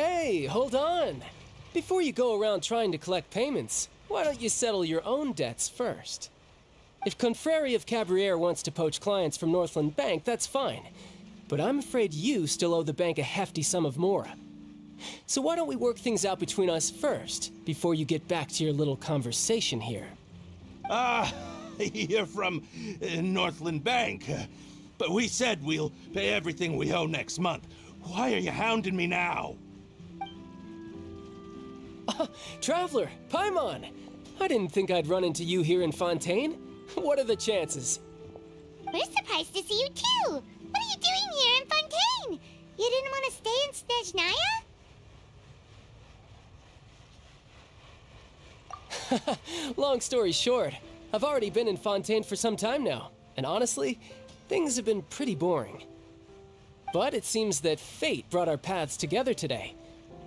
Hey, hold on. Before you go around trying to collect payments, why don't you settle your own debts first? If Confrere of Cabriere wants to poach clients from Northland Bank, that's fine. But I'm afraid you still owe the bank a hefty sum of mora. So why don't we work things out between us first, before you get back to your little conversation here? You're from Northland Bank. But we said we'll pay everything we owe next month. Why are you hounding me now? Traveler, Paimon! I didn't think I'd run into you here in Fontaine. What are the chances? We're surprised to see you too! What are you doing here in Fontaine? You didn't want to stay in Snezhnaya? Long story short, I've already been in Fontaine for some time now, and honestly, things have been pretty boring. But it seems that fate brought our paths together today.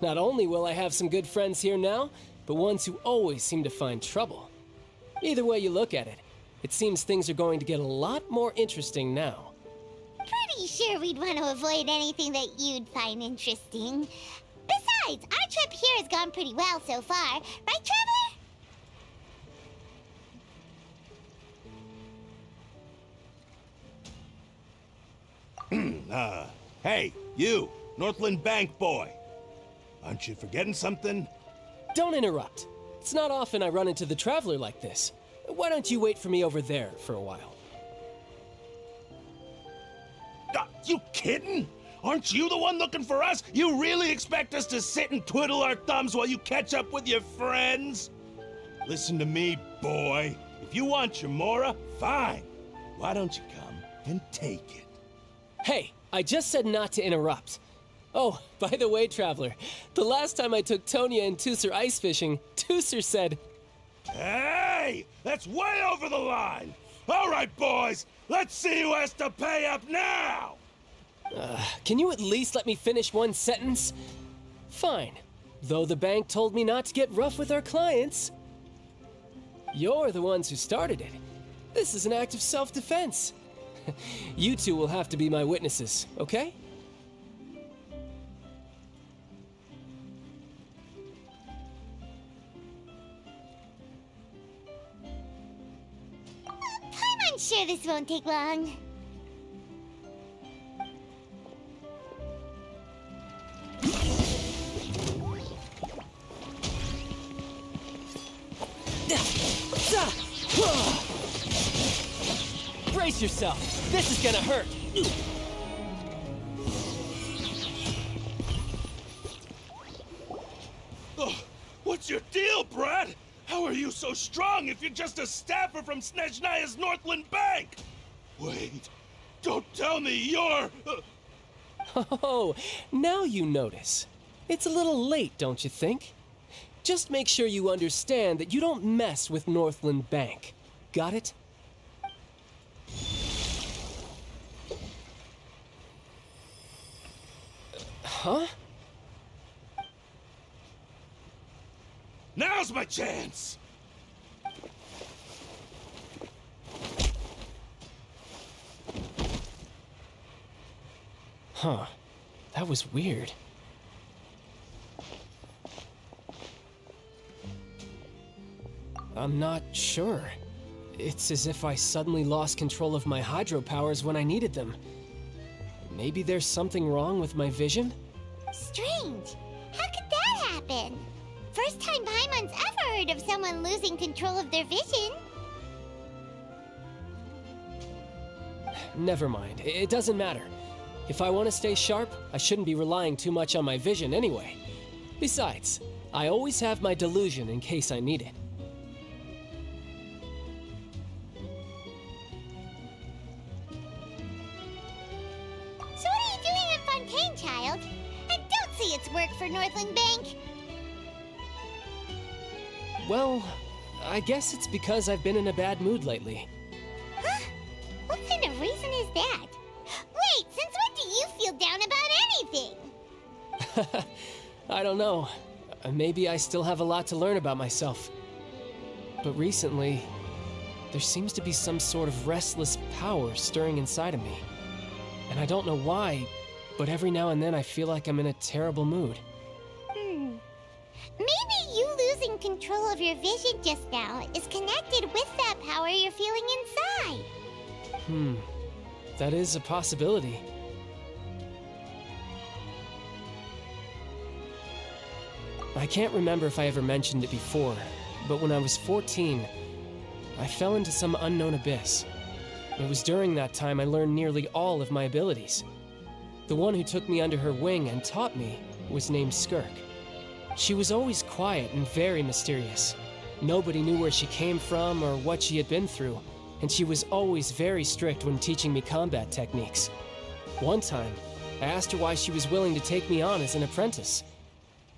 Not only will I have some good friends here now, but ones who always seem to find trouble. Either way you look at it, it seems things are going to get a lot more interesting now. Pretty sure we'd want to avoid anything that you'd find interesting. Besides, our trip here has gone pretty well so far, right, Traveler? Hey, you, Northland Bank boy. Aren't you forgetting something? Don't interrupt. It's not often I run into the Traveler like this. Why don't you wait for me over there for a while? You kidding? Aren't you the one looking for us? You really expect us to sit and twiddle our thumbs while you catch up with your friends? Listen to me, boy. If you want your mora, fine. Why don't you come and take it? Hey, I just said not to interrupt. Oh, by the way, Traveler, the last time I took Tonya and Tusser ice fishing, Tusser said... Hey! That's way over the line! All right, boys, let's see who has to pay up now! Can you at least let me finish one sentence? Fine. Though the bank told me not to get rough with our clients. You're the ones who started it. This is an act of self-defense. You two will have to be my witnesses, okay? I'm sure this won't take long. Brace yourself! This is gonna hurt! Oh, what's your deal, Brad? How are you so strong if you're just a staffer from Snezhnaya's Northland Bank? Wait, don't tell me you're... Oh, now you notice. It's a little late, don't you think? Just make sure you understand that you don't mess with Northland Bank. Got it? Huh? Now's my chance! Huh. That was weird. I'm not sure. It's as if I suddenly lost control of my hydro powers when I needed them. Maybe there's something wrong with my vision? Strange. How could that happen? First time Paimon's ever heard of someone losing control of their vision. Never mind. It doesn't matter. If I want to stay sharp, I shouldn't be relying too much on my vision anyway. Besides, I always have my delusion in case I need it. So what are you doing in Fontaine, child? I don't see it's work for Northland Bank. Well, I guess it's because I've been in a bad mood lately. Huh? What kind of reason is that? Wait, since when do you feel down about anything? I don't know. Maybe I still have a lot to learn about myself. But recently, there seems to be some sort of restless power stirring inside of me. And I don't know why, but every now and then I feel like I'm in a terrible mood. Maybe you losing control of your vision just now is connected with that power you're feeling inside. That is a possibility. I can't remember if I ever mentioned it before, but when I was 14, I fell into some unknown abyss. It was during that time I learned nearly all of my abilities. The one who took me under her wing and taught me was named Skirk. She was always quiet and very mysterious. Nobody knew where she came from or what she had been through, and she was always very strict when teaching me combat techniques. One time, I asked her why she was willing to take me on as an apprentice.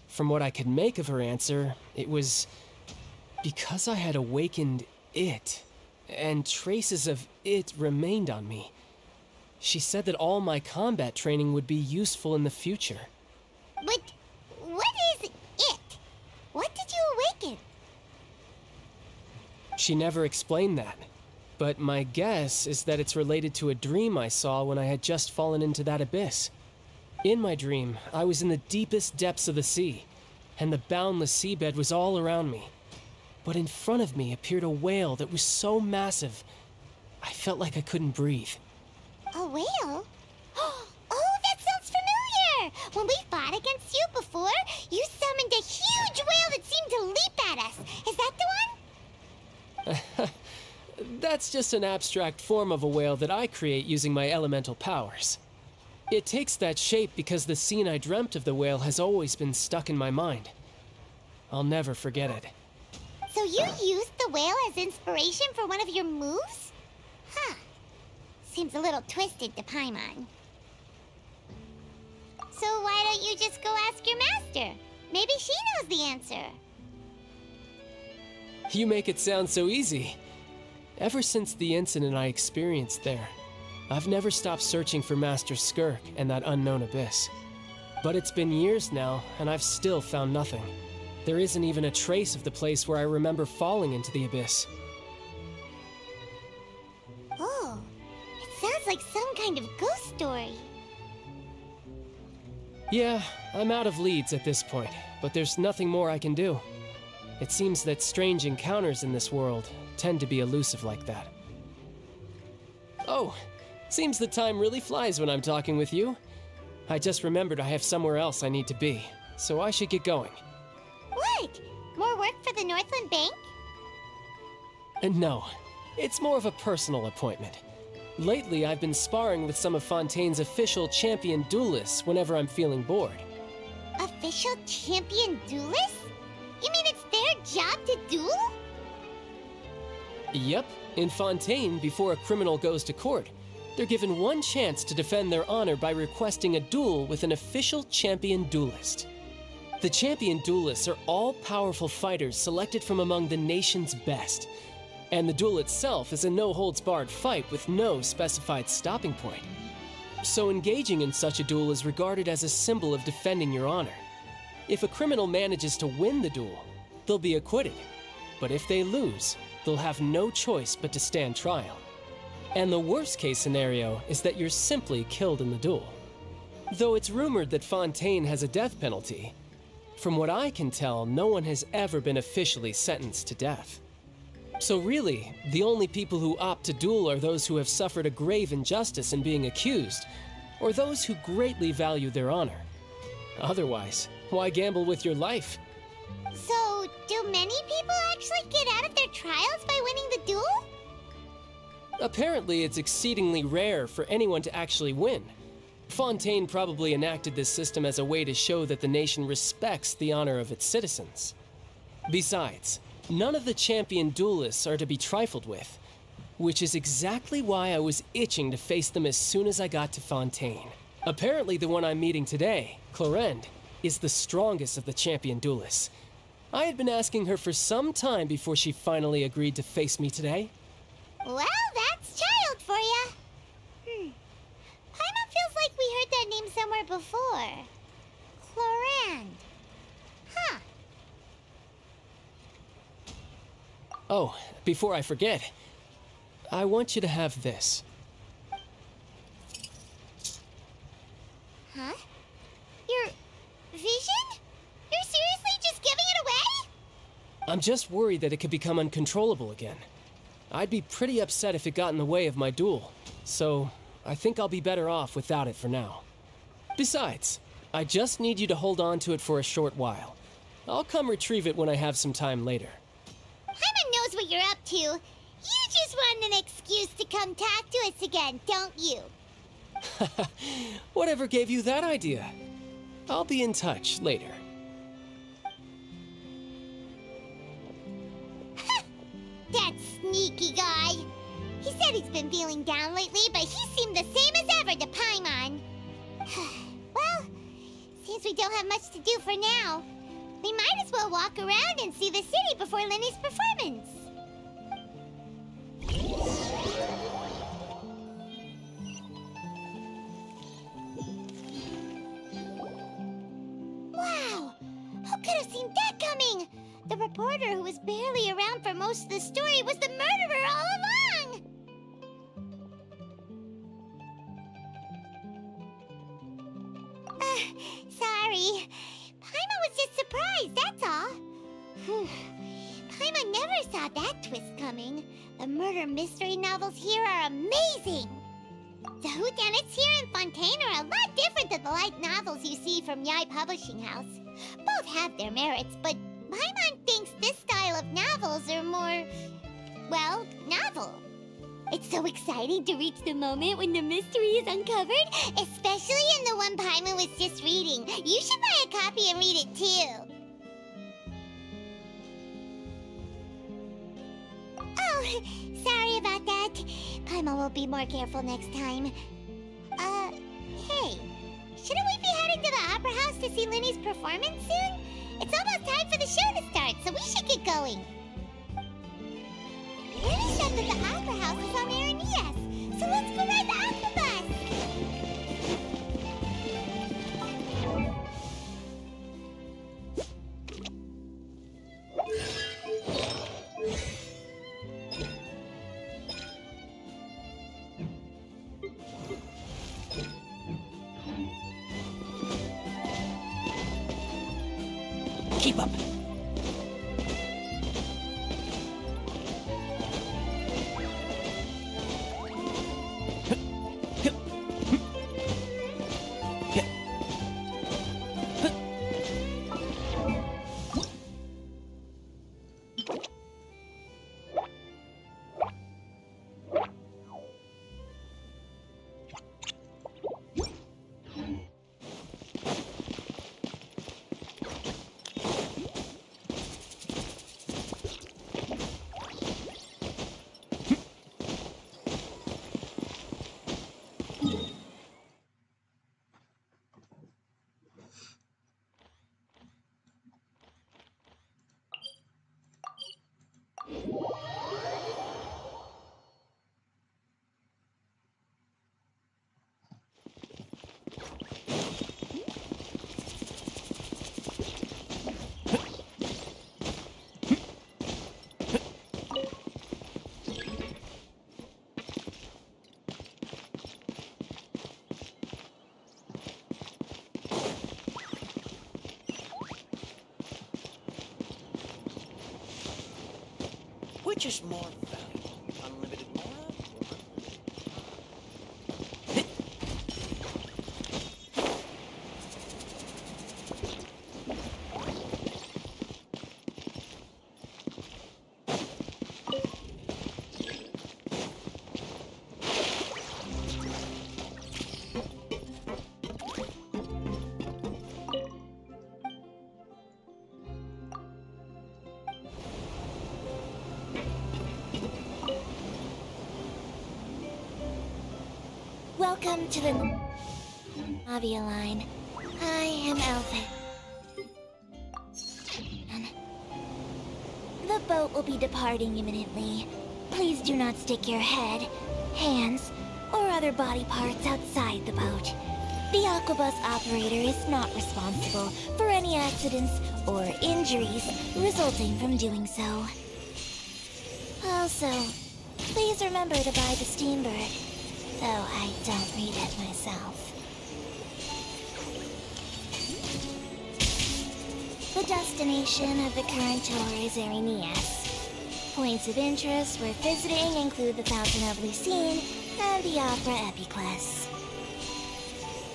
From what I could make of her answer, it was because I had awakened it, and traces of it remained on me. She said that all my combat training would be useful in the future. But what is it? What did you awaken? She never explained that, but my guess is that it's related to a dream I saw when I had just fallen into that abyss. In my dream, I was in the deepest depths of the sea, and the boundless seabed was all around me. But in front of me appeared a whale that was so massive, I felt like I couldn't breathe. A whale? Oh, that sounds familiar! When we fought against you before, you summoned a huge whale that seemed to leap at us. Is that the one? That's just an abstract form of a whale that I create using my elemental powers. It takes that shape because the scene I dreamt of the whale has always been stuck in my mind. I'll never forget it. So you used the whale as inspiration for one of your moves? Huh. Seems a little twisted to Paimon. So why don't you just go ask your master? Maybe she knows the answer. You make it sound so easy. Ever since the incident I experienced there, I've never stopped searching for Master Skirk and that unknown abyss. But it's been years now, and I've still found nothing. There isn't even a trace of the place where I remember falling into the abyss. Oh, it sounds like some kind of ghost story. Yeah, I'm out of leads at this point, but there's nothing more I can do. It seems that strange encounters in this world tend to be elusive like that. Oh, seems the time really flies when I'm talking with you. I just remembered I have somewhere else I need to be, so I should get going. What? More work for the Northland Bank? No, it's more of a personal appointment. Lately, I've been sparring with some of Fontaine's official champion duelists whenever I'm feeling bored. Official champion duelists? You mean it's their job to duel? Yep, in Fontaine, before a criminal goes to court, they're given one chance to defend their honor by requesting a duel with an official champion duelist. The champion duelists are all powerful fighters selected from among the nation's best. And the duel itself is a no-holds-barred fight with no specified stopping point. So engaging in such a duel is regarded as a symbol of defending your honor. If a criminal manages to win the duel, they'll be acquitted. But if they lose, they'll have no choice but to stand trial. And the worst-case scenario is that you're simply killed in the duel. Though it's rumored that Fontaine has a death penalty, from what I can tell, no one has ever been officially sentenced to death. So really, the only people who opt to duel are those who have suffered a grave injustice in being accused, or those who greatly value their honor. Otherwise, why gamble with your life? So, do many people actually get out of their trials by winning the duel? Apparently, it's exceedingly rare for anyone to actually win. Fontaine probably enacted this system as a way to show that the nation respects the honor of its citizens. Besides, none of the champion duelists are to be trifled with, which is exactly why I was itching to face them as soon as I got to Fontaine. Apparently, the one I'm meeting today, Clorinde, is the strongest of the champion duelists. I had been asking her for some time before she finally agreed to face me today. Well, that's child for ya. Paimon feels like we heard that name somewhere before. Clorinde. Huh. Oh, before I forget, I want you to have this. Huh? Your vision? You're seriously just giving it just worried that it could become uncontrollable again. I'd be pretty upset if it got in the way of my duel, so I think I'll be better off without it for now. Besides, I just need you to hold on to it for a short while. I'll come retrieve it when I have some time later. Paimon knows what you're up to. You just want an excuse to come talk to us again, don't you? Whatever gave you that idea? I'll be in touch later. That sneaky guy. He said he's been feeling down lately, but he seemed the same as ever to Paimon. Well, since we don't have much to do for now, we might as well walk around and see the city before Lenny's performance. Wow! Who could have seen that coming? The reporter who was barely around for most of the story was the murderer all along! Sorry. Paimon was just surprised, that's all. Paimon never saw that twist coming. The murder mystery novels here are amazing. The whodunits here in Fontaine are a lot different than the light novels you see from Yai Publishing House. Both have their merits, but Paimon thinks this style of novels are more, well, novel. It's so exciting to reach the moment when the mystery is uncovered, especially in the one Paimon was just reading. You should buy a copy and read it too. Oh, sorry about that. Paimon will be more careful next time. Hey, shouldn't we be heading to the Opera House to see Lenny's performance soon? It's almost time for the show to start, so we should get going. Lenny said that the Opera House is on Aranias, so let's go ride the Opera Bus! Keep up. Which is more valuable, unlimited mora Welcome to the Avia line. I am Elvin. The boat will be departing imminently. Please do not stick your head, hands, or other body parts outside the boat. The Aquabus operator is not responsible for any accidents or injuries resulting from doing so. Also, please remember to buy the Steambird, though I don't read it myself. The destination of the current tour is Arenias. Points of interest worth visiting include the Fountain of Lucine and the Opera Epiclese.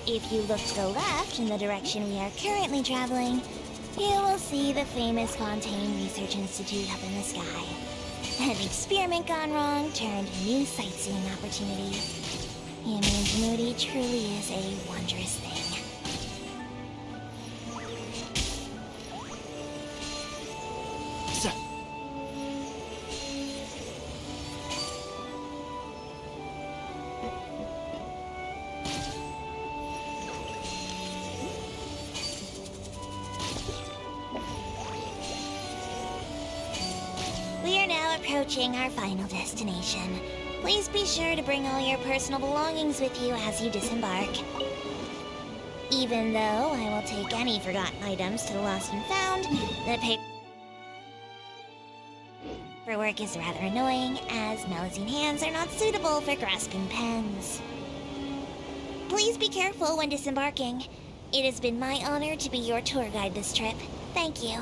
If you look to the left in the direction we are currently traveling, you will see the famous Fontaine Research Institute up in the sky. An experiment gone wrong turned a new sightseeing opportunity. Human ingenuity truly is a wondrous thing. We are now approaching our final destination. Please be sure to bring all your personal belongings with you as you disembark. Even though I will take any forgotten items to the lost and found, the paperwork is rather annoying, as Melusine hands are not suitable for grasping pens. Please be careful when disembarking. It has been my honor to be your tour guide this trip. Thank you.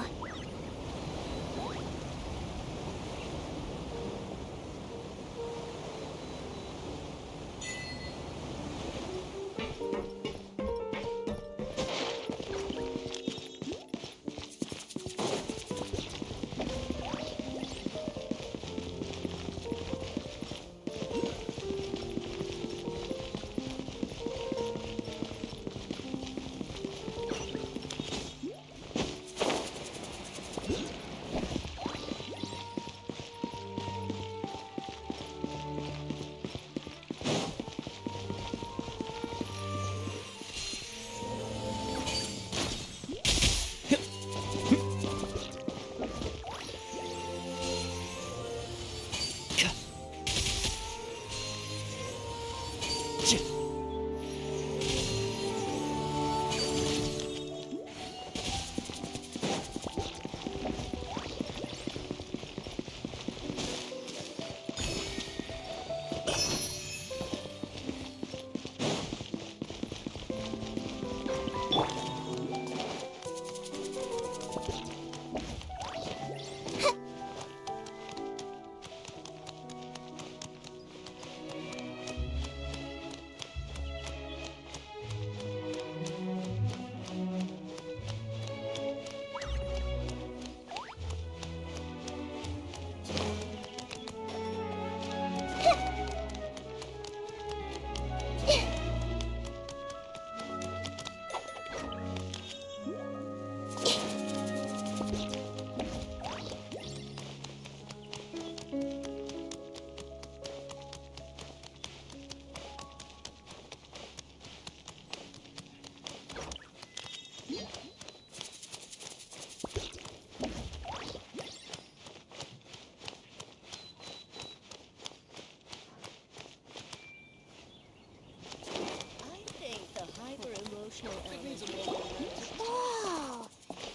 Whoa!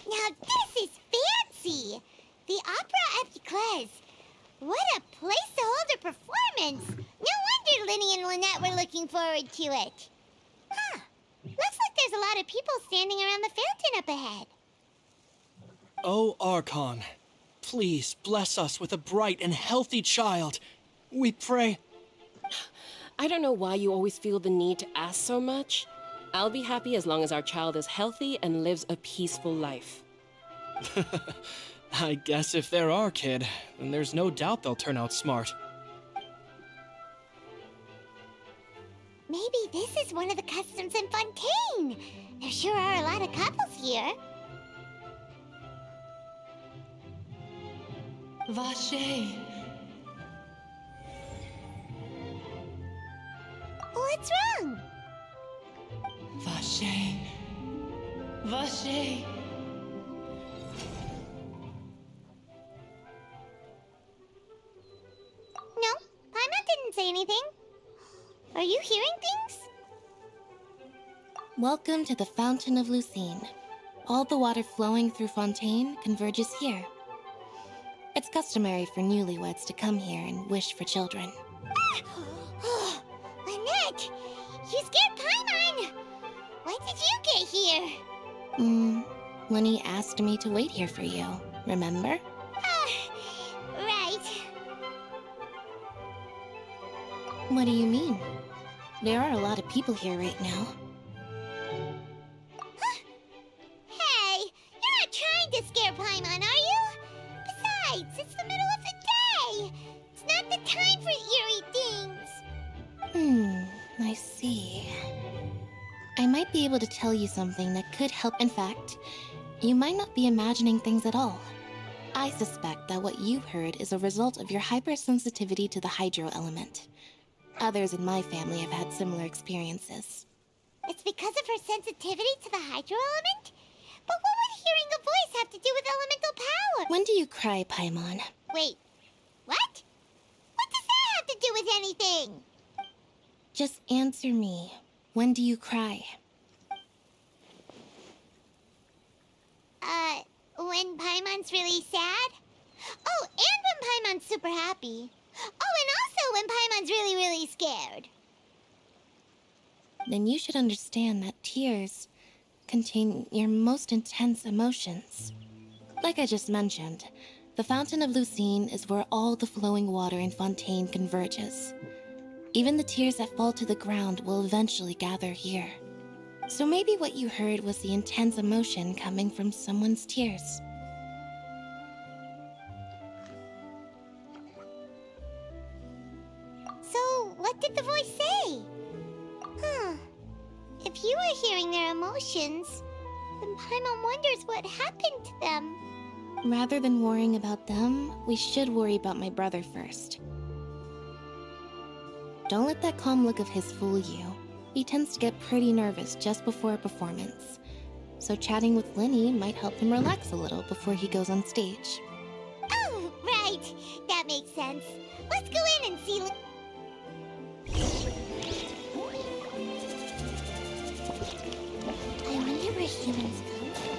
Now this is fancy! The Opera Epiclese. What a place to hold a performance! No wonder Linny and Lynette were looking forward to it. Huh. Looks like there's a lot of people standing around the fountain up ahead. O Archon, please bless us with a bright and healthy child. We pray. I don't know why you always feel the need to ask so much. I'll be happy as long as our child is healthy and lives a peaceful life. I guess if they're our kid, then there's no doubt they'll turn out smart. Maybe this is one of the customs in Fontaine. There sure are a lot of couples here. Vache. What's wrong? Vache. Vache. No, Paimon didn't say anything. Are you hearing things? Welcome to the Fountain of Lucine. All the water flowing through Fontaine converges here. It's customary for newlyweds to come here and wish for children. Lynette! You scared Paimon! When did you get here? Lenny asked me to wait here for you, remember? Right. What do you mean? There are a lot of people here right now. Hey, you're not trying to scare Paimon, are you? Besides, it's the middle of the day. It's not the time for eerie things. I see. I might be able to tell you something that could help. In fact, you might not be imagining things at all. I suspect that what you heard is a result of your hypersensitivity to the hydro element. Others in my family have had similar experiences. It's because of her sensitivity to the hydro element? But what would hearing a voice have to do with elemental power? When do you cry, Paimon? Wait, what? What does that have to do with anything? Just answer me. When do you cry? When Paimon's really sad? Oh, and when Paimon's super happy. Oh, and also when Paimon's really, really scared. Then you should understand that tears contain your most intense emotions. Like I just mentioned, the Fountain of Lucine is where all the flowing water in Fontaine converges. Even the tears that fall to the ground will eventually gather here. So maybe what you heard was the intense emotion coming from someone's tears. So, what did the voice say? If you were hearing their emotions, then Paimon wonders what happened to them. Rather than worrying about them, we should worry about my brother first. Don't let that calm look of his fool you. He tends to get pretty nervous just before a performance. So chatting with Lenny might help him relax a little before he goes on stage. Oh, right. That makes sense. Let's go in and see. I wonder where humans come from.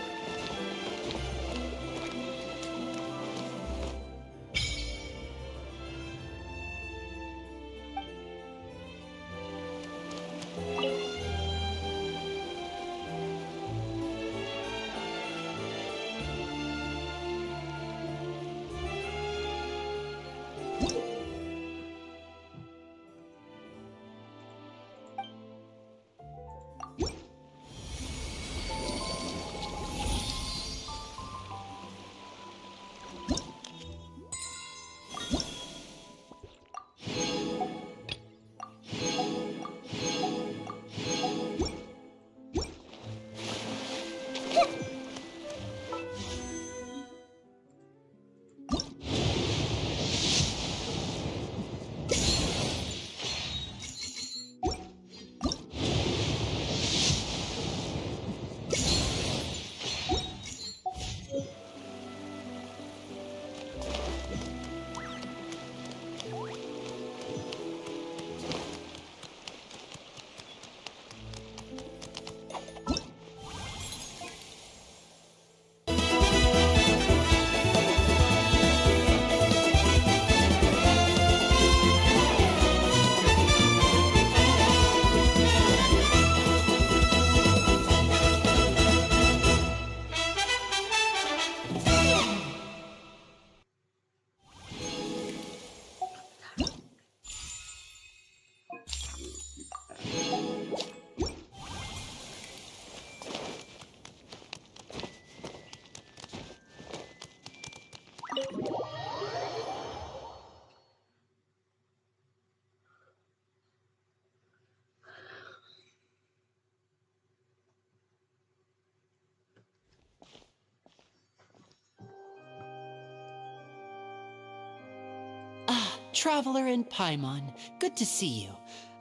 Traveler and Paimon, good to see you.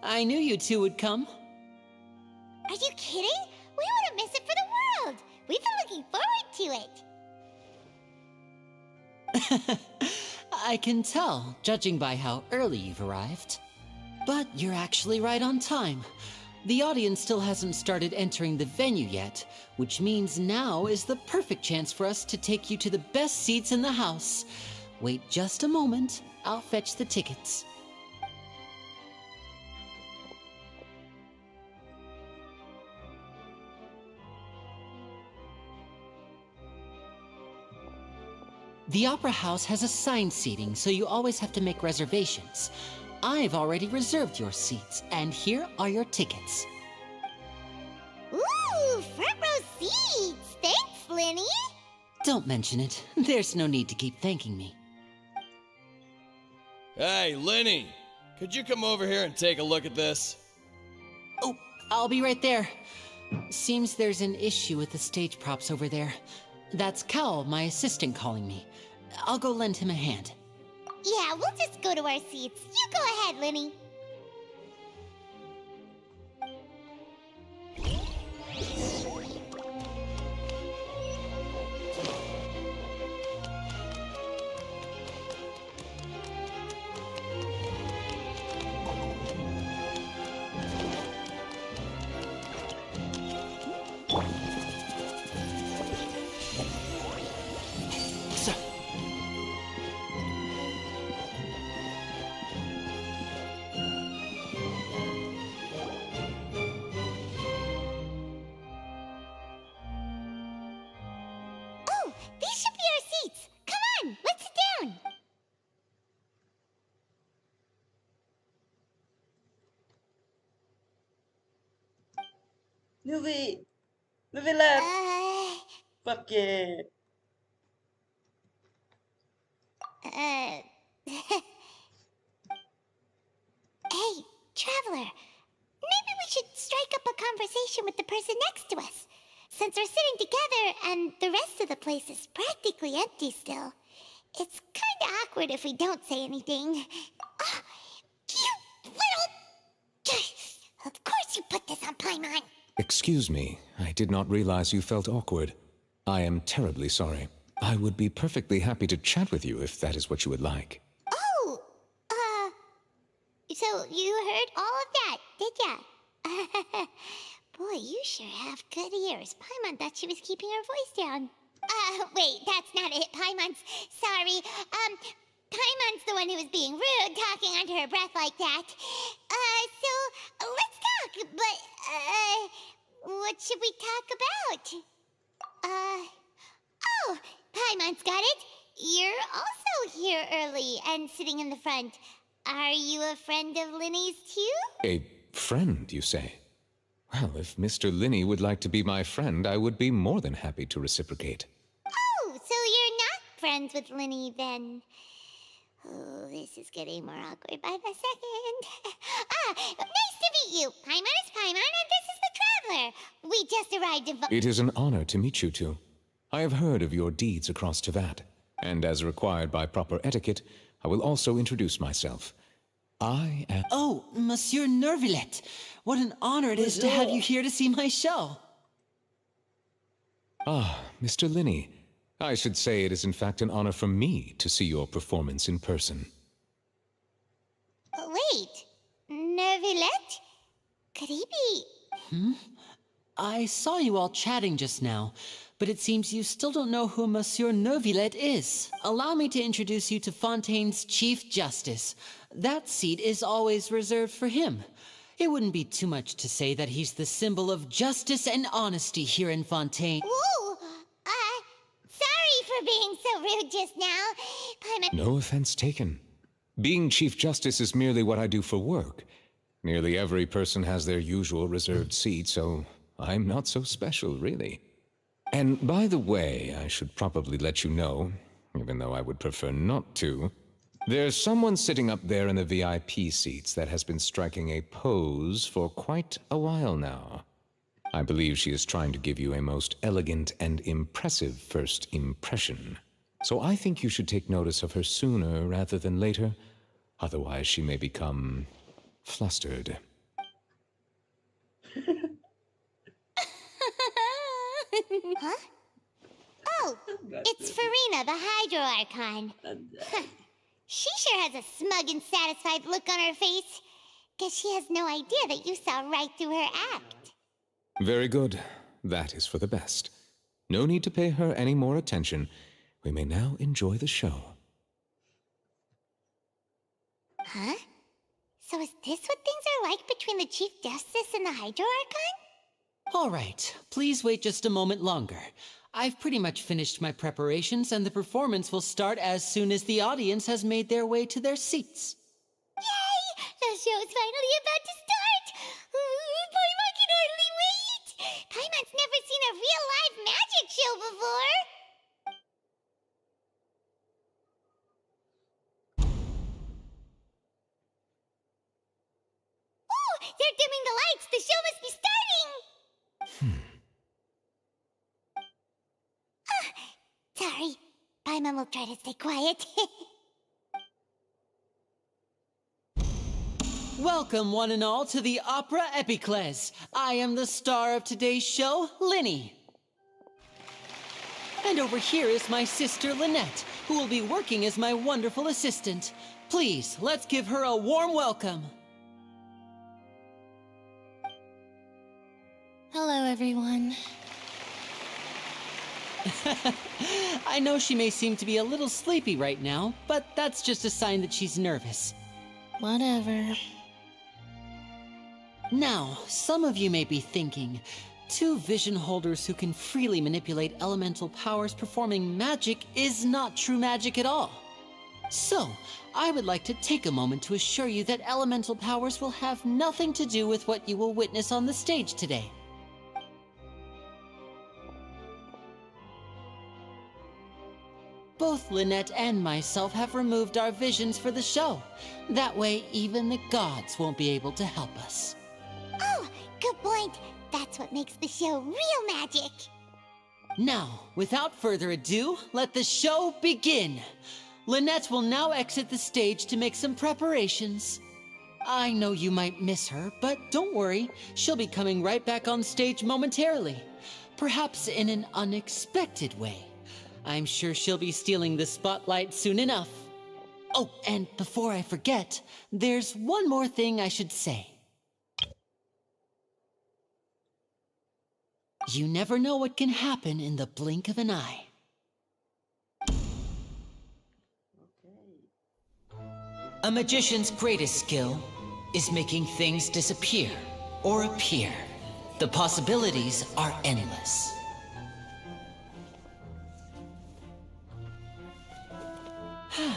I knew you two would come. Are you kidding? We wouldn't miss it for the world. We've been looking forward to it. I can tell, judging by how early you've arrived. But you're actually right on time. The audience still hasn't started entering the venue yet, which means now is the perfect chance for us to take you to the best seats in the house. Wait just a moment. I'll fetch the tickets. The Opera House has assigned seating, so you always have to make reservations. I've already reserved your seats, and here are your tickets. Ooh, front row seats! Thanks, Linny! Don't mention it. There's no need to keep thanking me. Hey, Lenny! Could you come over here and take a look at this? Oh, I'll be right there. Seems there's an issue with the stage props over there. That's Cal, my assistant, calling me. I'll go lend him a hand. Yeah, we'll just go to our seats. You go ahead, Linny. So, Oh, these should be our seats. Come on, let's sit down. Movie! Movie left! Uh, Fuck yeah! uh... Hey, Traveler. Maybe we should strike up a conversation with the person next to us. Since we're sitting together and the rest of the place is practically empty still, it's kinda awkward if we don't say anything. Ah, you little... Of course you put this on Paimon. Excuse me, I did not realize you felt awkward. I am terribly sorry. I would be perfectly happy to chat with you if that is what you would like. Oh, so you heard all of that, did ya? Boy, you sure have good ears. Paimon thought she was keeping her voice down. Wait, that's not it. Paimon's sorry. Paimon's the one who was being rude, talking under her breath like that. So let's talk, but, what should we talk about? Oh, Paimon's got it. You're also here early and sitting in the front. Are you a friend of Linny's too? A friend, you say? Well, if Mr. Linney would like to be my friend, I would be more than happy to reciprocate. Oh, so you're not friends with Linny then? Oh, this is getting more awkward by the second. Nice to meet you. Paimon is Paimon, and this is the Traveler. We just arrived in... It is an honor to meet you two. I have heard of your deeds across Teyvat, and as required by proper etiquette, I will also introduce myself. I am... Oh, Monsieur Nervillet! What an honor it is to have you here to see my show! Ah, Mr. Linney. I should say it is in fact an honor for me to see your performance in person. Wait, Nervillet? Could he be... I saw you all chatting just now, but it seems you still don't know who Monsieur Nervillet is. Allow me to introduce you to Fontaine's Chief Justice. That seat is always reserved for him. It wouldn't be too much to say that he's the symbol of justice and honesty here in Fontaine. Ooh, sorry for being so rude just now. Paimon... No offense taken. Being Chief Justice is merely what I do for work. Nearly every person has their usual reserved seat, so I'm not so special, really. And by the way, I should probably let you know, even though I would prefer not to, there's someone sitting up there in the VIP seats that has been striking a pose for quite a while now. I believe she is trying to give you a most elegant and impressive first impression. So I think you should take notice of her sooner rather than later, otherwise she may become flustered. Huh? Oh, it's Farina, the Hydro Archon. She sure has a smug and satisfied look on her face. Guess she has no idea that you saw right through her act. Very good. That is for the best. No need to pay her any more attention. We may now enjoy the show. Huh? So is this what things are like between the Chief Justice and the Hydro Archon? All right, please wait just a moment longer. I've pretty much finished my preparations, and the performance will start as soon as the audience has made their way to their seats. Yay! The show's finally about to start! Paimon can hardly wait! Paimon's never seen a real live magic show before! Oh! They're dimming the lights! The show must be starting! Sorry. Paimon will try to stay quiet. Welcome, one and all, to the Opera Epiclese. I am the star of today's show, Linny. And over here is my sister, Lynette, who will be working as my wonderful assistant. Please, let's give her a warm welcome. Hello, everyone. I know she may seem to be a little sleepy right now, but that's just a sign that she's nervous. Whatever. Now, some of you may be thinking, two vision holders who can freely manipulate elemental powers performing magic is not true magic at all. So, I would like to take a moment to assure you that elemental powers will have nothing to do with what you will witness on the stage today. Both Lynette and myself have removed our visions for the show. That way, even the gods won't be able to help us. Oh, good point. That's what makes the show real magic. Now, without further ado, let the show begin. Lynette will now exit the stage to make some preparations. I know you might miss her, but don't worry. She'll be coming right back on stage momentarily. Perhaps in an unexpected way. I'm sure she'll be stealing the spotlight soon enough. Oh, and before I forget, there's one more thing I should say. You never know what can happen in the blink of an eye. A magician's greatest skill is making things disappear or appear. The possibilities are endless. Huh?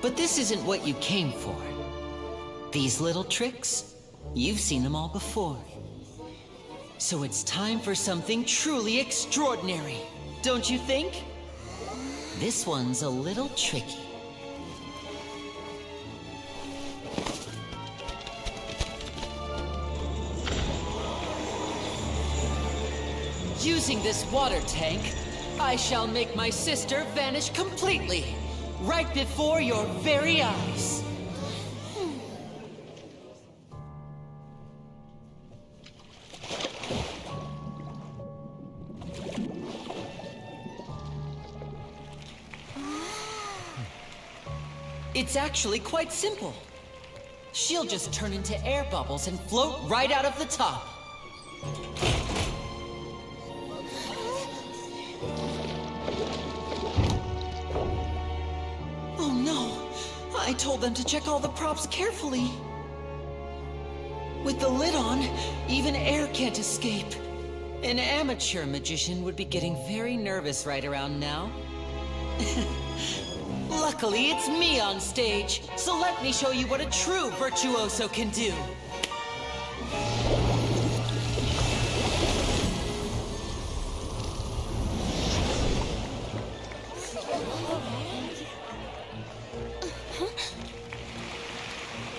But this isn't what you came for. These little tricks, you've seen them all before. So it's time for something truly extraordinary, don't you think? This one's a little tricky. Using this water tank, I shall make my sister vanish completely, right before your very eyes. It's actually quite simple. She'll just turn into air bubbles and float right out of the top. Oh no! I told them to check all the props carefully. With the lid on, even air can't escape. An amateur magician would be getting very nervous right around now. Luckily, it's me on stage, so let me show you what a true virtuoso can do.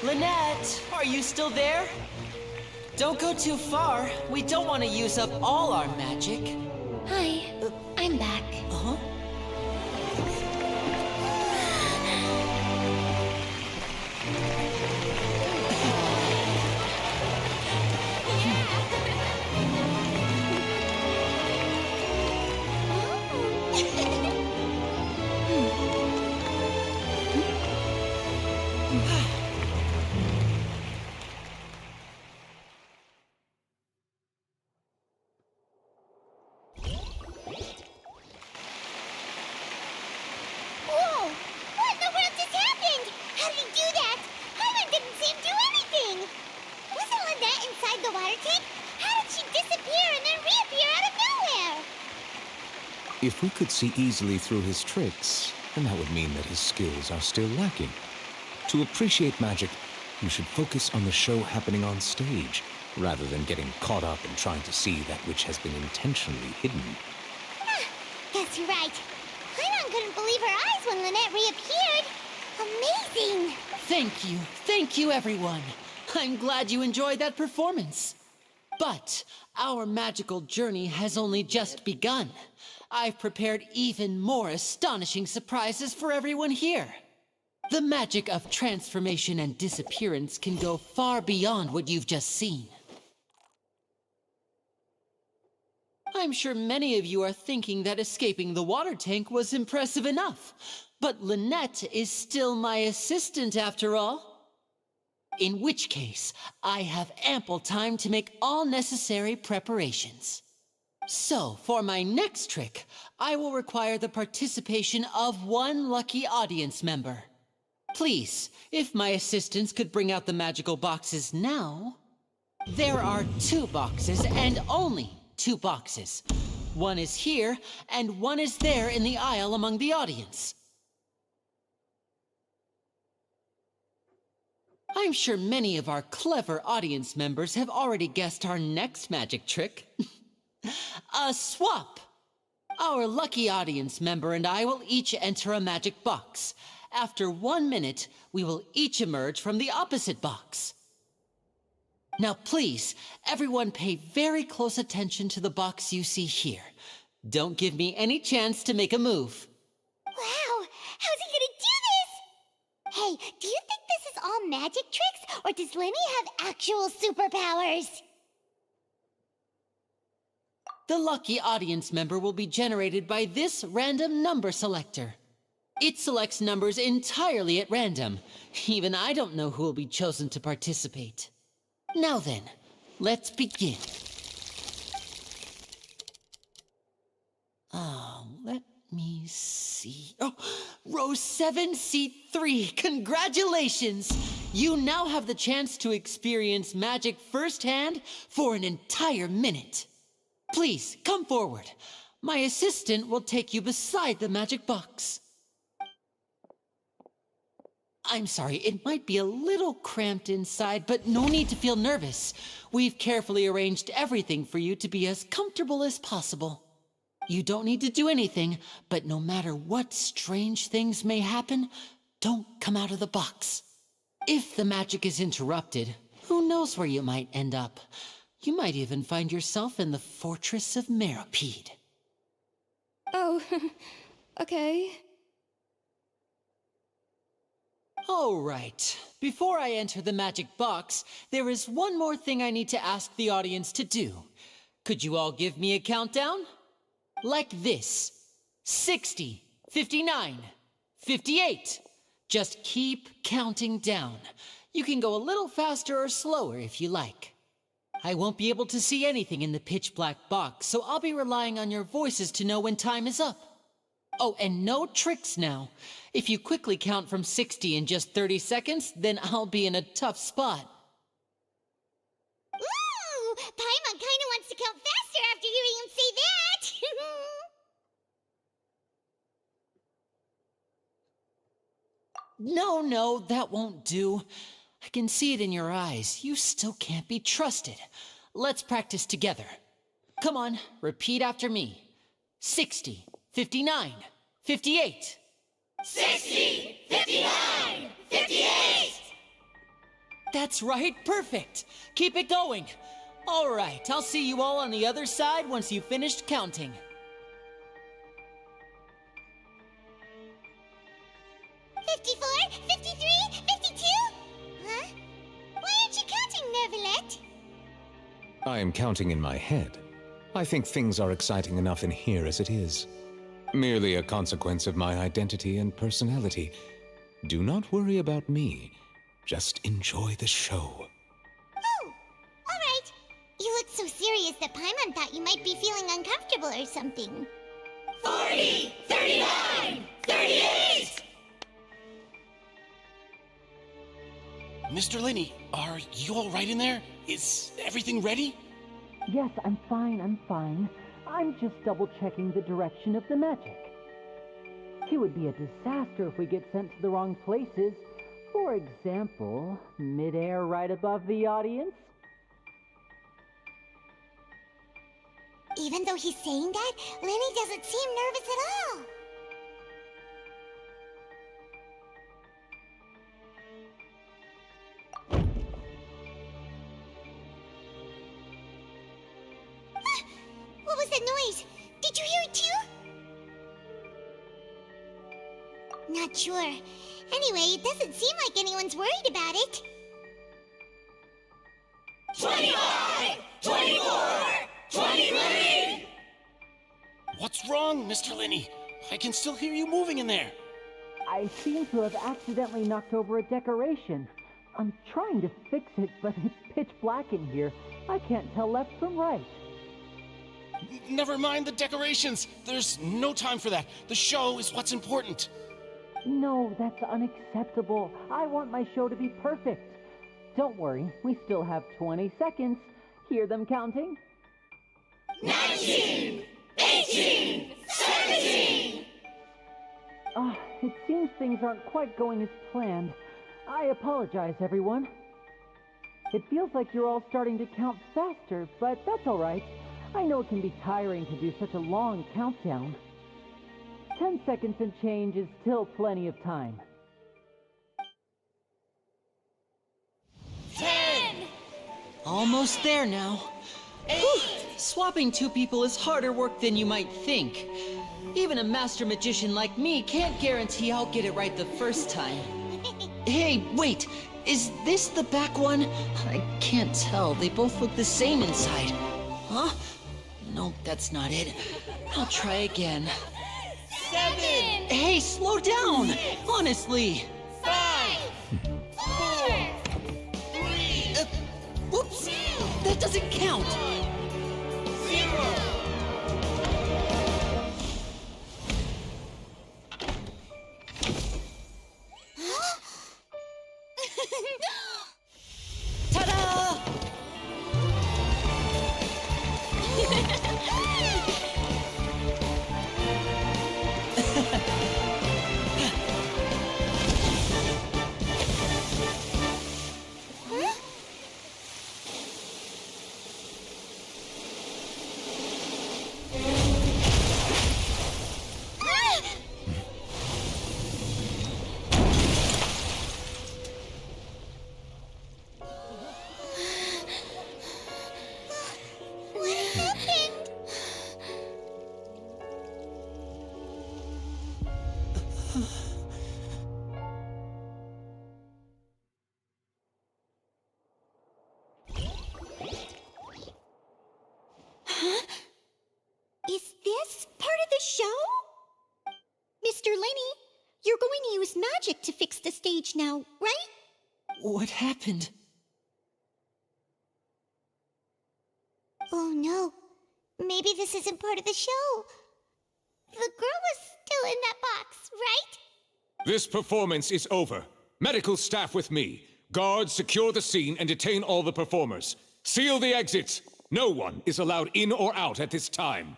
Lynette, are you still there? Don't go too far. We don't want to use up all our magic. Hi, I'm back. Uh-huh. Whoa! What in the world just happened? How did he do that? Paimon didn't see him do anything. Wasn't Lynette inside the water tank? How did she disappear and then reappear out of nowhere? If we could see easily through his tricks, then that would mean that his skills are still lacking. To appreciate magic, you should focus on the show happening on stage, rather than getting caught up in trying to see that which has been intentionally hidden. Guess you're right. Paimon couldn't believe her eyes when Lynette reappeared. Amazing! Thank you, everyone. I'm glad you enjoyed that performance. But our magical journey has only just begun. I've prepared even more astonishing surprises for everyone here. The magic of transformation and disappearance can go far beyond what you've just seen. I'm sure many of you are thinking that escaping the water tank was impressive enough, but Lynette is still my assistant after all. In which case, I have ample time to make all necessary preparations. So, for my next trick, I will require the participation of one lucky audience member. Please, if my assistants could bring out the magical boxes now. There are 2 boxes and only 2 boxes. One is here and one is there in the aisle among the audience. I'm sure many of our clever audience members have already guessed our next magic trick. A swap! Our lucky audience member and I will each enter a magic box. After 1 minute, we will each emerge from the opposite box. Now please, everyone pay very close attention to the box you see here. Don't give me any chance to make a move. Wow! How's he gonna do this? Hey, do you think this is all magic tricks, or does Lenny have actual superpowers? The lucky audience member will be generated by this random number selector. It selects numbers entirely at random. Even I don't know who will be chosen to participate. Now then, let's begin. Let me see. Oh, row 7, seat 3. Congratulations! You now have the chance to experience magic firsthand for an entire minute. Please, come forward. My assistant will take you beside the magic box. I'm sorry, it might be a little cramped inside, but no need to feel nervous. We've carefully arranged everything for you to be as comfortable as possible. You don't need to do anything, but no matter what strange things may happen, don't come out of the box. If the magic is interrupted, who knows where you might end up? You might even find yourself in the Fortress of Meropide. Oh, okay. All right. Before I enter the magic box, there is one more thing I need to ask the audience to do. Could you all give me a countdown? Like this. 60, 59, 58. Just keep counting down. You can go a little faster or slower if you like. I won't be able to see anything in the pitch black box, so I'll be relying on your voices to know when time is up. Oh, and no tricks now. If you quickly count from 60 in just 30 seconds, then I'll be in a tough spot. Ooh! Paimon kinda wants to count faster after hearing him say that! No, that won't do. I can see it in your eyes. You still can't be trusted. Let's practice together. Come on, repeat after me. 60, 59, 58. 60! 59! 58! That's right, perfect. Keep it going. All right, I'll see you all on the other side once you've finished counting. $54, $53, $52? Huh? Why aren't you counting, Nervalet? I am counting in my head. I think things are exciting enough in here as it is. Merely a consequence of my identity and personality. Do not worry about me. Just enjoy the show. Oh, all right. You look so serious that Paimon thought you might be feeling uncomfortable or something. 40, 39, 38! Mr. Linney, are you all right in there? Is everything ready? Yes, I'm fine. I'm just double-checking the direction of the magic. It would be a disaster if we get sent to the wrong places. For example, mid-air right above the audience. Even though he's saying that, Lenny doesn't seem nervous at all. What was that noise? Did you hear it too? Not sure. Anyway, it doesn't seem like anyone's worried about it. 25, 24, 23! What's wrong, Mr. Linney? I can still hear you moving in there. I seem to have accidentally knocked over a decoration. I'm trying to fix it, but it's pitch black in here. I can't tell left from right. Never mind the decorations. There's no time for that. The show is what's important. No, that's unacceptable. I want my show to be perfect. Don't worry, we still have 20 seconds. Hear them counting? 19, 18, 17! It seems things aren't quite going as planned. I apologize, everyone. It feels like you're all starting to count faster, but that's all right. I know it can be tiring to do such a long countdown. 10 seconds and change is still plenty of time. 10! Almost there now. Whew. Swapping two people is harder work than you might think. Even a master magician like me can't guarantee I'll get it right the first time. Hey, wait! Is this the back one? I can't tell. They both look the same inside. Huh? No, that's not it. I'll try again. 7! Hey, slow down! Honestly! 5! 4! 3! Whoops! That doesn't count! 0! Ta-da! What happened? Huh? Is this part of the show? Mr. Linney, you're going to use magic to fix the stage now, right? What happened? Oh no. Maybe this isn't part of the show. The girl was still in that box, right? This performance is over. Medical staff with me. Guards, secure the scene and detain all the performers. Seal the exits. No one is allowed in or out at this time.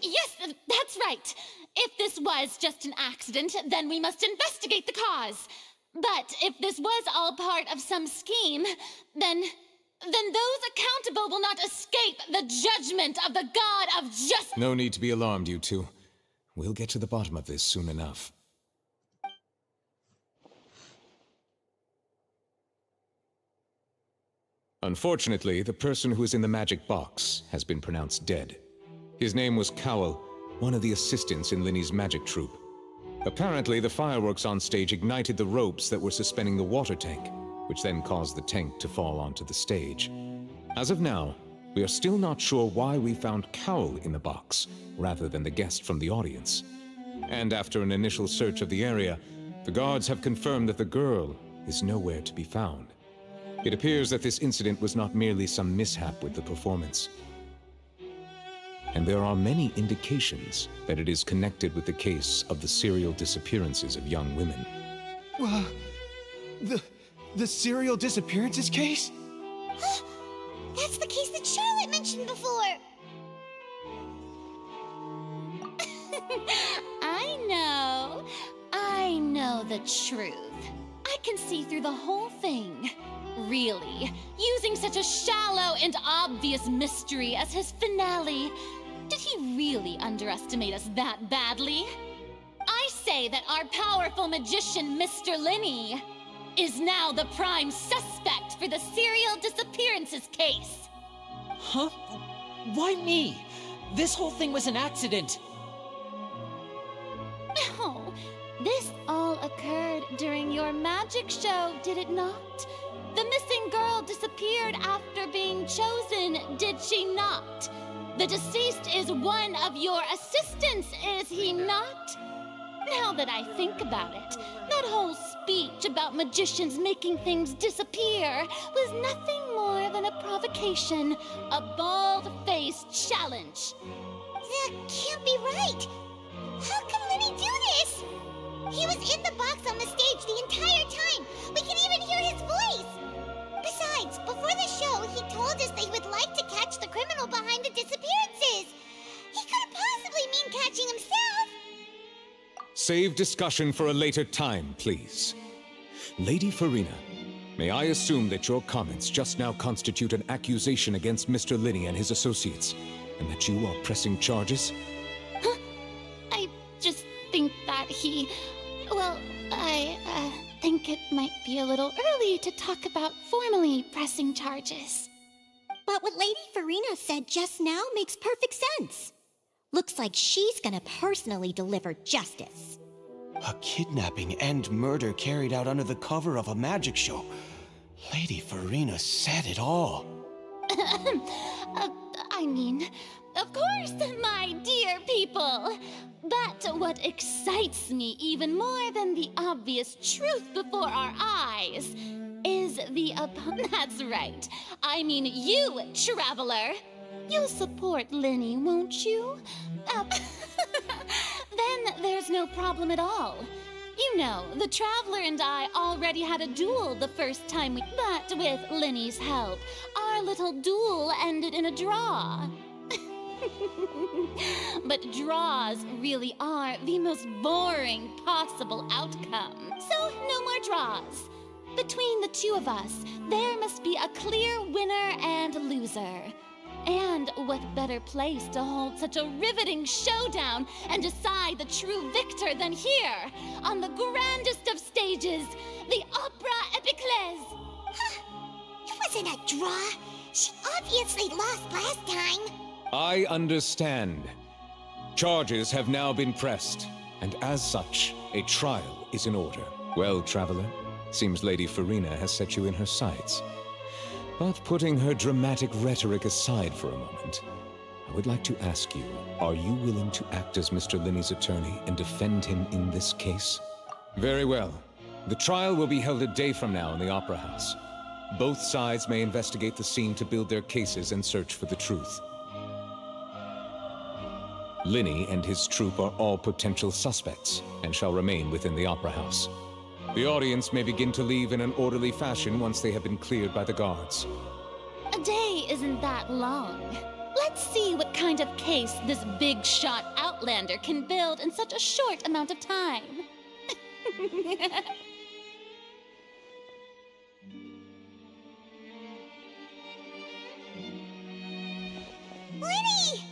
Yes, that's right. If this was just an accident, then we must investigate the cause. But if this was all part of some scheme, then those accountable will not escape the judgment of the God of justice. No need to be alarmed, you two. We'll get to the bottom of this soon enough. Unfortunately, the person who is in the magic box has been pronounced dead. His name was Cowell, one of the assistants in Linney's magic troupe. Apparently, the fireworks on stage ignited the ropes that were suspending the water tank, which then caused the tank to fall onto the stage. As of now, we are still not sure why we found Cowell in the box, rather than the guest from the audience. And after an initial search of the area, The guards have confirmed that the girl is nowhere to be found. It appears that this incident was not merely some mishap with the performance. And there are many indications that it is connected with the case of the serial disappearances of young women. The serial disappearances case? That's the case that Charlotte mentioned before. I know the truth. I can see through the whole thing. Really, using such a shallow and obvious mystery as his finale. Did he really underestimate us that badly? I say that our powerful magician, Mr. Linney, is now the prime suspect for the serial disappearances case. Huh? Why me? This whole thing was an accident. No, this all occurred during your magic show, did it not? The missing girl disappeared after being chosen, did she not? The deceased is one of your assistants, is he not? Now that I think about it, that whole speech about magicians making things disappear was nothing more than a provocation, a bald-faced challenge. That can't be right. How can Lenny do this? He was in the box on the stage the entire time. We can even hear his voice. Besides, before the show, he told us that he would like to catch the criminal behind the disappearances. He couldn't possibly mean catching himself. Save discussion for a later time, please. Lady Farina, may I assume that your comments just now constitute an accusation against Mr. Linney and his associates, and that you are pressing charges? I just think that I think it might be a little early to talk about formally pressing charges. But what Lady Farina said just now makes perfect sense. Looks like she's gonna personally deliver justice. A kidnapping and murder carried out under the cover of a magic show. Lady Farina said it all. Of course, my dear people. But what excites me even more than the obvious truth before our eyes is that's right. I mean you, traveler. You'll support Lenny, won't you? Then there's no problem at all. You know, the Traveler and I already had a duel the first time but with Lenny's help, our little duel ended in a draw. But draws really are the most boring possible outcome. So no more draws. Between the two of us, there must be a clear winner and loser. And what better place to hold such a riveting showdown and decide the true victor than here, on the grandest of stages, the Opera Epiclese. It wasn't a draw. She obviously lost last time. I understand. Charges have now been pressed, and as such, a trial is in order. Well, Traveler, seems Lady Farina has set you in her sights. But putting her dramatic rhetoric aside for a moment, I would like to ask you, are you willing to act as Mr. Linney's attorney and defend him in this case? Very well. The trial will be held a day from now in the Opera House. Both sides may investigate the scene to build their cases and search for the truth. Linney and his troupe are all potential suspects and shall remain within the Opera House. The audience may begin to leave in an orderly fashion once they have been cleared by the guards. A day isn't that long. Let's see what kind of case this big-shot outlander can build in such a short amount of time. Lenny!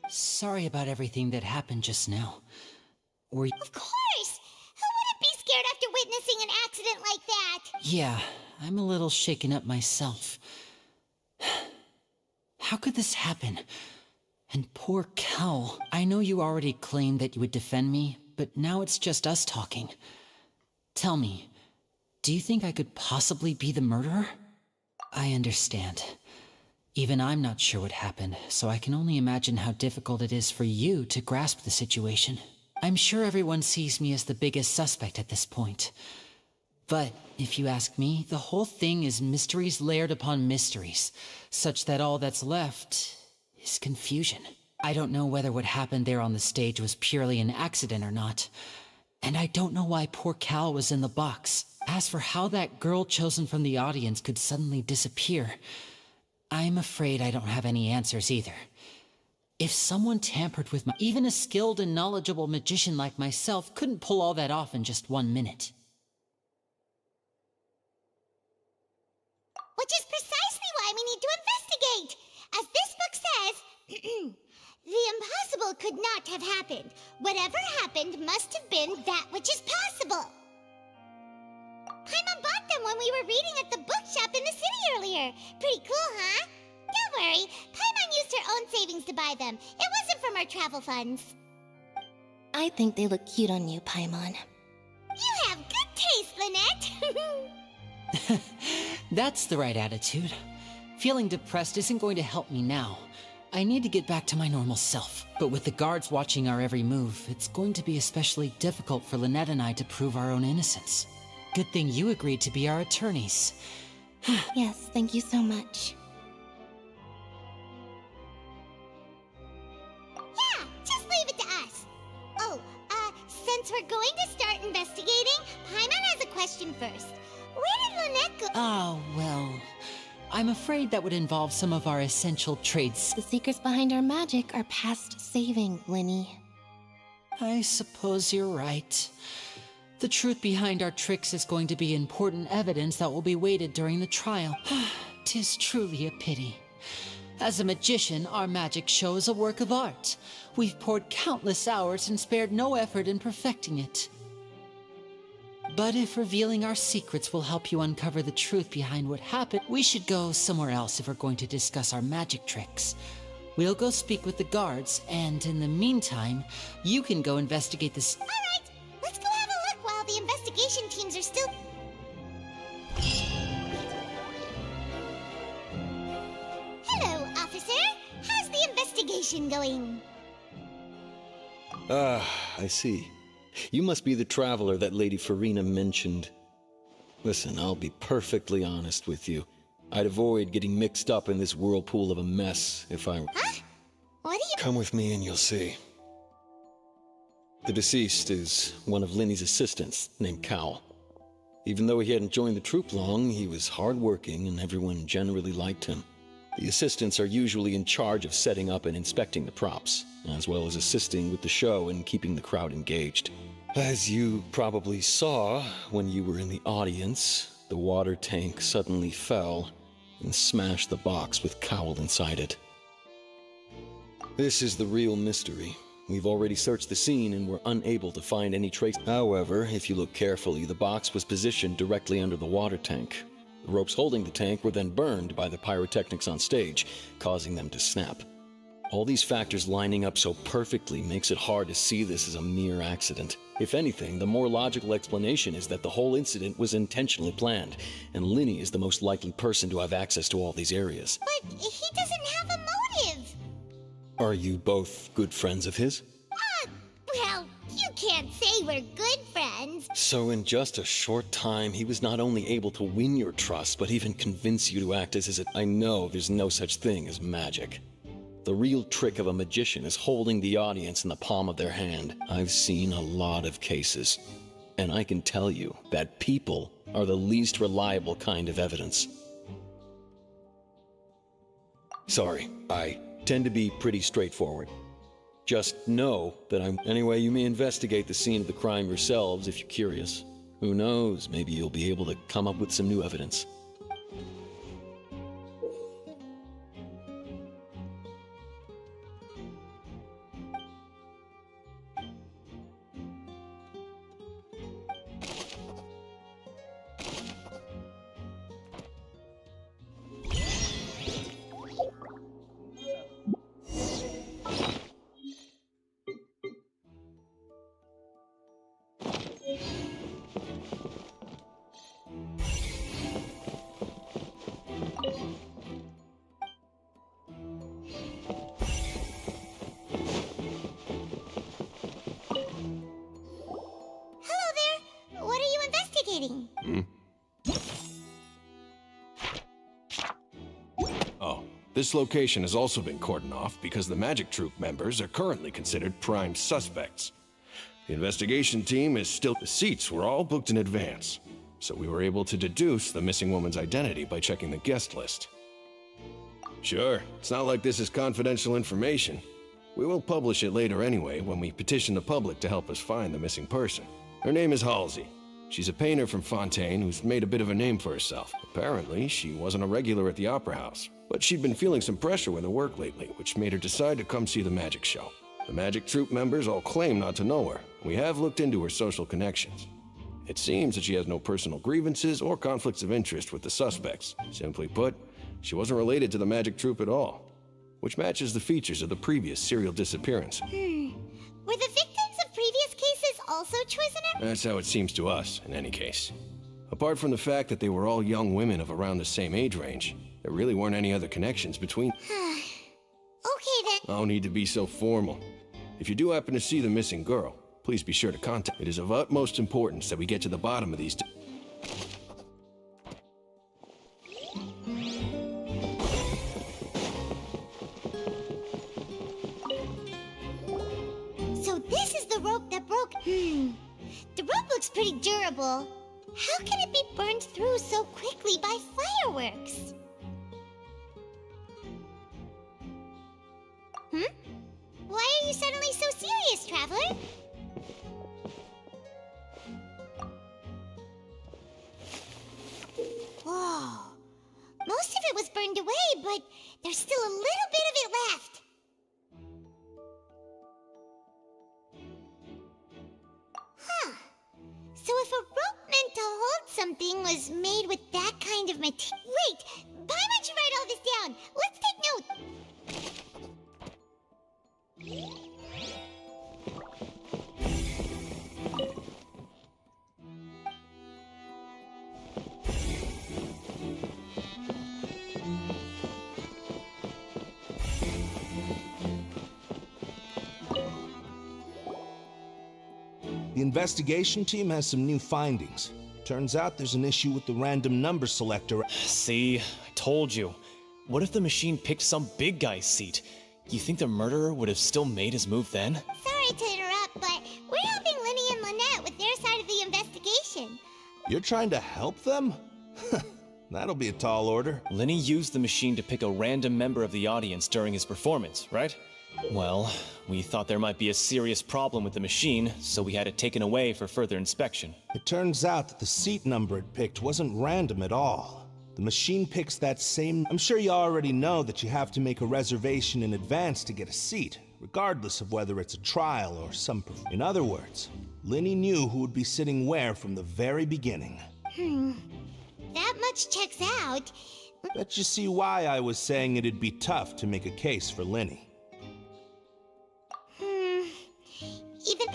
Sorry about everything that happened just now. Were you... Of course! Who wouldn't be scared after witnessing an accident like that? Yeah, I'm a little shaken up myself. How could this happen? And poor Cal. I know you already claimed that you would defend me, but now it's just us talking. Tell me, do you think I could possibly be the murderer? I understand. Even I'm not sure what happened, so I can only imagine how difficult it is for you to grasp the situation. I'm sure everyone sees me as the biggest suspect at this point. But if you ask me, the whole thing is mysteries layered upon mysteries, such that all that's left is confusion. I don't know whether what happened there on the stage was purely an accident or not. And I don't know why poor Cal was in the box. As for how that girl chosen from the audience could suddenly disappear, I'm afraid I don't have any answers either. If someone tampered with even a skilled and knowledgeable magician like myself couldn't pull all that off in just 1 minute. Which is precisely why we need to investigate. As this book says, the impossible could not have happened. Whatever happened must have been that which is possible. Paimon bought them when we were reading at the bookshop in the city earlier. Pretty cool, huh? Don't worry, Paimon used her own savings to buy them. It wasn't from our travel funds. I think they look cute on you, Paimon. You have good taste, Lynette. That's the right attitude. Feeling depressed isn't going to help me now. I need to get back to my normal self. But with the guards watching our every move, it's going to be especially difficult for Lynette and I to prove our own innocence. Good thing you agreed to be our attorneys. Yes, thank you so much. Yeah, just leave it to us. Oh, since we're going to start investigating, Paimon has a question first. Where did Lynette go? Oh, well, I'm afraid that would involve some of our essential traits. The secrets behind our magic are past saving, Linny. I suppose you're right. The truth behind our tricks is going to be important evidence that will be weighted during the trial. 'Tis truly a pity. As a magician, our magic show is a work of art. We've poured countless hours and spared no effort in perfecting it. But if revealing our secrets will help you uncover the truth behind what happened, we should go somewhere else if we're going to discuss our magic tricks. We'll go speak with the guards, and in the meantime, you can go investigate this. All right, let's go have a look while the investigation teams are still... Hello, officer. How's the investigation going? I see. You must be the traveler that Lady Farina mentioned. Listen, I'll be perfectly honest with you. I'd avoid getting mixed up in this whirlpool of a mess if I... Huh? What are you... Come with me and you'll see. The deceased is one of Linny's assistants, named Cal. Even though he hadn't joined the troupe long, he was hardworking and everyone generally liked him. The assistants are usually in charge of setting up and inspecting the props, as well as assisting with the show and keeping the crowd engaged. As you probably saw when you were in the audience, the water tank suddenly fell and smashed the box with Cowl inside it. This is the real mystery. We've already searched the scene and were unable to find any trace. However, if you look carefully, the box was positioned directly under the water tank. The ropes holding the tank were then burned by the pyrotechnics on stage, causing them to snap. All these factors lining up so perfectly makes it hard to see this as a mere accident. If anything, the more logical explanation is that the whole incident was intentionally planned, and Linny is the most likely person to have access to all these areas. But he doesn't have a motive. Are you both good friends of his? Well, you can't say we're good friends. So in just a short time, he was not only able to win your trust, but even convince you to act as his... I know there's no such thing as magic. The real trick of a magician is holding the audience in the palm of their hand. I've seen a lot of cases, and I can tell you that people are the least reliable kind of evidence. Sorry, I tend to be pretty straightforward. Just know that I'm... Anyway, you may investigate the scene of the crime yourselves if you're curious. Who knows, maybe you'll be able to come up with some new evidence. This location has also been cordoned off because the Magic Troop members are currently considered prime suspects. The investigation team is still... The seats were all booked in advance, so we were able to deduce the missing woman's identity by checking the guest list. Sure, it's not like this is confidential information. We will publish it later anyway when we petition the public to help us find the missing person. Her name is Halsey. She's a painter from Fontaine who's made a bit of a name for herself. Apparently, she wasn't a regular at the Opera House, but she'd been feeling some pressure with her work lately, which made her decide to come see the magic show. The Magic Troop members all claim not to know her. We have looked into her social connections. It seems that she has no personal grievances or conflicts of interest with the suspects. Simply put, she wasn't related to the Magic Troop at all, which matches the features of the previous serial disappearance. Were the victims of previous cases also chosen? That's how it seems to us, in any case. Apart from the fact that they were all young women of around the same age range, there really weren't any other connections between. Okay then. No need to be so formal. If you do happen to see the missing girl, please be sure to contact. It is of utmost importance that we get to the bottom of these. So this is the rope that broke. The rope looks pretty durable. How can it be burned through so quickly by fireworks? Why are you suddenly so serious, Traveler? Whoa. Most of it was burned away, but there's still a little bit of it left. So if a rope meant to hold something was made with that kind of material... Wait! Why don't you write all this down? Let's take notes! The investigation team has some new findings. Turns out there's an issue with the random number selector. See, I told you. What if the machine picked some big guy's seat? You think the murderer would have still made his move then? Sorry to interrupt, but we're helping Linny and Lynette with their side of the investigation. You're trying to help them? That'll be a tall order. Linny used the machine to pick a random member of the audience during his performance, right? Well, we thought there might be a serious problem with the machine, so we had it taken away for further inspection. It turns out that the seat number it picked wasn't random at all. The machine picks that same... I'm sure you already know that you have to make a reservation in advance to get a seat, regardless of whether it's a trial or some... In other words, Linny knew who would be sitting where from the very beginning. That much checks out. Bet you see why I was saying it'd be tough to make a case for Linny. Even...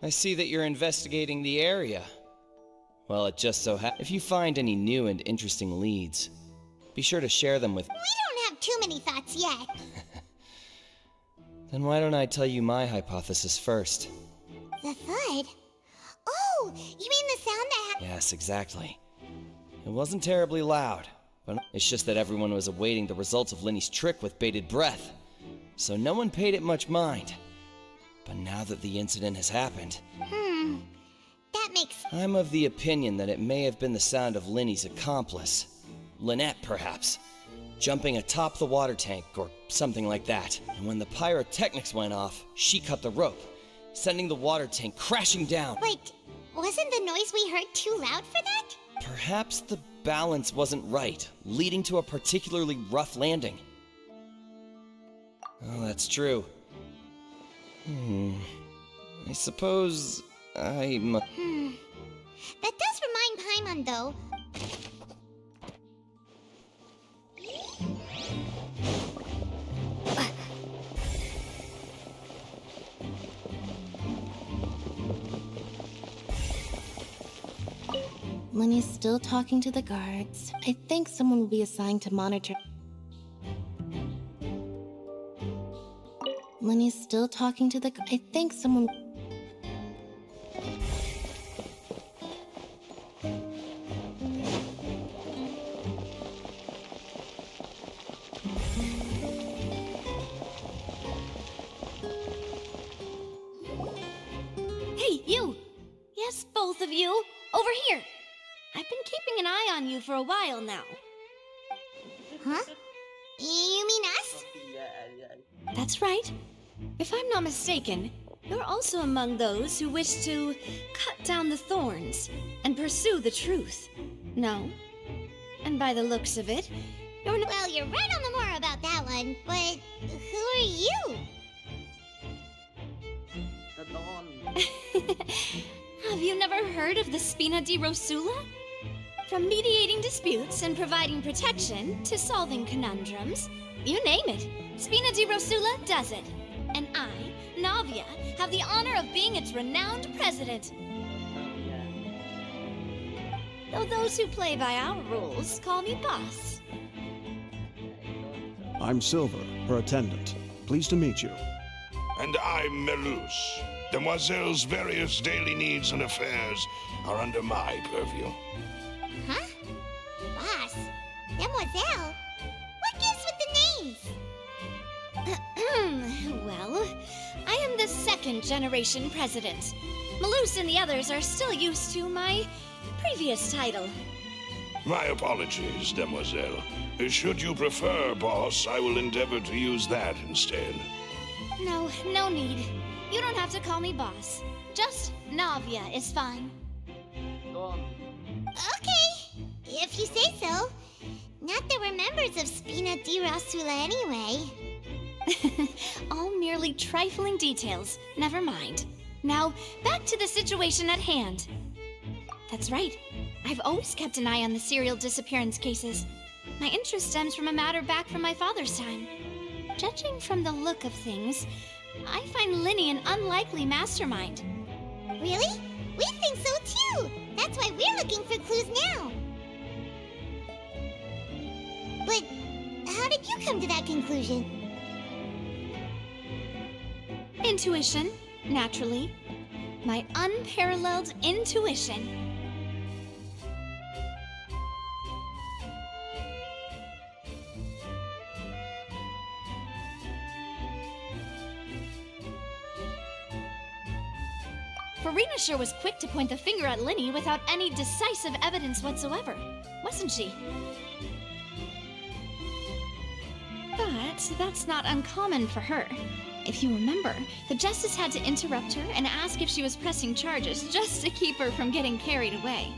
I see that you're investigating the area. Well, it just so happens. If you find any new and interesting leads, be sure to share them with... We don't have too many thoughts yet. Then why don't I tell you my hypothesis first? The thud? Oh, you mean the sound that Yes, exactly. It wasn't terribly loud, but it's just that everyone was awaiting the results of Linny's trick with bated breath, so no one paid it much mind. But now that the incident has happened... That makes... I'm of the opinion that it may have been the sound of Linny's accomplice. Lynette, perhaps. Jumping atop the water tank, or something like that. And when the pyrotechnics went off, she cut the rope, sending the water tank crashing down. Wait, wasn't the noise we heard too loud for that? Perhaps the balance wasn't right, leading to a particularly rough landing. Oh, that's true. I suppose That does remind Paimon, though. Lenny's still talking to the guards. I think someone will be assigned to monitor. Lenny's still talking to the. I think someone. Hey, you! Yes, both of you! Over here! I've been keeping an eye on you for a while now. Huh? You mean us? That's right. If I'm not mistaken, you're also among those who wish to cut down the thorns and pursue the truth. No? And by the looks of it, you're not. Well, you're right on the more about that one, but who are you? Have you never heard of the Spina di Rosula? From mediating disputes and providing protection to solving conundrums, you name it, Spina di Rosula does it. And I, Navia, have the honor of being its renowned president. Though those who play by our rules call me boss. I'm Silver, her attendant. Pleased to meet you. And I'm Melus. Demoiselle's various daily needs and affairs are under my purview. Huh? Boss? Demoiselle? What gives with the names? Well, I am the second generation president. Melus and the others are still used to my previous title. My apologies, Demoiselle. Should you prefer, boss, I will endeavor to use that instead. No, no need. You don't have to call me boss. Just Navia is fine. Okay, if you say so. Not that we're members of Spina di Rosula anyway. All merely trifling details. Never mind. Now, back to the situation at hand. That's right. I've always kept an eye on the serial disappearance cases. My interest stems from a matter back from my father's time. Judging from the look of things, I find Linny an unlikely mastermind. Really? We think so too! That's why we're looking for clues now. But how did you come to that conclusion? Intuition, naturally. My unparalleled intuition. Farina sure was quick to point the finger at Linny without any decisive evidence whatsoever, wasn't she? But that's not uncommon for her. If you remember, the Justice had to interrupt her and ask if she was pressing charges just to keep her from getting carried away.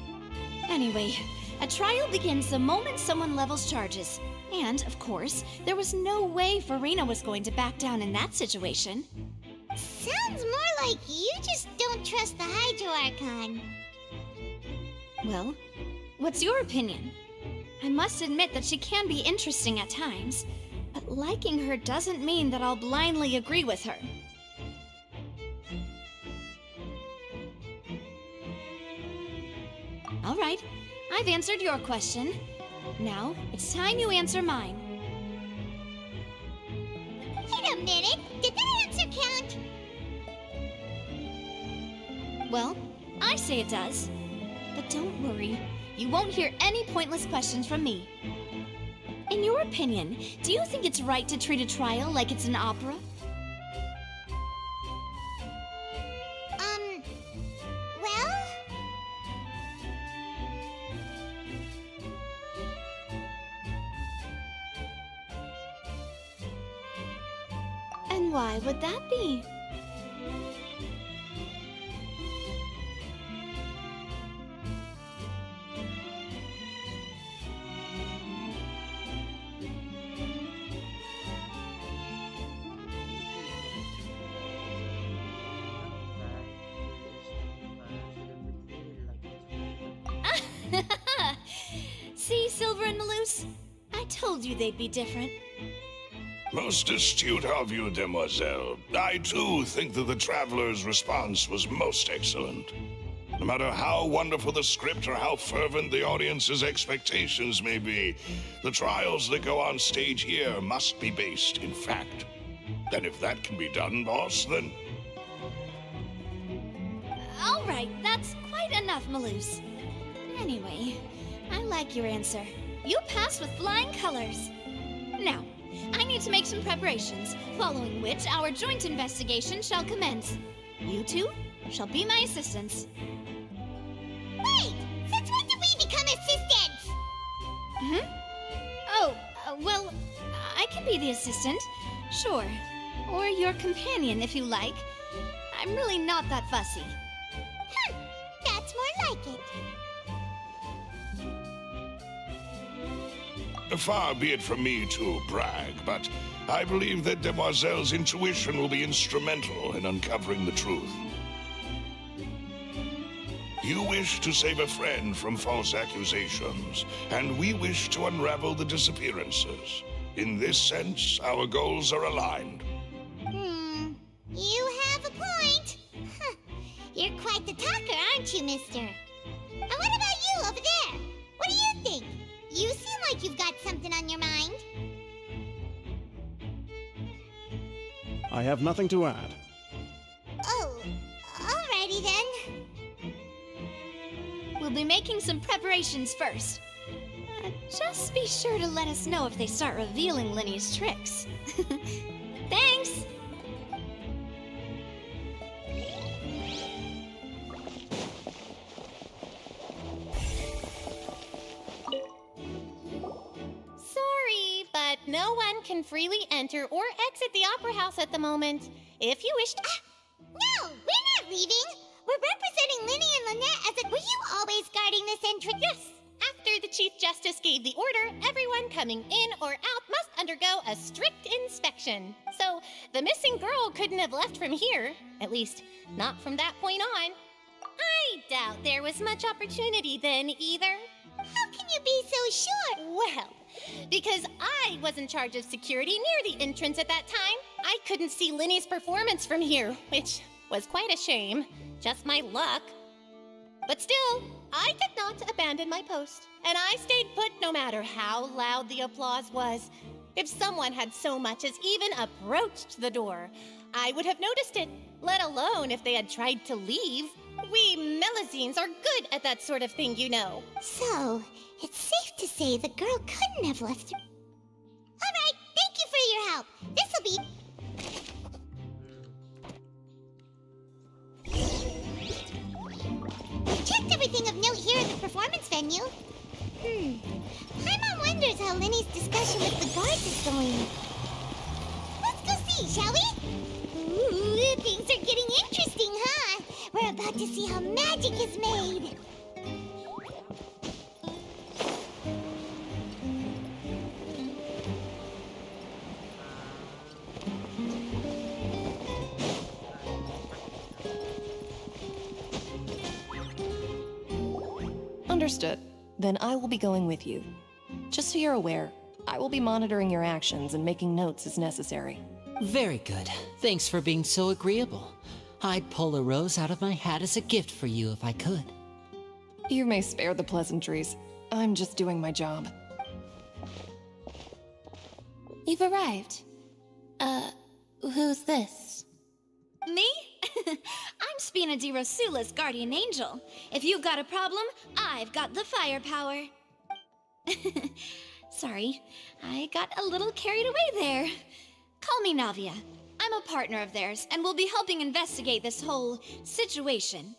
Anyway, a trial begins the moment someone levels charges. And, of course, there was no way Farina was going to back down in that situation. Sounds more like you just don't trust the Hydro Archon. Well, what's your opinion? I must admit that she can be interesting at times, but liking her doesn't mean that I'll blindly agree with her. All right, I've answered your question. Now, it's time you answer mine. Wait a minute, did that answer count? Well, I say it does. But don't worry, you won't hear any pointless questions from me. In your opinion, do you think it's right to treat a trial like it's an opera? Well... And why would that be? See, Silver and Maloose? I told you they'd be different. Most astute of you, demoiselle. I too think that the traveler's response was most excellent. No matter how wonderful the script or how fervent the audience's expectations may be, the trials that go on stage here must be based in fact. And if that can be done, boss, then... All right, that's quite enough, Maloose. Anyway, I like your answer. You passed with flying colors. Now, I need to make some preparations, following which our joint investigation shall commence. You two shall be my assistants. Wait! Since when did we become assistants? Oh, well, I can be the assistant, sure. Or your companion, if you like. I'm really not that fussy. That's more like it. Far be it from me to brag, but I believe that Demoiselle's intuition will be instrumental in uncovering the truth. You wish to save a friend from false accusations, and we wish to unravel the disappearances. In this sense, our goals are aligned. You have a point. You're quite the talker, aren't you, mister? And what about you over there? What do you think? You seem like you've got something on your mind. I have nothing to add. Oh, alrighty then. We'll be making some preparations first. Just be sure to let us know if they start revealing Linny's tricks. Thanks! Sorry, but no one can freely enter or exit the Opera House at the moment. If you wish to... No, we're not leaving. We're representing Linny and Lynette as a... Were you always guarding this entrance? Yes. After the Chief Justice gave the order, everyone coming in or out must undergo a strict inspection. So, the missing girl couldn't have left from here. At least, not from that point on. I doubt there was much opportunity then, either. How can you be so sure? Well, because I was in charge of security near the entrance at that time. I couldn't see Linny's performance from here, which was quite a shame. Just my luck. But still, I did not abandon my post, and I stayed put no matter how loud the applause was. If someone had so much as even approached the door, I would have noticed it, let alone if they had tried to leave. We Melusines are good at that sort of thing, you know. So, it's safe to say the girl couldn't have left through... Alright, thank you for your help. This'll be... We've checked everything of note here at the performance venue. My mom wonders how Linny's discussion with the guards is going. Let's go see, shall we? Ooh, things are getting interesting, huh? We're about to see how magic is made. Understood. Then I will be going with you. Just so you're aware, I will be monitoring your actions and making notes as necessary. Very good. Thanks for being so agreeable. I'd pull a rose out of my hat as a gift for you if I could. You may spare the pleasantries. I'm just doing my job. You've arrived. Who's this? Me? I'm Spina di Rosula's guardian angel. If you've got a problem, I've got the firepower. Sorry, I got a little carried away there. Call me Navia. I'm a partner of theirs, and will be helping investigate this whole situation.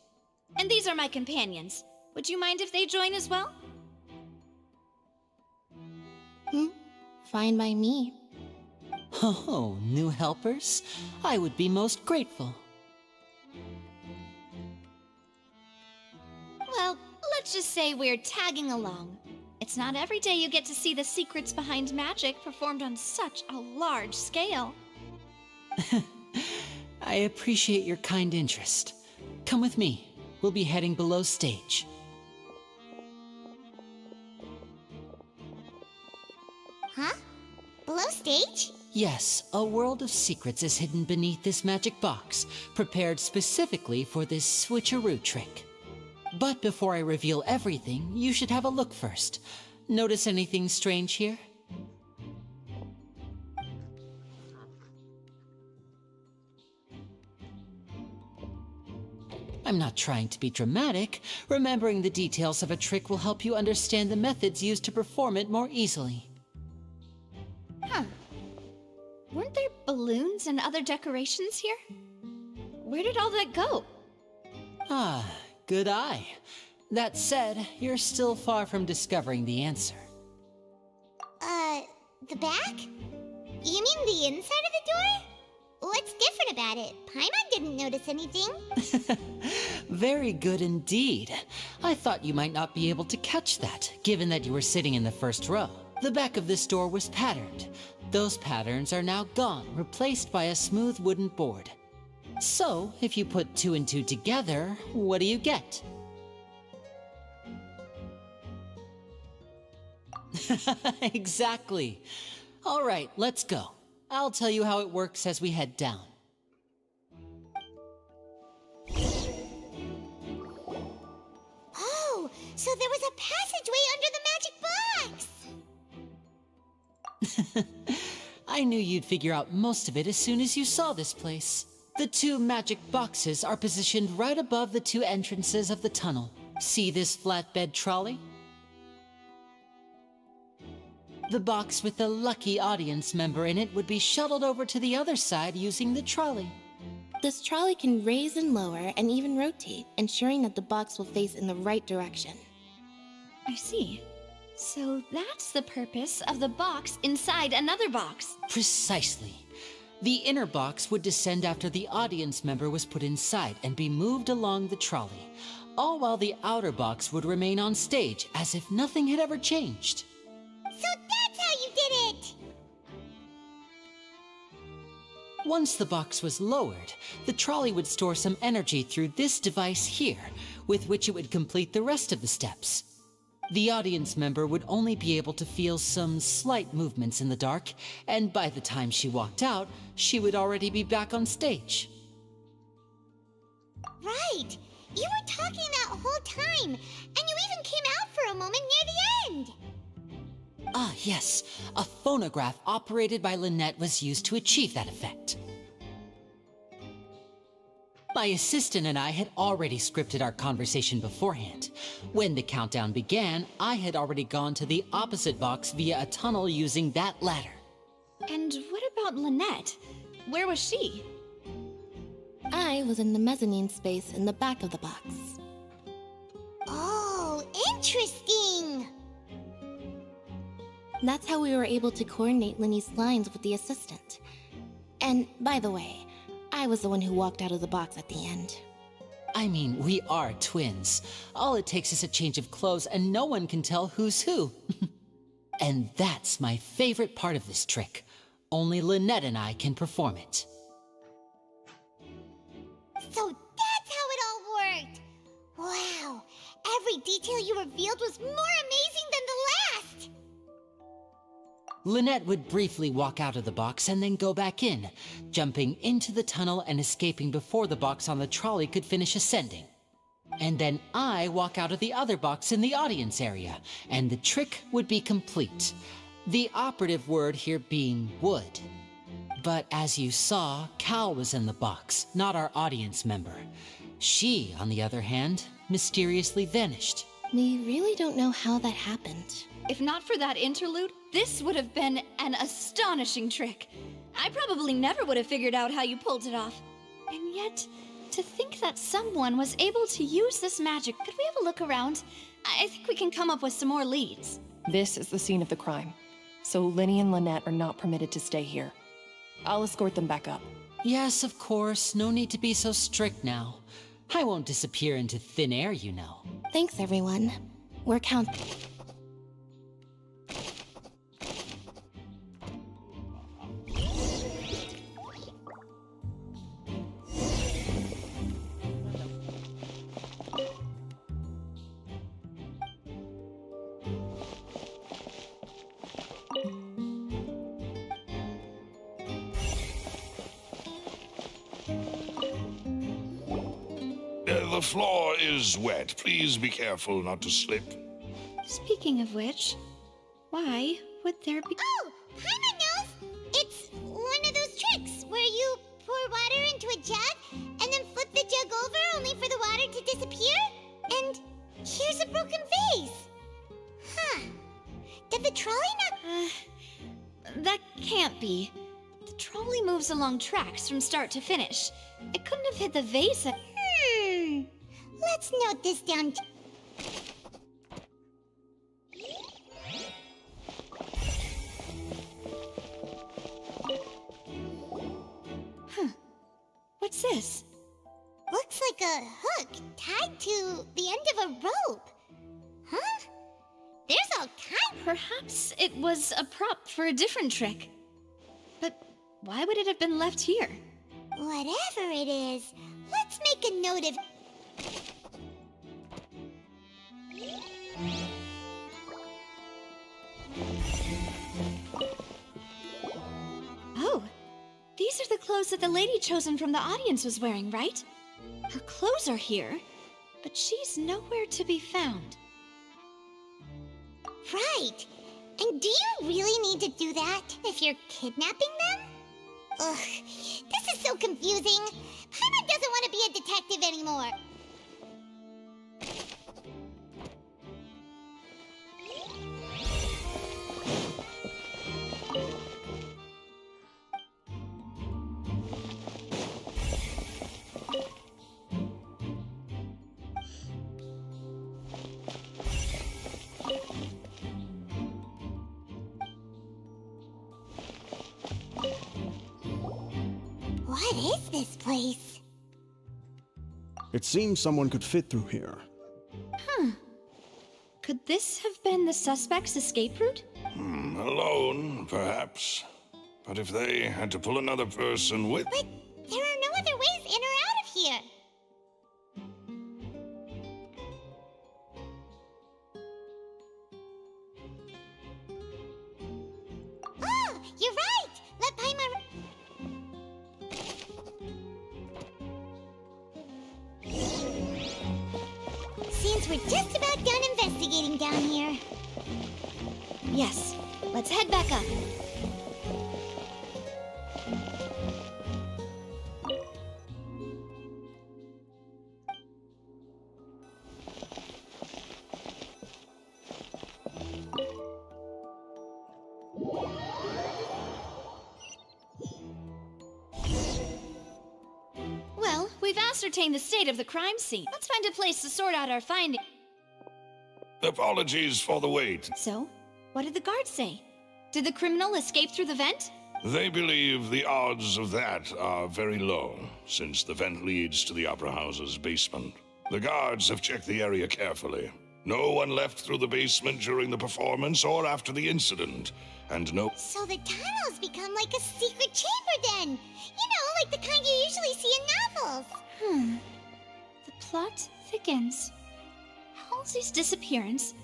And these are my companions. Would you mind if they join as well? Fine by me. Oh, new helpers? I would be most grateful. Well, let's just say we're tagging along. It's not every day you get to see the secrets behind magic performed on such a large scale. I appreciate your kind interest. Come with me. We'll be heading below stage. stage? Yes, a world of secrets is hidden beneath this magic box, prepared specifically for this switcheroo trick. But before I reveal everything, you should have a look first. Notice anything strange here? I'm not trying to be dramatic. Remembering the details of a trick will help you understand the methods used to perform it more easily. Huh. Weren't there balloons and other decorations here? Where did all that go? Ah, good eye. That said, you're still far from discovering the answer. The back? You mean the inside of the door? What's different about it? Paimon didn't notice anything. Very good indeed. I thought you might not be able to catch that, given that you were sitting in the first row. The back of this door was patterned. Those patterns are now gone, replaced by a smooth wooden board. So, if you put 2 and 2 together, what do you get? Exactly. All right, let's go. I'll tell you how it works as we head down. Oh, so there was a passageway under the magic box! I knew you'd figure out most of it as soon as you saw this place. The 2 magic boxes are positioned right above the 2 entrances of the tunnel. See this flatbed trolley? The box with the lucky audience member in it would be shuttled over to the other side using the trolley. This trolley can raise and lower and even rotate, ensuring that the box will face in the right direction. I see. So that's the purpose of the box inside another box. Precisely. The inner box would descend after the audience member was put inside and be moved along the trolley, all while the outer box would remain on stage as if nothing had ever changed. So that's how you did it! Once the box was lowered, the trolley would store some energy through this device here, with which it would complete the rest of the steps. The audience member would only be able to feel some slight movements in the dark, and by the time she walked out, she would already be back on stage. Right! You were talking that whole time, and you even came out for a moment near the end! Ah, yes. A phonograph operated by Lynette was used to achieve that effect. My assistant and I had already scripted our conversation beforehand. When the countdown began, I had already gone to the opposite box via a tunnel using that ladder. And what about Lynette? Where was she? I was in the mezzanine space in the back of the box. Oh, interesting! That's how we were able to coordinate Linny's lines with the assistant. And, by the way, I was the one who walked out of the box at the end. I mean, we are twins. All it takes is a change of clothes and no one can tell who's who. And that's my favorite part of this trick. Only Lynette and I can perform it. So that's how it all worked! Wow, every detail you revealed was more amazing than the last! Lynette would briefly walk out of the box and then go back in, jumping into the tunnel and escaping before the box on the trolley could finish ascending. And then I walk out of the other box in the audience area, and the trick would be complete. The operative word here being would. But as you saw, Cal was in the box, not our audience member. She, on the other hand, mysteriously vanished. We really don't know how that happened. If not for that interlude, this would have been an astonishing trick. I probably never would have figured out how you pulled it off. And yet, to think that someone was able to use this magic. Could we have a look around? I think we can come up with some more leads. This is the scene of the crime, so Linny and Lynette are not permitted to stay here. I'll escort them back up. Yes, of course. No need to be so strict now. I won't disappear into thin air, you know. Thanks, everyone. We're counting. the floor is wet. Please be careful not to slip. Speaking of which, why would there be... Oh, Paimon knows! It's one of those tricks where you pour water into a jug and then flip the jug over only for the water to disappear. And here's a broken vase. Huh. Did the trolley not... That can't be. The trolley moves along tracks from start to finish. It couldn't have hit the vase. Let's note this down. What's this? Looks like a hook tied to the end of a rope. Huh? There's all kinds. Perhaps it was a prop for a different trick. But why would it have been left here? Whatever it is, let's make a note of... Oh, these are the clothes that the lady chosen from the audience was wearing, right? Her clothes are here, but she's nowhere to be found. Right. And do you really need to do that if you're kidnapping them? Ugh, this is so confusing. Paimon doesn't want to be a detective anymore. What is this place? It seems someone could fit through here. Could this have been the suspect's escape route? Alone, perhaps. But if they had to pull another person with... But there are no other ways in or out of here. Oh, you're right! Let Paimon... Seems we're just about done investigating down here. Yes, let's head back up. Well, we've ascertained the state of the crime scene. Let's find a place to sort out our findings. Apologies for the wait. So, what did the guards say? Did the criminal escape through the vent? They believe the odds of that are very low, since the vent leads to the Opera House's basement. The guards have checked the area carefully. No one left through the basement during the performance or after the incident, and no... So the tunnels become like a secret chamber then! You know, like the kind you usually see in novels! The plot thickens. Halsey's disappearance...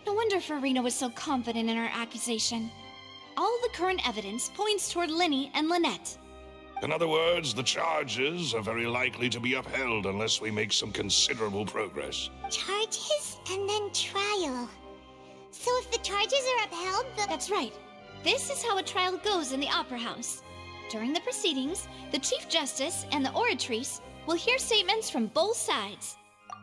No wonder Farina was so confident in her accusation. All the current evidence points toward Linny and Lynette. In other words, the charges are very likely to be upheld unless we make some considerable progress. Charges and then trial. So if the charges are upheld, That's right. This is how a trial goes in the Opera House. During the proceedings, the Chief Justice and the Oratrice will hear statements from both sides.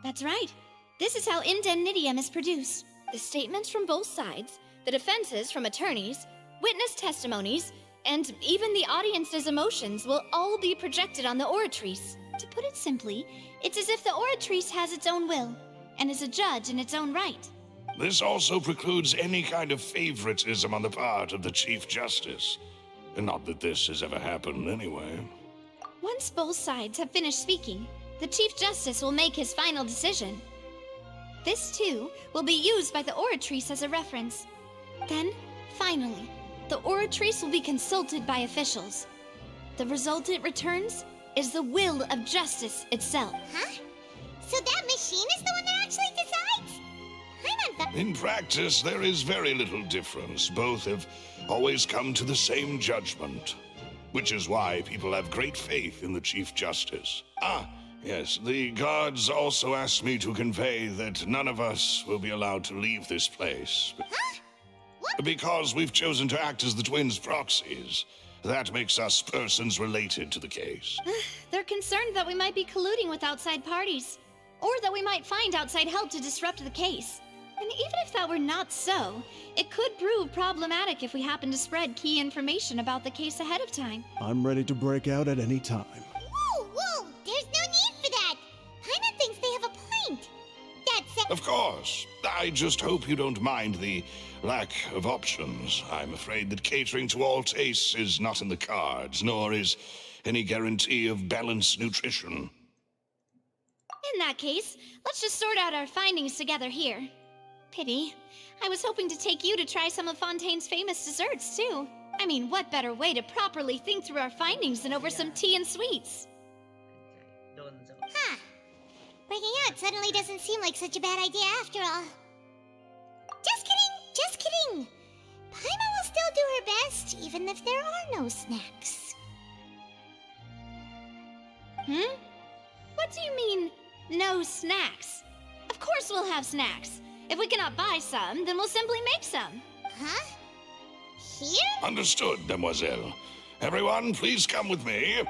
That's right. This is how indemnitium is produced. The statements from both sides, the defenses from attorneys, witness testimonies, and even the audience's emotions will all be projected on the Oratrice. To put it simply, it's as if the Oratrice has its own will, and is a judge in its own right. This also precludes any kind of favoritism on the part of the Chief Justice. And not that this has ever happened anyway. Once both sides have finished speaking, the Chief Justice will make his final decision. This, too, will be used by the Oratrice as a reference. Then, finally, the Oratrice will be consulted by officials. The result it returns is the will of justice itself. Huh? So that machine is the one that actually decides? In practice, there is very little difference. Both have always come to the same judgment. Which is why people have great faith in the Chief Justice. Yes, the guards also asked me to convey that none of us will be allowed to leave this place. Huh? What? Because we've chosen to act as the twins' proxies. That makes us persons related to the case. They're concerned that we might be colluding with outside parties, or that we might find outside help to disrupt the case. And even if that were not so, it could prove problematic if we happen to spread key information about the case ahead of time. I'm ready to break out at any time. Whoa! There's no need for that! Paimon thinks they have a point. That's Of course. I just hope you don't mind the lack of options. I'm afraid that catering to all tastes is not in the cards, nor is any guarantee of balanced nutrition. In that case, let's just sort out our findings together here. Pity. I was hoping to take you to try some of Fontaine's famous desserts, too. I mean, what better way to properly think through our findings than over some tea and sweets? Huh. Breaking out suddenly doesn't seem like such a bad idea after all. Just kidding! Paimon will still do her best, even if there are no snacks. What do you mean, no snacks? Of course we'll have snacks. If we cannot buy some, then we'll simply make some. Huh? Here? Understood, Demoiselle. Everyone, please come with me.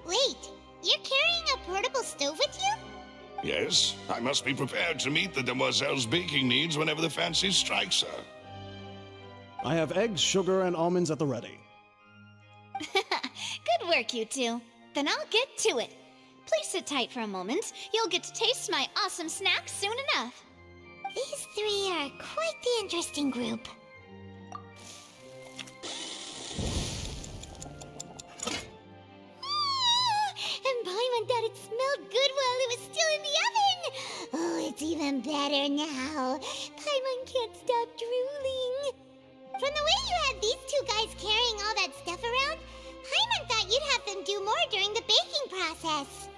Wait, you're carrying a portable stove with you? Yes, I must be prepared to meet the Demoiselle's baking needs whenever the fancy strikes her. I have eggs, sugar, and almonds at the ready. Good work, you two. Then I'll get to it. Please sit tight for a moment. You'll get to taste my awesome snacks soon enough. These three are quite the interesting group. And Paimon thought it smelled good while it was still in the oven. Oh, it's even better now. Paimon can't stop drooling. From the way you had these two guys carrying all that stuff around, Paimon thought you'd have them do more during the baking process.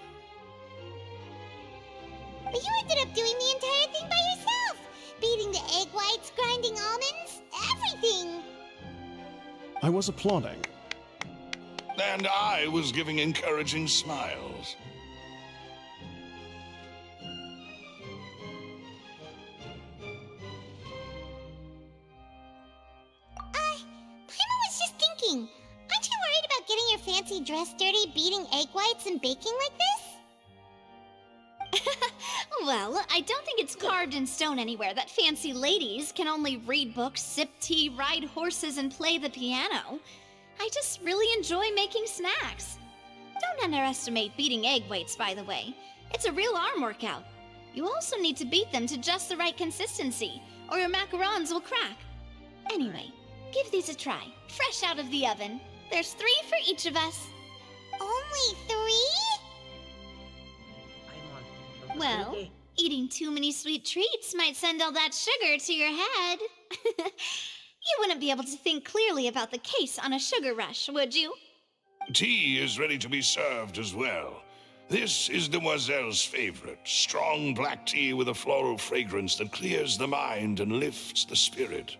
But you ended up doing the entire thing by yourself. Beating the egg whites, grinding almonds, everything. I was applauding. And I was giving encouraging smiles. Paimon was just thinking, aren't you worried about getting your fancy dress dirty beating egg whites and baking like this? Well, I don't think it's carved in stone anywhere that fancy ladies can only read books, sip tea, ride horses, and play the piano. I just really enjoy making snacks. Don't underestimate beating egg whites, by the way. It's a real arm workout. You also need to beat them to just the right consistency, or your macarons will crack. Anyway, give these a try, fresh out of the oven. There's 3 for each of us. Only 3? Well, eating too many sweet treats might send all that sugar to your head. You wouldn't be able to think clearly about the case on a sugar rush, would you? Tea is ready to be served as well. This is Demoiselle's favorite, strong black tea with a floral fragrance that clears the mind and lifts the spirit.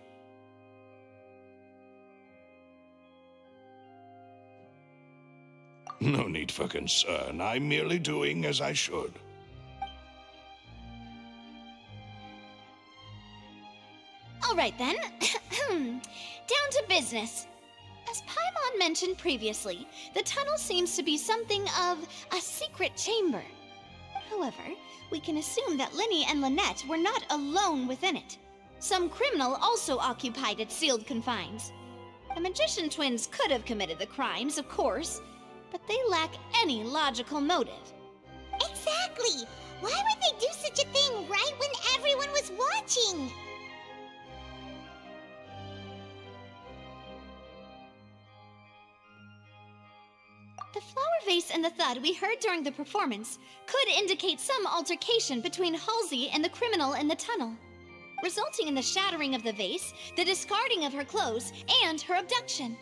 No need for concern. I'm merely doing as I should. All right then, down to business. As Paimon mentioned previously, the tunnel seems to be something of a secret chamber. However, we can assume that Linny and Lynette were not alone within it. Some criminal also occupied its sealed confines. The magician twins could have committed the crimes, of course, but they lack any logical motive. Exactly! Why would they do such a thing right when everyone was watching? The flower vase and the thud we heard during the performance could indicate some altercation between Halsey and the criminal in the tunnel, resulting in the shattering of the vase, the discarding of her clothes, and her abduction.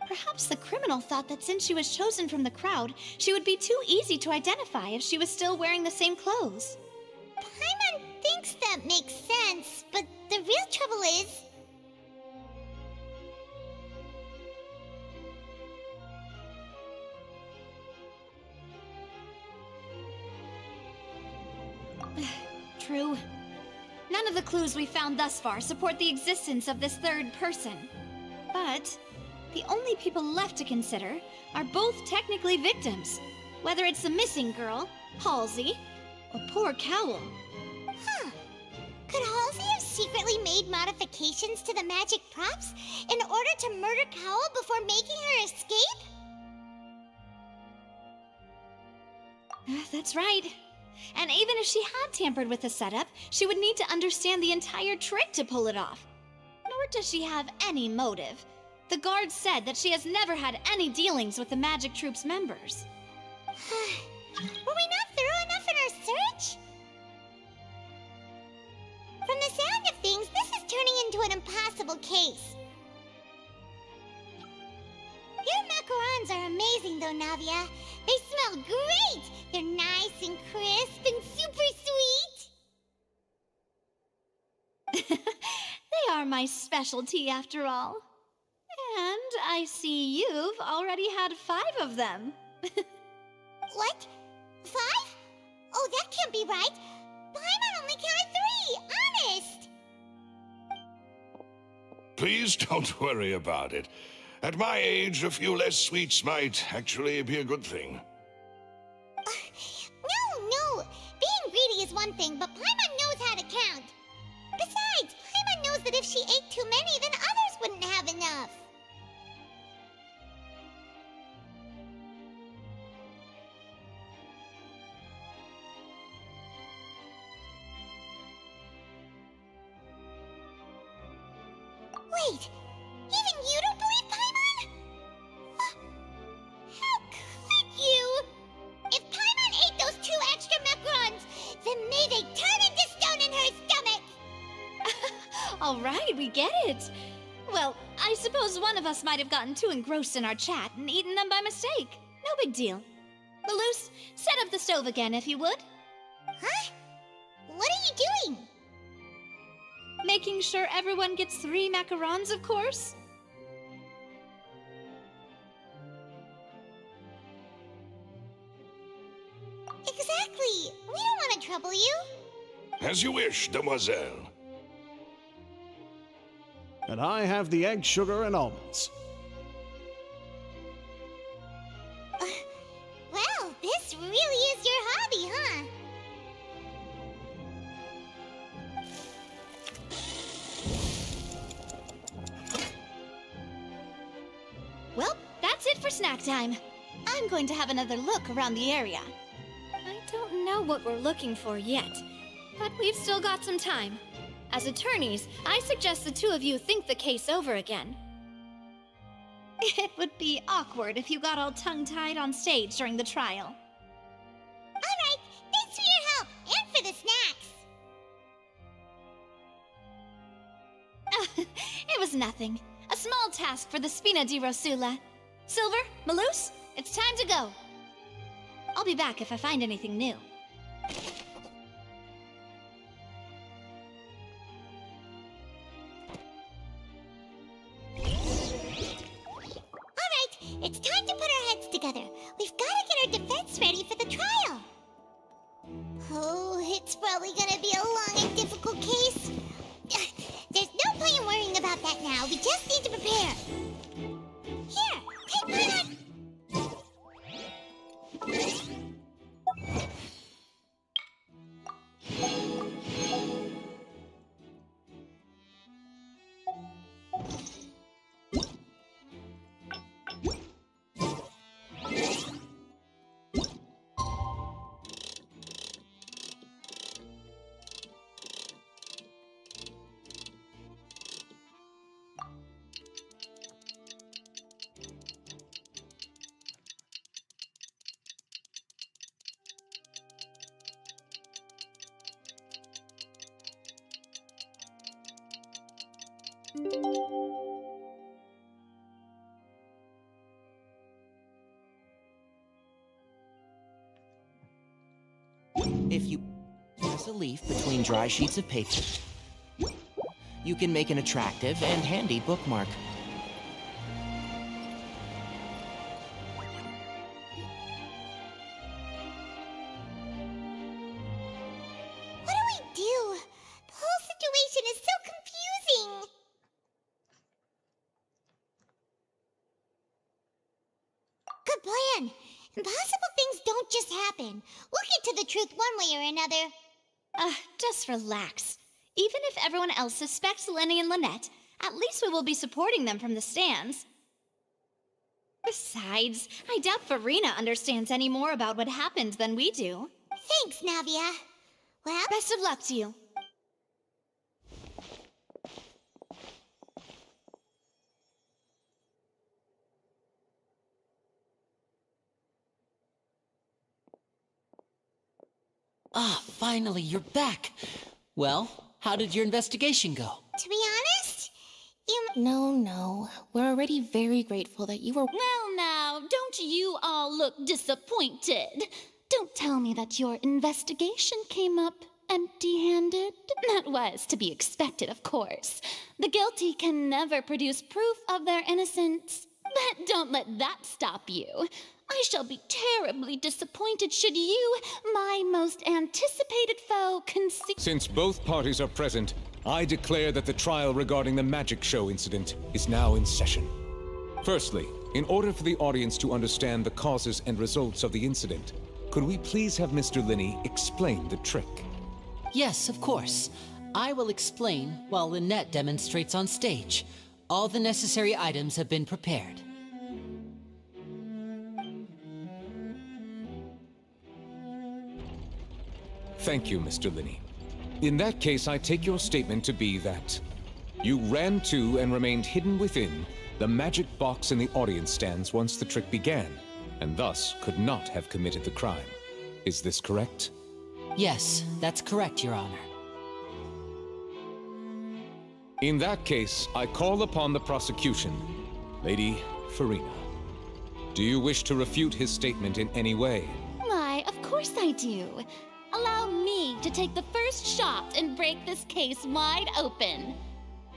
Perhaps the criminal thought that since she was chosen from the crowd, she would be too easy to identify if she was still wearing the same clothes. Paimon thinks that makes sense, but the real trouble is... true. None of the clues we found thus far support the existence of this third person. But the only people left to consider are both technically victims, whether it's the missing girl, Halsey, or poor Cowl. Huh. Could Halsey have secretly made modifications to the magic props in order to murder Cowl before making her escape? That's right. And even if she had tampered with the setup, she would need to understand the entire trick to pull it off. Nor does she have any motive. The guard said that she has never had any dealings with the Magic Troop's members. Were we not thorough enough in our search? From the sound of things, this is turning into an impossible case. Your macarons are amazing though, Navia. They smell great! They're nice and crisp and super sweet! They are my specialty after all. And I see you've already had 5 of them. What? 5? Oh, that can't be right. Paimon only counted 3, honest! Please don't worry about it. At my age, a few less sweets might actually be a good thing. No. Being greedy is one thing, but Paimon knows how to count. Besides, Paimon knows that if she ate too many, then others wouldn't have enough. Wait, even you don't believe Paimon? How could you? If Paimon ate those 2 extra macarons, then may they turn into stone in her stomach! All right, we get it. Well, I suppose one of us might have gotten too engrossed in our chat and eaten them by mistake. No big deal. Maloose, set up the stove again if you would. Huh? What are you doing? Making sure everyone gets 3 macarons, of course. Exactly. We don't want to trouble you. As you wish, demoiselle. And I have the egg, sugar, and almonds. Well, this really is your hobby, huh? Well, that's it for snack time. I'm going to have another look around the area. I don't know what we're looking for yet, but we've still got some time. As attorneys, I suggest the 2 of you think the case over again. It would be awkward if you got all tongue-tied on stage during the trial. All right, thanks for your help and for the snacks. It was nothing. A small task for the Spina di Rosula. Silver, Maloose, it's time to go. I'll be back if I find anything new. It's time to put our heads together. We've got to get our defense ready for the trial. Oh, it's probably gonna be a long and difficult case. There's no point in worrying about that now. We just need to prepare. Here, take mine. If you press a leaf between dry sheets of paper, you can make an attractive and handy bookmark. What are we the plan. Impossible things don't just happen. We'll get to the truth one way or another. Just relax. Even if everyone else suspects Lenny and Lynette, at least we will be supporting them from the stands. Besides, I doubt Farina understands any more about what happened than we do. Thanks, Navia. Well, best of luck to you. Ah, finally, you're back. Well, how did your investigation go? To be honest, No. We're already very grateful that you were. Well, now, don't you all look disappointed? Don't tell me that your investigation came up empty-handed. That was to be expected, of course. The guilty can never produce proof of their innocence. But don't let that stop you. I shall be terribly disappointed should you, my most anticipated foe, concede. Since both parties are present, I declare that the trial regarding the magic show incident is now in session. Firstly, in order for the audience to understand the causes and results of the incident, could we please have Mr. Linney explain the trick? Yes, of course. I will explain while Lynette demonstrates on stage. All the necessary items have been prepared. Thank you, Mr. Linney. In that case, I take your statement to be that you ran to and remained hidden within the magic box in the audience stands once the trick began, and thus could not have committed the crime. Is this correct? Yes, that's correct, Your Honor. In that case, I call upon the prosecution, Lady Farina. Do you wish to refute his statement in any way? Why, of course I do. Allow me to take the first shot and break this case wide open.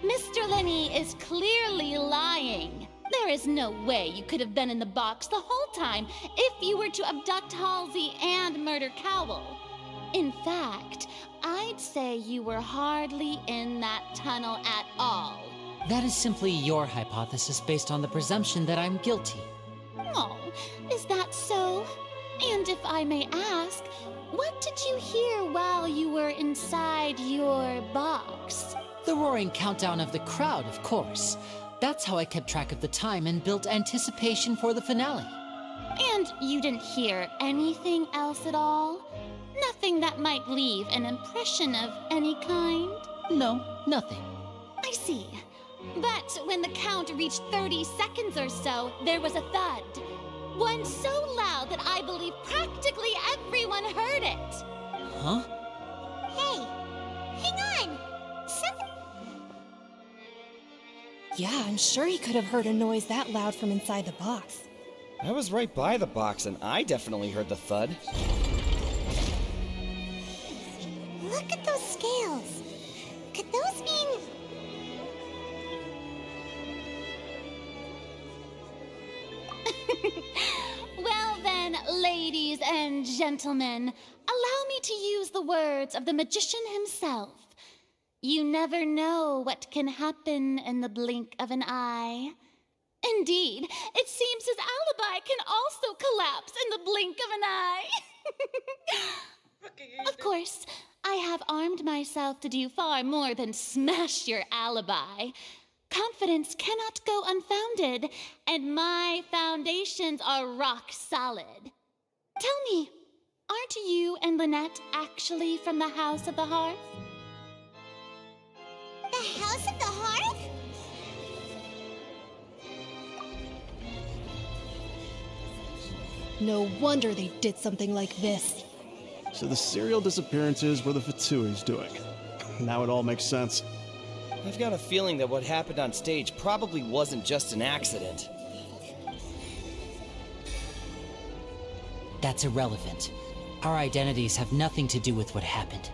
Mr. Linney is clearly lying. There is no way you could have been in the box the whole time if you were to abduct Halsey and murder Cowell. In fact, I'd say you were hardly in that tunnel at all. That is simply your hypothesis based on the presumption that I'm guilty. Oh, is that so? And if I may ask, what did you hear while you were inside your box? The roaring countdown of the crowd, of course. That's how I kept track of the time and built anticipation for the finale. And you didn't hear anything else at all? Nothing that might leave an impression of any kind? No, nothing. I see. But when the count reached 30 seconds or so, there was a thud. One so loud that I believe practically everyone heard it. Huh? Hey, hang on. Yeah, I'm sure he could have heard a noise that loud from inside the box. I was right by the box, and I definitely heard the thud. Look at those scales. Could those mean... Well then, ladies and gentlemen, allow me to use the words of the magician himself. You never know what can happen in the blink of an eye. Indeed, it seems his alibi can also collapse in the blink of an eye. Of course, I have armed myself to do far more than smash your alibi. Confidence cannot go unfounded, and my foundations are rock solid. Tell me, aren't you and Lynette actually from the House of the Hearth? The House of the Hearth? No wonder they did something like this. So the serial disappearances were the Fatsui's doing. Now it all makes sense. I've got a feeling that what happened on stage probably wasn't just an accident. That's irrelevant. Our identities have nothing to do with what happened.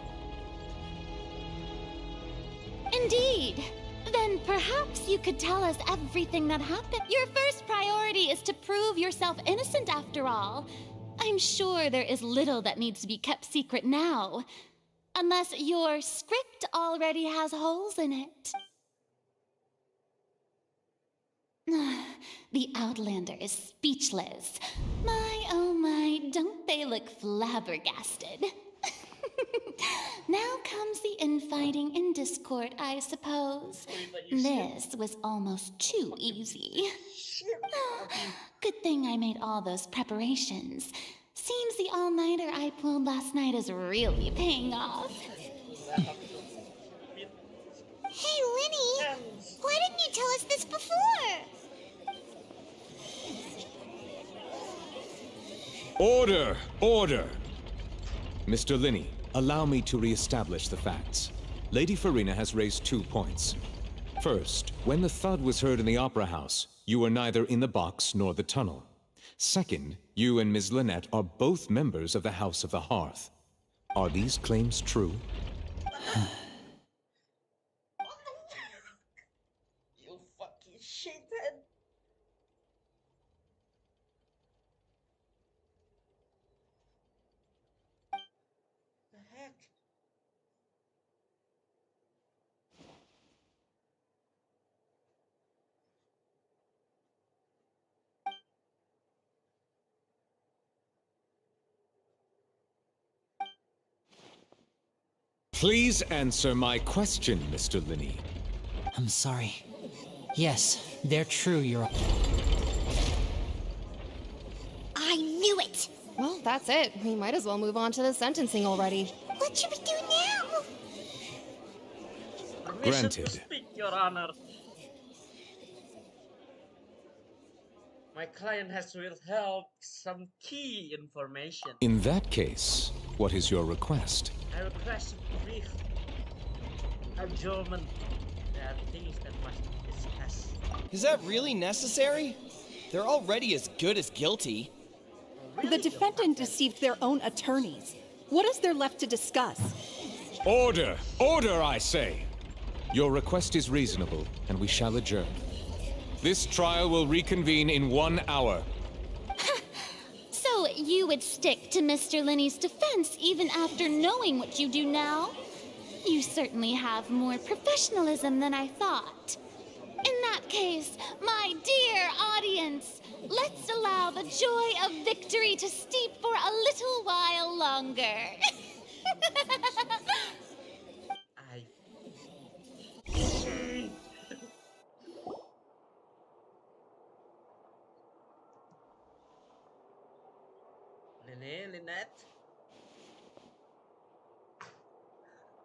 Indeed. Then perhaps you could tell us everything that happened. Your first priority is to prove yourself innocent after all. I'm sure there is little that needs to be kept secret now. Unless your script already has holes in it. The Outlander is speechless. My, oh my, don't they look flabbergasted? Now comes the infighting and discord, I suppose. This was almost too easy. Good thing I made all those preparations. Seems the all-nighter I pulled last night is really paying off. Hey, Linny! Why didn't you tell us this before? Order! Order! Mr. Linney, allow me to re-establish the facts. Lady Farina has raised 2 points. First, when the thud was heard in the Opera House, you were neither in the box nor the tunnel. Second, you and Ms. Lynette are both members of the House of the Hearth. Are these claims true? You fucking shithead. The heck? Please answer my question, Mr. Linney. I'm sorry. Yes, they're true, You're. I knew it! Well, that's it. We might as well move on to the sentencing already. What should we do now? Permission Granted. to speak, Your Honor. My client has withheld some key information. In that case, what is your request? I request a brief adjournment. There are things that must be discussed. Is that really necessary? They're already as good as guilty. The defendant deceived their own attorneys. What is there left to discuss? Order! Order, I say! Your request is reasonable, and we shall adjourn. This trial will reconvene in 1 hour. So you would stick to Mr. Linney's defense even after knowing what you do now? You certainly have more professionalism than I thought. In that case, my dear audience, let's allow the joy of victory to steep for a little while longer. Lynette?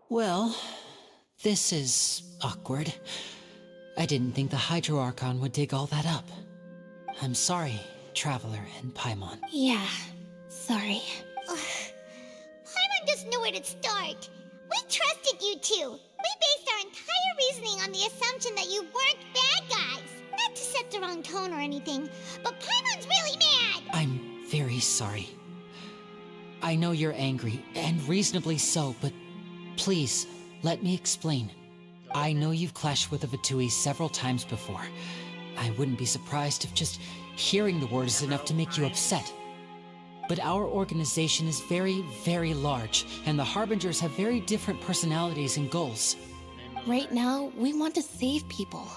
Well, this is awkward. I didn't think the Hydro Archon would dig all that up. I'm sorry, Traveler and Paimon. Yeah, sorry. Paimon doesn't know where to start. We trusted you two. We based our entire reasoning on the assumption that you weren't bad guys. Not to set the wrong tone or anything, but Paimon's really mad! I'm very sorry. I know you're angry, and reasonably so, but please, let me explain. I know you've clashed with the Vitui several times before. I wouldn't be surprised if just hearing the word is enough to make you upset. But our organization is very, very large, and the Harbingers have very different personalities and goals. Right now, we want to save people.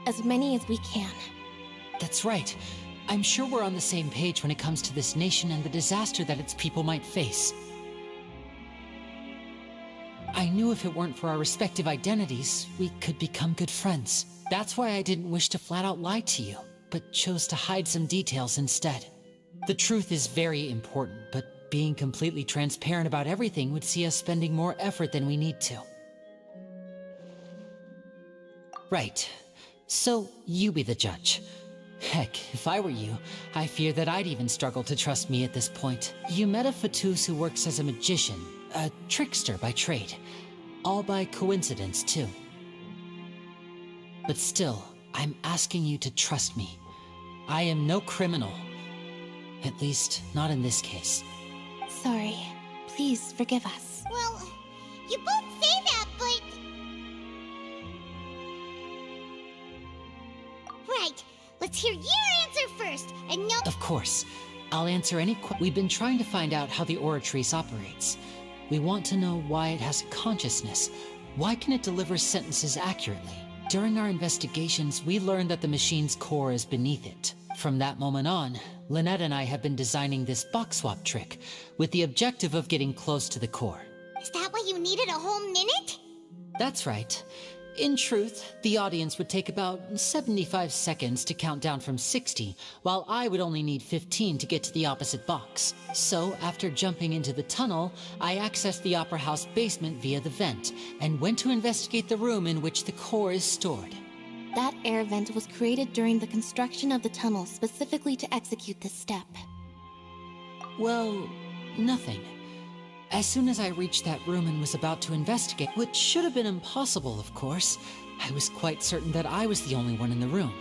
As many as we can. That's right. I'm sure we're on the same page when it comes to this nation and the disaster that its people might face. I knew if it weren't for our respective identities, we could become good friends. That's why I didn't wish to flat out lie to you, but chose to hide some details instead. The truth is very important, but being completely transparent about everything would see us spending more effort than we need to. Right. So, you be the judge. Heck, if I were you, I fear that I'd even struggle to trust me at this point. You met a Fatus who works as a magician, a trickster by trade. All by coincidence, too. But still, I'm asking you to trust me. I am no criminal. At least, not in this case. Sorry. Please forgive us. Well, you both say that, but... Right. Let's hear your answer first, and no— Of course. I'll answer any We've been trying to find out how the Oratrice operates. We want to know why it has a consciousness. Why can it deliver sentences accurately? During our investigations, we learned that the machine's core is beneath it. From that moment on, Lynette and I have been designing this box swap trick with the objective of getting close to the core. Is that why you needed a whole minute? That's right. In truth, the audience would take about 75 seconds to count down from 60, while I would only need 15 to get to the opposite box. So, after jumping into the tunnel, I accessed the Opera House basement via the vent, and went to investigate the room in which the core is stored. That air vent was created during the construction of the tunnel specifically to execute this step. Well, nothing. As soon as I reached that room and was about to investigate, which should have been impossible, of course, I was quite certain that I was the only one in the room.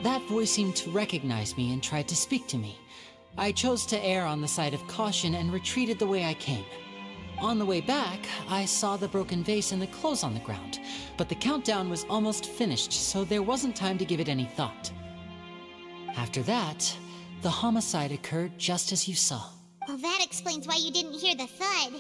That voice seemed to recognize me and tried to speak to me. I chose to err on the side of caution and retreated the way I came. On the way back, I saw the broken vase and the clothes on the ground, but the countdown was almost finished, so there wasn't time to give it any thought. After that, the homicide occurred just as you saw. Well, that explains why you didn't hear the thud.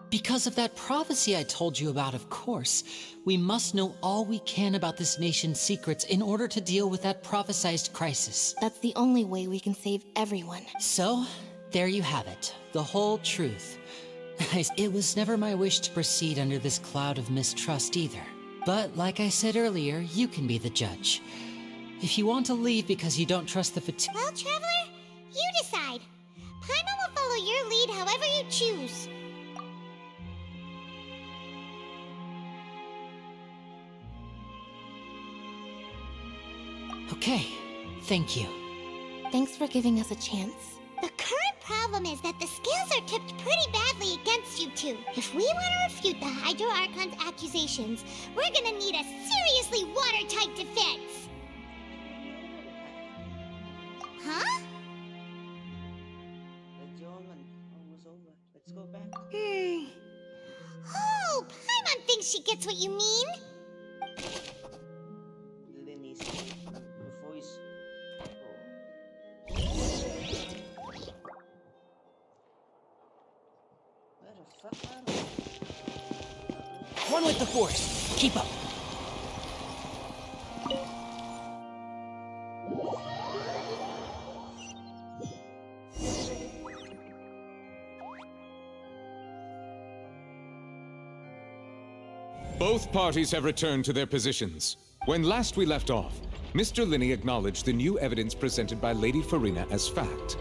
Because of that prophecy I told you about, of course. We must know all we can about this nation's secrets in order to deal with that prophesized crisis. That's the only way we can save everyone. So, there you have it. The whole truth. It was never my wish to proceed under this cloud of mistrust either. But like I said earlier, you can be the judge. If you want to leave because you don't trust the Well, Traveler, you decide. Paimon will follow your lead however you choose. Okay, thank you. Thanks for giving us a chance. The current problem is that the scales are tipped pretty badly against you two. If we want to refute the Hydro Archon's accusations, we're gonna need a seriously watertight defense. Huh? Almost over. Let's go back. Oh, Paimon thinks she gets what you mean. Lenny's voice. Where the fuck are we? One with the Force. Keep up. Both parties have returned to their positions. When last we left off, Mr. Linney acknowledged the new evidence presented by Lady Farina as fact.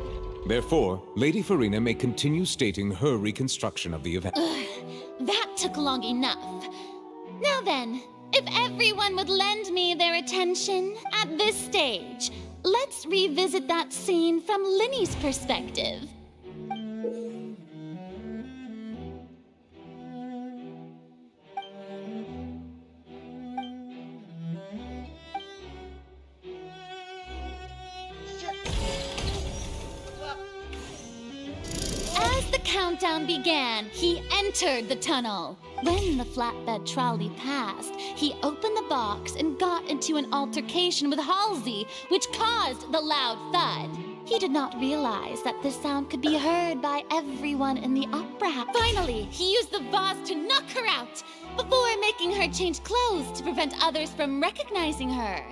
Therefore, Lady Farina may continue stating her reconstruction of the event. That took long enough. Now then, if everyone would lend me their attention at this stage, let's revisit that scene from Linney's perspective. As the countdown began, he entered the tunnel. When the flatbed trolley passed, he opened the box and got into an altercation with Halsey, which caused the loud thud. He did not realize that this sound could be heard by everyone in the opera house. Finally, he used the vase to knock her out, before making her change clothes to prevent others from recognizing her.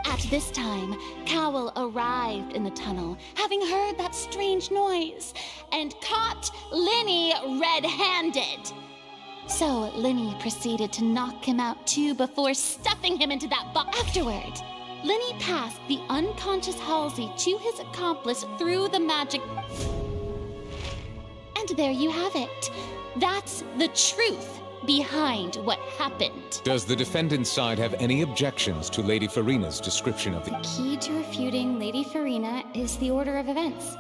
At this time, Cowell arrived in the tunnel, having heard that strange noise, and caught Linney red-handed. So Linney proceeded to knock him out too before stuffing him into that box. Afterward, Linney passed the unconscious Halsey to his accomplice through the magic. And there you have it. That's the truth behind what happened. Does the defendant's side have any objections to Lady Farina's description of the... Key to refuting Lady Farina is the order of events.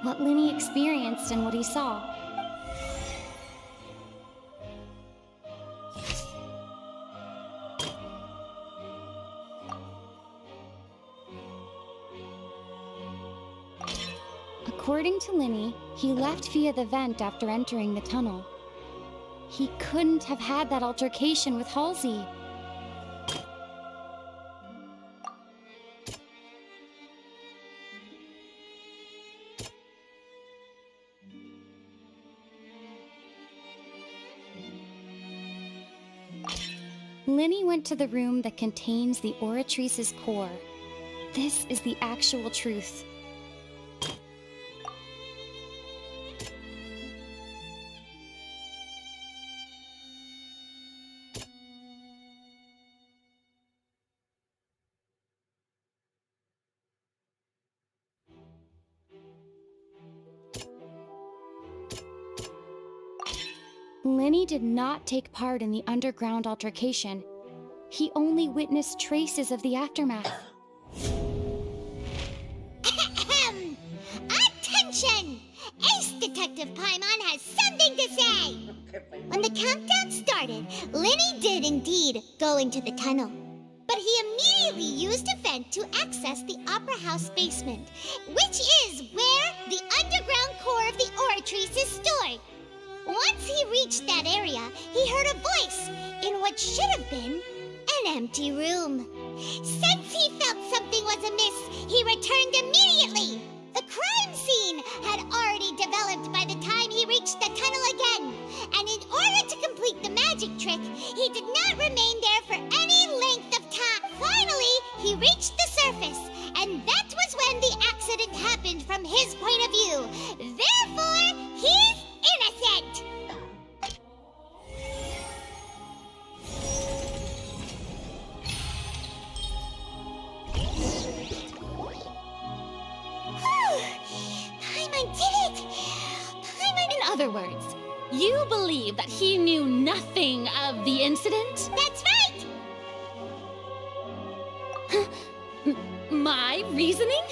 What Linney experienced and what he saw. According to Linney, he left via the vent after entering the tunnel. He couldn't have had that altercation with Halsey. Linny went to the room that contains the Oratrice's core. This is the actual truth. Linny did not take part in the underground altercation. He only witnessed traces of the aftermath. Attention! Ace Detective Paimon has something to say! When the countdown started, Linny did indeed go into the tunnel. But he immediately used a vent to access the Opera House basement, which is where the underground core of the Oratrice is stored. Once he reached that area, he heard a voice in what should have been an empty room. Since he felt something was amiss, he returned immediately. The crime scene had already developed by the time he reached the tunnel again, and in order to complete the magic trick, he did not remain there for any length of time. Finally, he reached the surface, and that was when the accident happened from his point of view. Therefore, he's innocent! Paimon did it! Paimon... In other words, you believe that he knew nothing of the incident? That's right! My reasoning?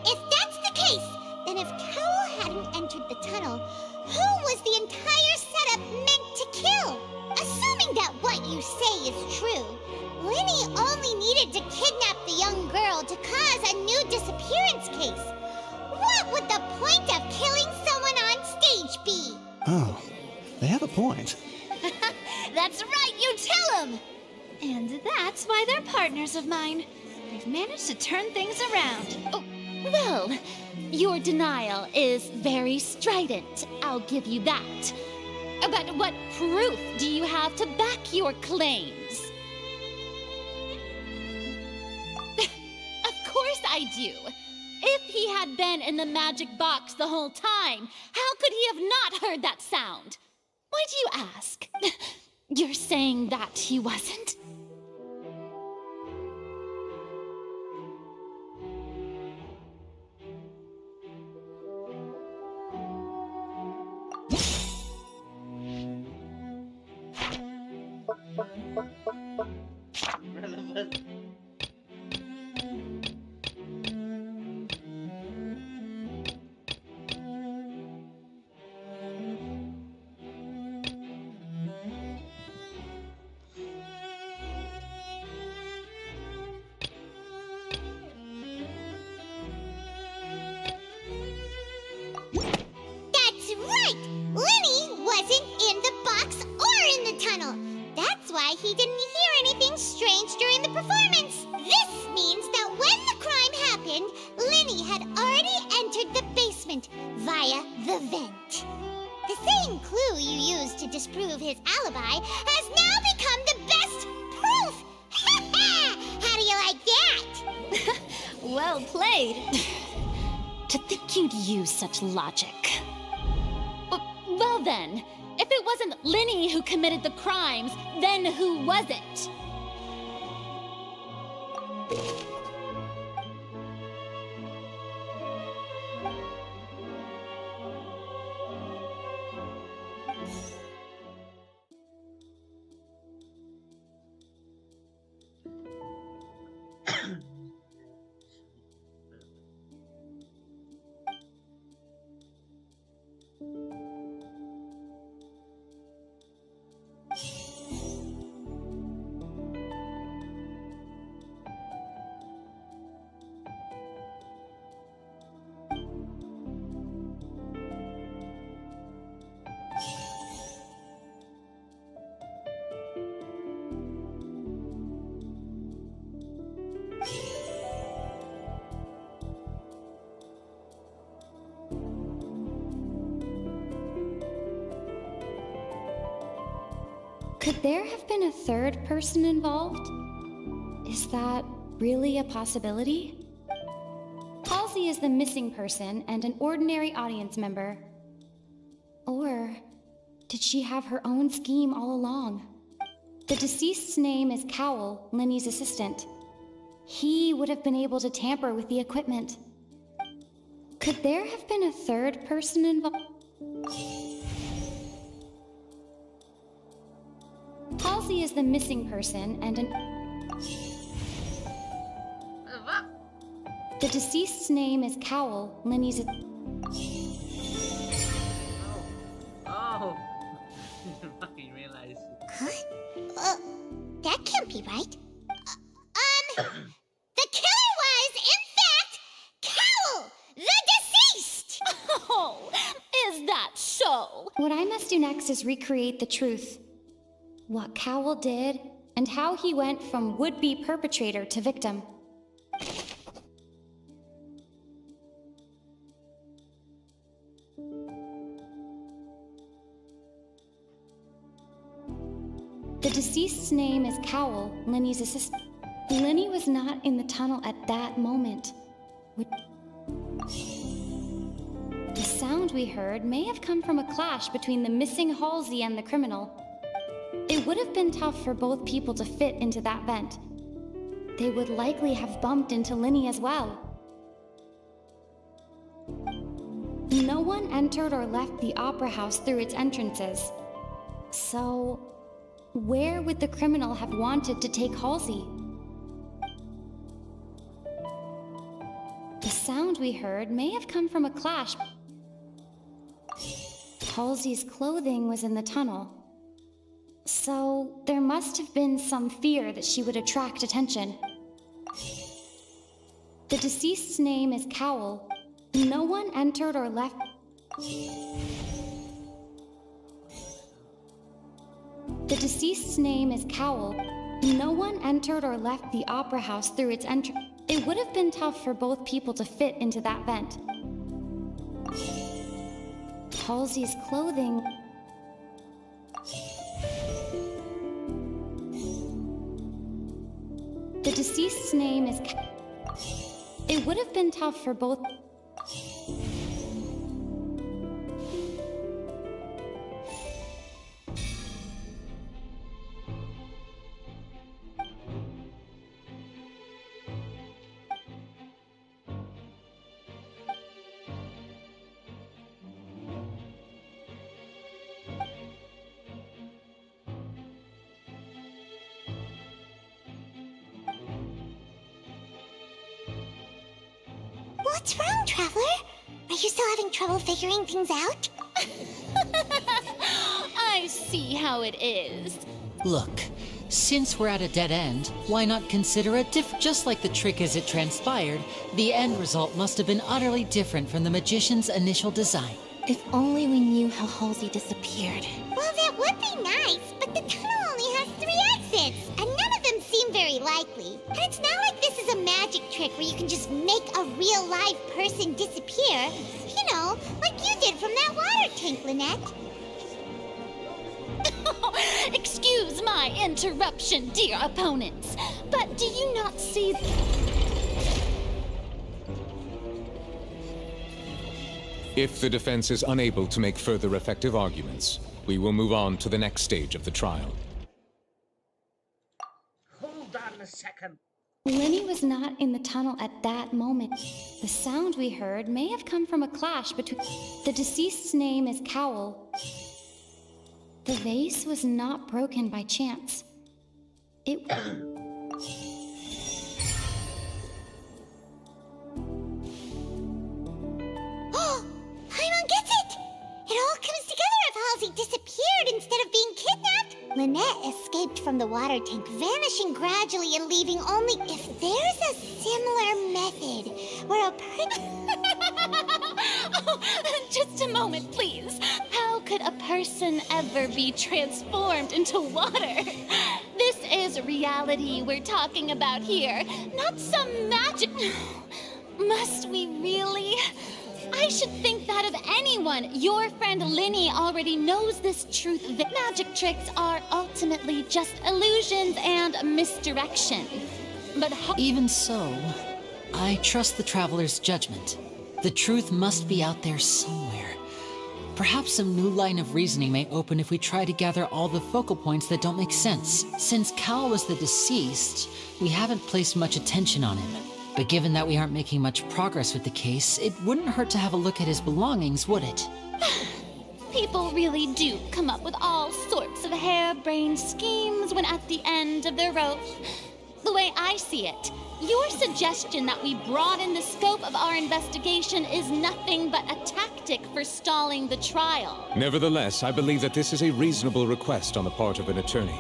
If that's the case, then if Cowell hadn't entered the tunnel, who was the entire setup meant to kill? Assuming that what you say is true, Linny only needed to kidnap the young girl to cause a new disappearance case. What would the point of killing someone on stage be? Oh, they have a point. That's right, you tell him! And that's why they're partners of mine. They've managed to turn things around. Oh, well, your denial is very strident, I'll give you that. But what proof do you have to back your claims? Of course I do. If he had been in the magic box the whole time, how could he have not heard that sound? Why do you ask? You're saying that he wasn't? Relevant. That's right! Linny wasn't in the box or in the tunnel. That's why he didn't hear anything strange during the performance. This means that when the crime happened, Linny had already entered the basement via the vent. The same clue you used to disprove his alibi has now become the best proof! How do you like that? Well played. To think you'd use such logic. Well then, if it wasn't Linny who committed the crimes, then who was it? Could there have been a third person involved? Is that really a possibility? Halsey is the missing person and an ordinary audience member. Or did she have her own scheme all along? The deceased's name is Cowell, Linny's assistant. He would have been able to tamper with the equipment. Could there have been a third person involved? Halsey is the missing person and an... The deceased's name is Cowell, Linny's... Oh. Fucking realize. Huh? That can't be right. The killer was, in fact, Cowell, the deceased! Oh, is that so? What I must do next is recreate the truth. What Cowell did, and how he went from would-be perpetrator to victim. The deceased's name is Cowell, Linny's assistant. Linny was not in the tunnel at that moment. The sound we heard may have come from a clash between the missing Halsey and the criminal. It would have been tough for both people to fit into that vent. They would likely have bumped into Linny as well. No one entered or left the opera house through its entrances. So, where would the criminal have wanted to take Halsey? The sound we heard may have come from a clash. Halsey's clothing was in the tunnel. So, there must have been some fear that she would attract attention. The deceased's name is Cowell. No one entered or left... The deceased's name is Cowell. No one entered or left the opera house through its entrance. It would have been tough for both people to fit into that vent. Halsey's clothing... The deceased's name is... It would have been tough for both... What's wrong, Traveler? Are you still having trouble figuring things out? I see how it is. Look, since we're at a dead end, why not consider a just like the trick as it transpired, the end result must have been utterly different from the magician's initial design. If only we knew how Halsey disappeared. Well, that would be nice, but the tunnel only has 3 exits, and none of them seem very likely. And it's not like this is a magic trick where you can just make a real live person disappear. You know, like you did from that water tank, Lynette. Excuse my interruption, dear opponents, but do you not see... If the defense is unable to make further effective arguments, we will move on to the next stage of the trial. Hold on a second. Linny was not in the tunnel at that moment. The sound we heard may have come from a clash between... The deceased's name is Cowell. The vase was not broken by chance. It... Oh, Paimon gets it! It all comes together if Halsey disappeared instead of being kidnapped. Lynette escaped from the water tank, vanishing gradually and leaving only if there's a similar method where a Oh, just a moment, please. How could a person ever be transformed into water? This is reality we're talking about here, not some magic... Must we really? I should think that of anyone. Your friend Linny already knows this truth that magic tricks are ultimately just illusions and misdirection. But even so, I trust the traveler's judgment. The truth must be out there somewhere. Perhaps some new line of reasoning may open if we try to gather all the focal points that don't make sense. Since Cal was the deceased, we haven't placed much attention on him. But given that we aren't making much progress with the case, it wouldn't hurt to have a look at his belongings, would it? people really do come up with all sorts of harebrained schemes when at the end of the rope. The way I see it, your suggestion that we broaden the scope of our investigation is nothing but a tactic for stalling the trial. Nevertheless, I believe that this is a reasonable request on the part of an attorney.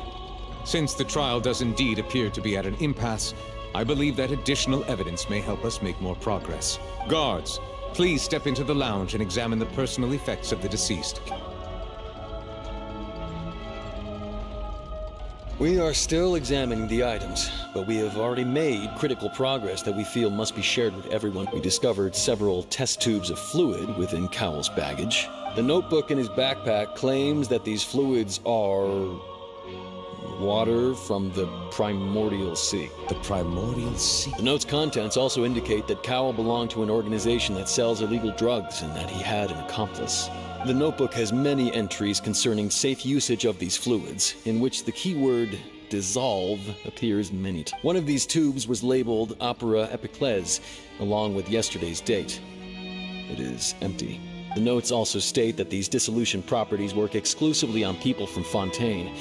Since the trial does indeed appear to be at an impasse, I believe that additional evidence may help us make more progress. Guards, please step into the lounge and examine the personal effects of the deceased. We are still examining the items, but we have already made critical progress that we feel must be shared with everyone. We discovered several test tubes of fluid within Cowell's baggage. The notebook in his backpack claims that these fluids are water from the primordial sea. The primordial sea? The note's contents also indicate that Cowell belonged to an organization that sells illegal drugs and that he had an accomplice. The notebook has many entries concerning safe usage of these fluids, in which the keyword dissolve appears many times. One of these tubes was labeled Opera Epiclese, along with yesterday's date. It is empty. The notes also state that these dissolution properties work exclusively on people from Fontaine.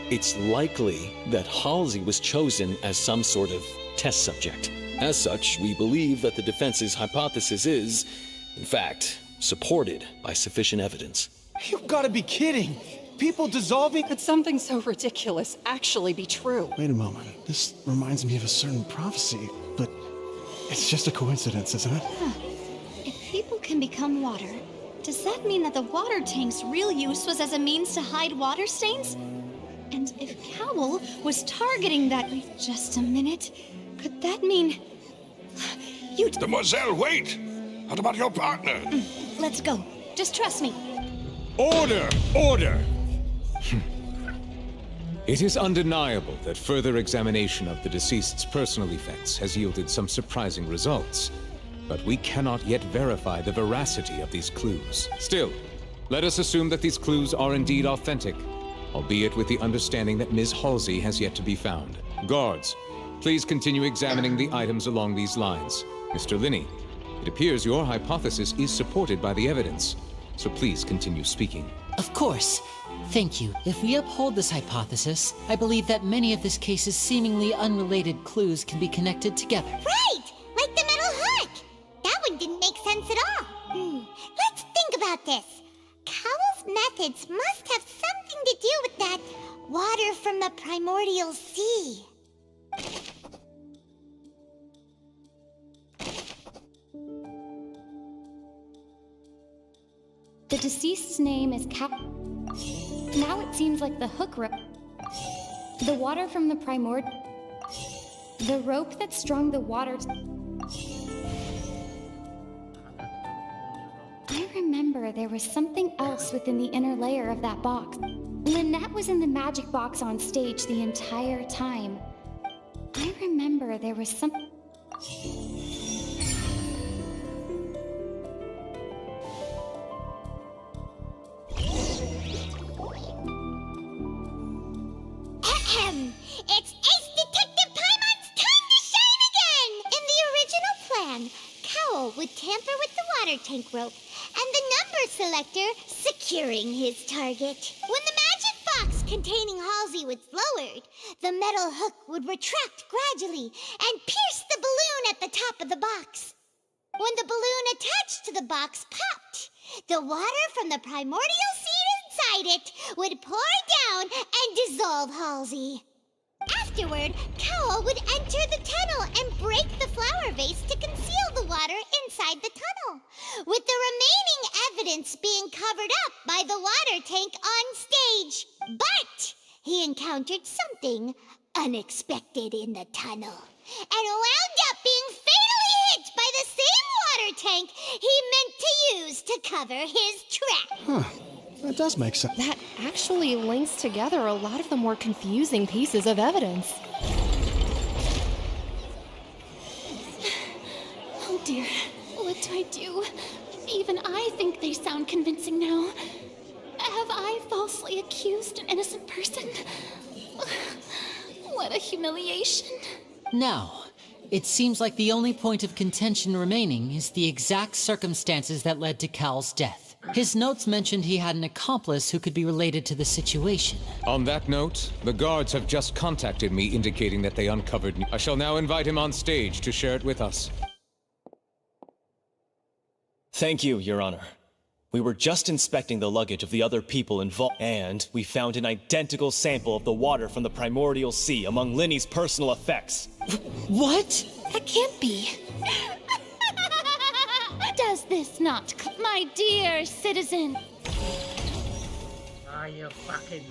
It's likely that Halsey was chosen as some sort of test subject. As such, we believe that the defense's hypothesis is, in fact, supported by sufficient evidence. You've got to be kidding! People dissolving? Could something so ridiculous actually be true? Wait a moment. This reminds me of a certain prophecy, but it's just a coincidence, isn't it? If people can become water, does that mean that the water tank's real use was as a means to hide water stains? And if Cowell was targeting that... Wait just a minute. Could that mean... You... Demoiselle, wait! What about your partner? Let's go. Just trust me. Order! Order! It is undeniable that further examination of the deceased's personal effects has yielded some surprising results. But we cannot yet verify the veracity of these clues. Still, let us assume that these clues are indeed authentic, albeit with the understanding that Ms. Halsey has yet to be found. Guards, please continue examining the items along these lines. Mr. Linney, it appears your hypothesis is supported by the evidence, so please continue speaking. Of course. Thank you. If we uphold this hypothesis, I believe that many of this case's seemingly unrelated clues can be connected together. Right! Like the metal hook! That one didn't make sense at all. Let's think about this. Cowell's methods must have something to do with that water from the primordial sea. The deceased's name is Now it seems like the hook rope. The water from the The rope that strung the water... I remember there was something else within the inner layer of that box. Lynette was in the magic box on stage the entire time. I remember there was some... It's Ace Detective Paimon's time to shine again! In the original plan, Cowell would tamper with the water tank rope and the number selector securing his target. When the magic box containing Halsey was lowered, the metal hook would retract gradually and pierce the balloon at the top of the box. When the balloon attached to the box popped, the water from the primordial seed inside it would pour down and dissolve Halsey. Afterward, Cowell would enter the tunnel and break the flower vase to conceal the water inside the tunnel, with the remaining evidence being covered up by the water tank on stage. But he encountered something unexpected in the tunnel and wound up being fatally hit by the same water tank he meant to use to cover his tracks. Huh. That does make sense. That actually links together a lot of the more confusing pieces of evidence. Oh dear, what do I do? Even I think they sound convincing now. Have I falsely accused an innocent person? What a humiliation. Now, it seems like the only point of contention remaining is the exact circumstances that led to Cal's death. His notes mentioned he had an accomplice who could be related to the situation. On that note, the guards have just contacted me indicating that they uncovered I shall now invite him on stage to share it with us. Thank you, Your Honor. We were just inspecting the luggage of the other people involved, and we found an identical sample of the water from the primordial sea among Linny's personal effects. What? That can't be. Does this not, my dear citizen? Are you fucking...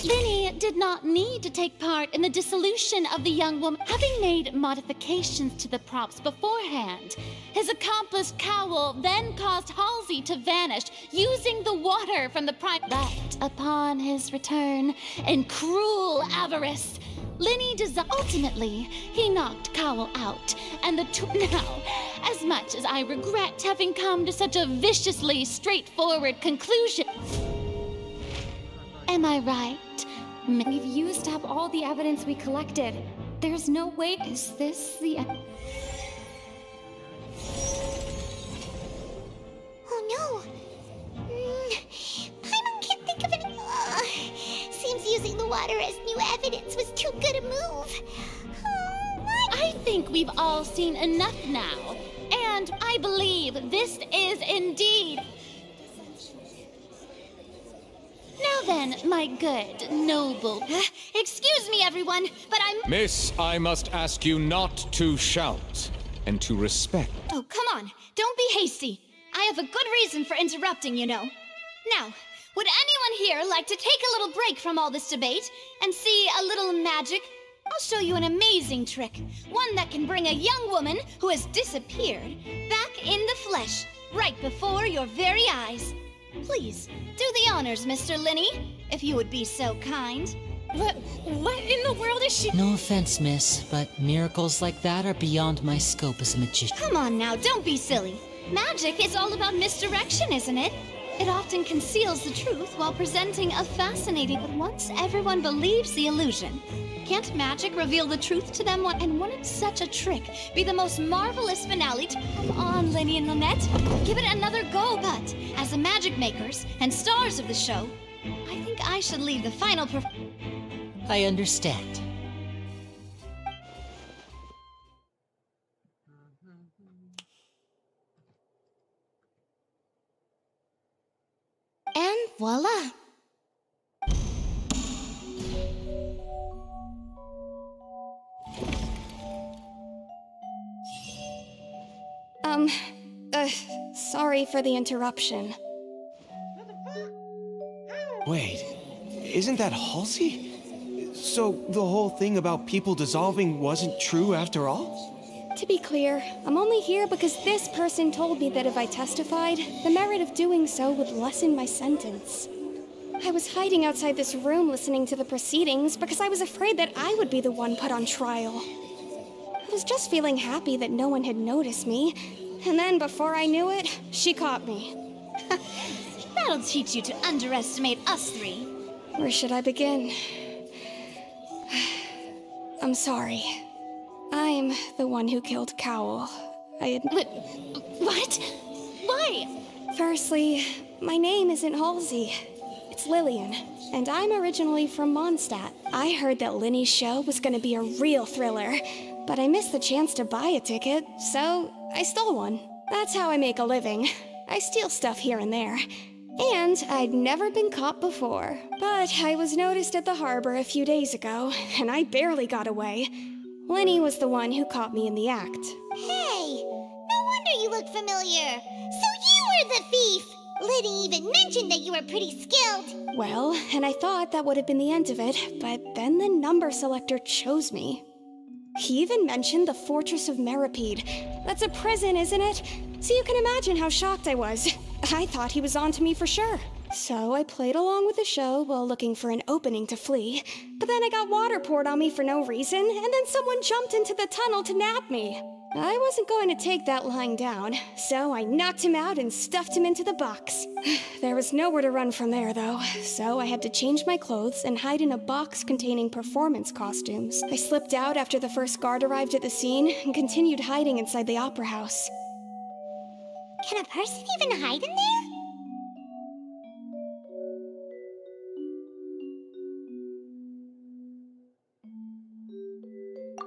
Linny did not need to take part in the dissolution of the young woman, having made modifications to the props beforehand. His accomplice, Cowell, then caused Halsey to vanish using the water from the But upon his return, in cruel avarice, Linny ultimately, he knocked Cowell out, and the two... Now, as much as I regret having come to such a viciously straightforward conclusion... Am I right? We've used up all the evidence we collected. There's no way. Is this the end? Oh no! Paimon can't think of any. Seems using the water as new evidence was too good a move. I think we've all seen enough now, and I believe this is indeed. Now then, my good, noble... Excuse me, everyone, but I'm... Miss, I must ask you not to shout and to respect. Oh, come on. Don't be hasty. I have a good reason for interrupting, you know. Now, would anyone here like to take a little break from all this debate and see a little magic? I'll show you an amazing trick. One that can bring a young woman who has disappeared back in the flesh, right before your very eyes. Please, do the honors, Mr. Linny, if you would be so kind. What in the world is she? No offense, miss, but miracles like that are beyond my scope as a magician. Come on now, don't be silly. Magic is all about misdirection, isn't it? It often conceals the truth while presenting a fascinating... But once everyone believes the illusion, can't magic reveal the truth to them? And wouldn't such a trick be the most marvelous finale to... Come on, Linny and Lynette. Give it another go, but as the magic makers and stars of the show, I think I should leave the final I understand. And voila! Sorry for the interruption. Wait, isn't that Halsey? So the whole thing about people dissolving wasn't true after all? To be clear, I'm only here because this person told me that if I testified, the merit of doing so would lessen my sentence. I was hiding outside this room listening to the proceedings because I was afraid that I would be the one put on trial. I was just feeling happy that no one had noticed me, and then before I knew it, she caught me. That'll teach you to underestimate us three. Where should I begin? I'm sorry. I'm the one who killed Cowell. What? Why? Firstly, my name isn't Halsey. It's Lillian, and I'm originally from Mondstadt. I heard that Linny's show was gonna be a real thriller, but I missed the chance to buy a ticket, so I stole one. That's how I make a living. I steal stuff here and there. And I'd never been caught before. But I was noticed at the harbor a few days ago, and I barely got away. Linny was the one who caught me in the act. Hey, no wonder you look familiar. So you were the thief. Liddy even mentioned that you were pretty skilled. Well, and I thought that would have been the end of it, but then the number selector chose me. He even mentioned the Fortress of Meripede. That's a prison, isn't it? So you can imagine how shocked I was. I thought he was on to me for sure. So I played along with the show while looking for an opening to flee. But then I got water poured on me for no reason, and then someone jumped into the tunnel to nab me. I wasn't going to take that lying down, so I knocked him out and stuffed him into the box. There was nowhere to run from there, though, so I had to change my clothes and hide in a box containing performance costumes. I slipped out after the first guard arrived at the scene and continued hiding inside the opera house. Can a person even hide in there?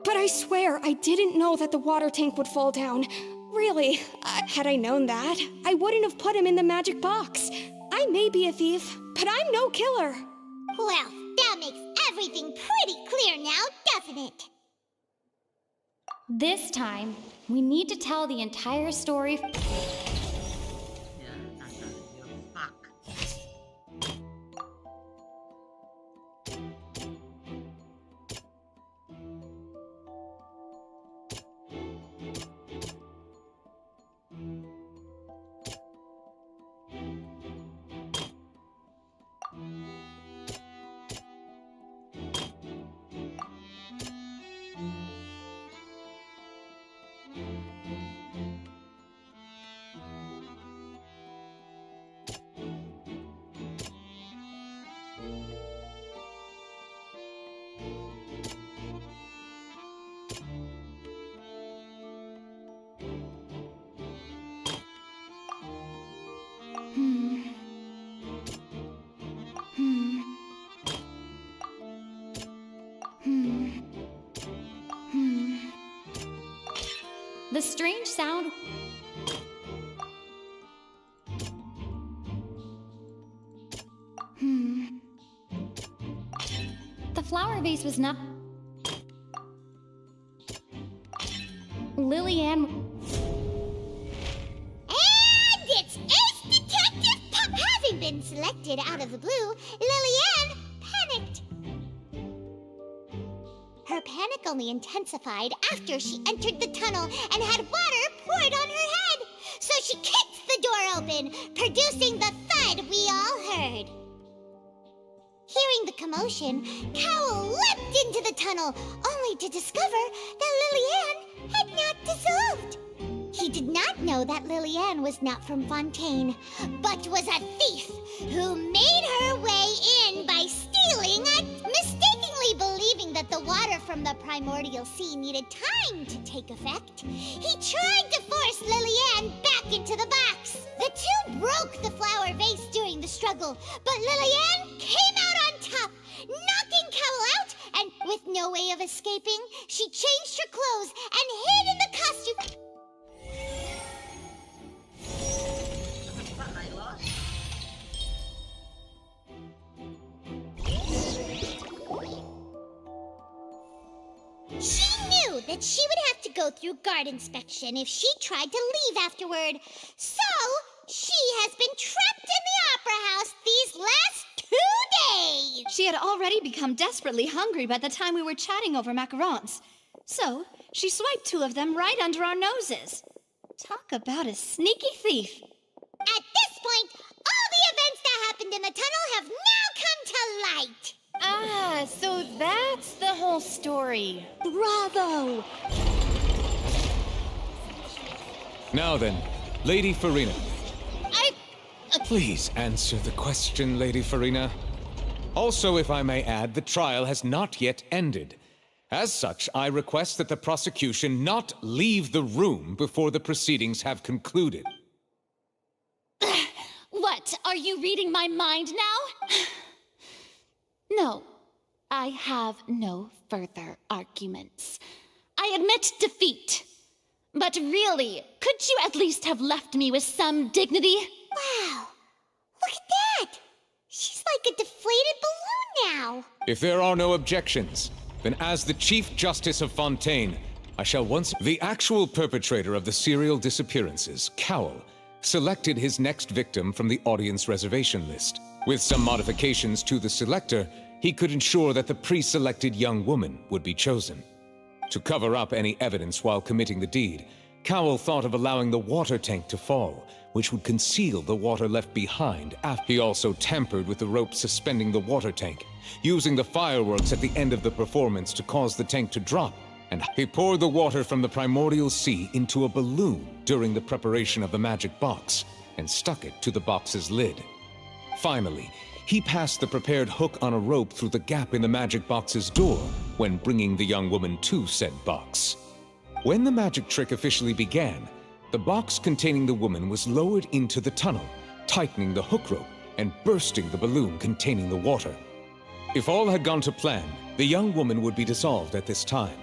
But I swear, I didn't know that the water tank would fall down. Really, had I known that, I wouldn't have put him in the magic box. I may be a thief, but I'm no killer. Well, that makes everything pretty clear now, doesn't it? This time, we need to tell the entire story. The strange sound. The flower vase was not. Lillian. And it's Ace Detective Pop! Having been selected out of the blue, Lillian panicked. Her panic only intensified after she entered the tunnel and had water poured on her head. So she kicked the door open, producing the thud we all heard. Hearing the commotion, Cowell leapt into the tunnel, only to discover that Lillian had not dissolved. He did not know that Lillian was not from Fontaine, but was a thief who made her way in by stealing mistakenly believing that the water from the primordial sea needed time to take effect. He tried to force Lillian back into the box. The two broke the flower vase during the struggle, but Lillian came out on top, knocking Cowell out, and with no way of escaping, she changed her clothes and hid in the costume. She knew that she would have to go through guard inspection if she tried to leave afterward. So, she has been trapped in the opera house these last 2 days. She had already become desperately hungry by the time we were chatting over macarons. So, she swiped 2 of them right under our noses. Talk about a sneaky thief. At this point, all the events that happened in the tunnel have now come to light. Ah, so that's the whole story. Bravo! Now then, Lady Farina. Please answer the question, Lady Farina. Also, if I may add, the trial has not yet ended. As such, I request that the prosecution not leave the room before the proceedings have concluded. What? Are you reading my mind now? No, I have no further arguments. I admit defeat. But really, could you at least have left me with some dignity? Wow, look at that! She's like a deflated balloon now. If there are no objections, then as the Chief Justice of Fontaine, I shall once... The actual perpetrator of the serial disappearances, Cowell, selected his next victim from the audience reservation list. With some modifications to the selector, he could ensure that the pre-selected young woman would be chosen. To cover up any evidence while committing the deed, Cowell thought of allowing the water tank to fall, which would conceal the water left behind. He also tampered with the rope suspending the water tank, using the fireworks at the end of the performance to cause the tank to drop. And he poured the water from the primordial sea into a balloon during the preparation of the magic box, and stuck it to the box's lid. Finally, he passed the prepared hook on a rope through the gap in the magic box's door when bringing the young woman to said box. When the magic trick officially began, the box containing the woman was lowered into the tunnel, tightening the hook rope and bursting the balloon containing the water. If all had gone to plan, the young woman would be dissolved at this time.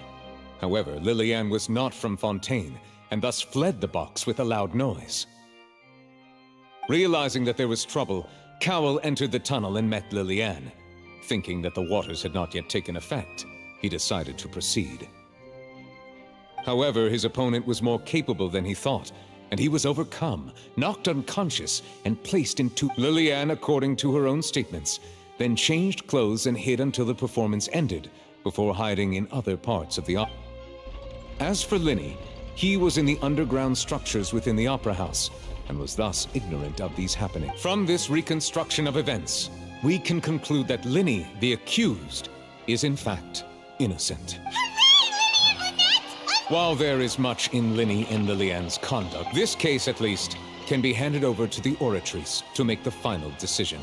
However, Lillian was not from Fontaine, and thus fled the box with a loud noise. Realizing that there was trouble, Cowell entered the tunnel and met Lillian. Thinking that the waters had not yet taken effect, he decided to proceed. However, his opponent was more capable than he thought, and he was overcome, knocked unconscious, and placed into Lillian, according to her own statements, then changed clothes and hid until the performance ended, before hiding in other parts of the opera. As for Linny, he was in the underground structures within the opera house, and was thus ignorant of these happenings. From this reconstruction of events, we can conclude that Linny, the accused, is in fact innocent. While there is much in Linny and Lillian's conduct, this case, at least, can be handed over to the Oratrice to make the final decision.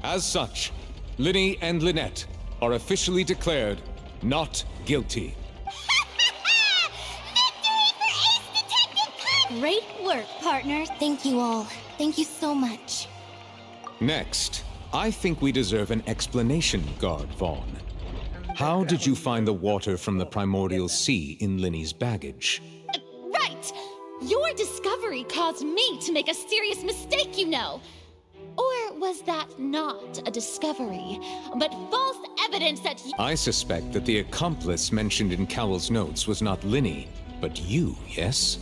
As such, Linny and Lynette are officially declared not guilty. Great work, partner. Thank you all. Thank you so much. Next, I think we deserve an explanation, Guard Vaughn. How did you find the water from the primordial sea in Linny's baggage? Right! Your discovery caused me to make a serious mistake, you know. Or was that not a discovery, but false evidence that you— I suspect that the accomplice mentioned in Cowell's notes was not Linny, but you, yes?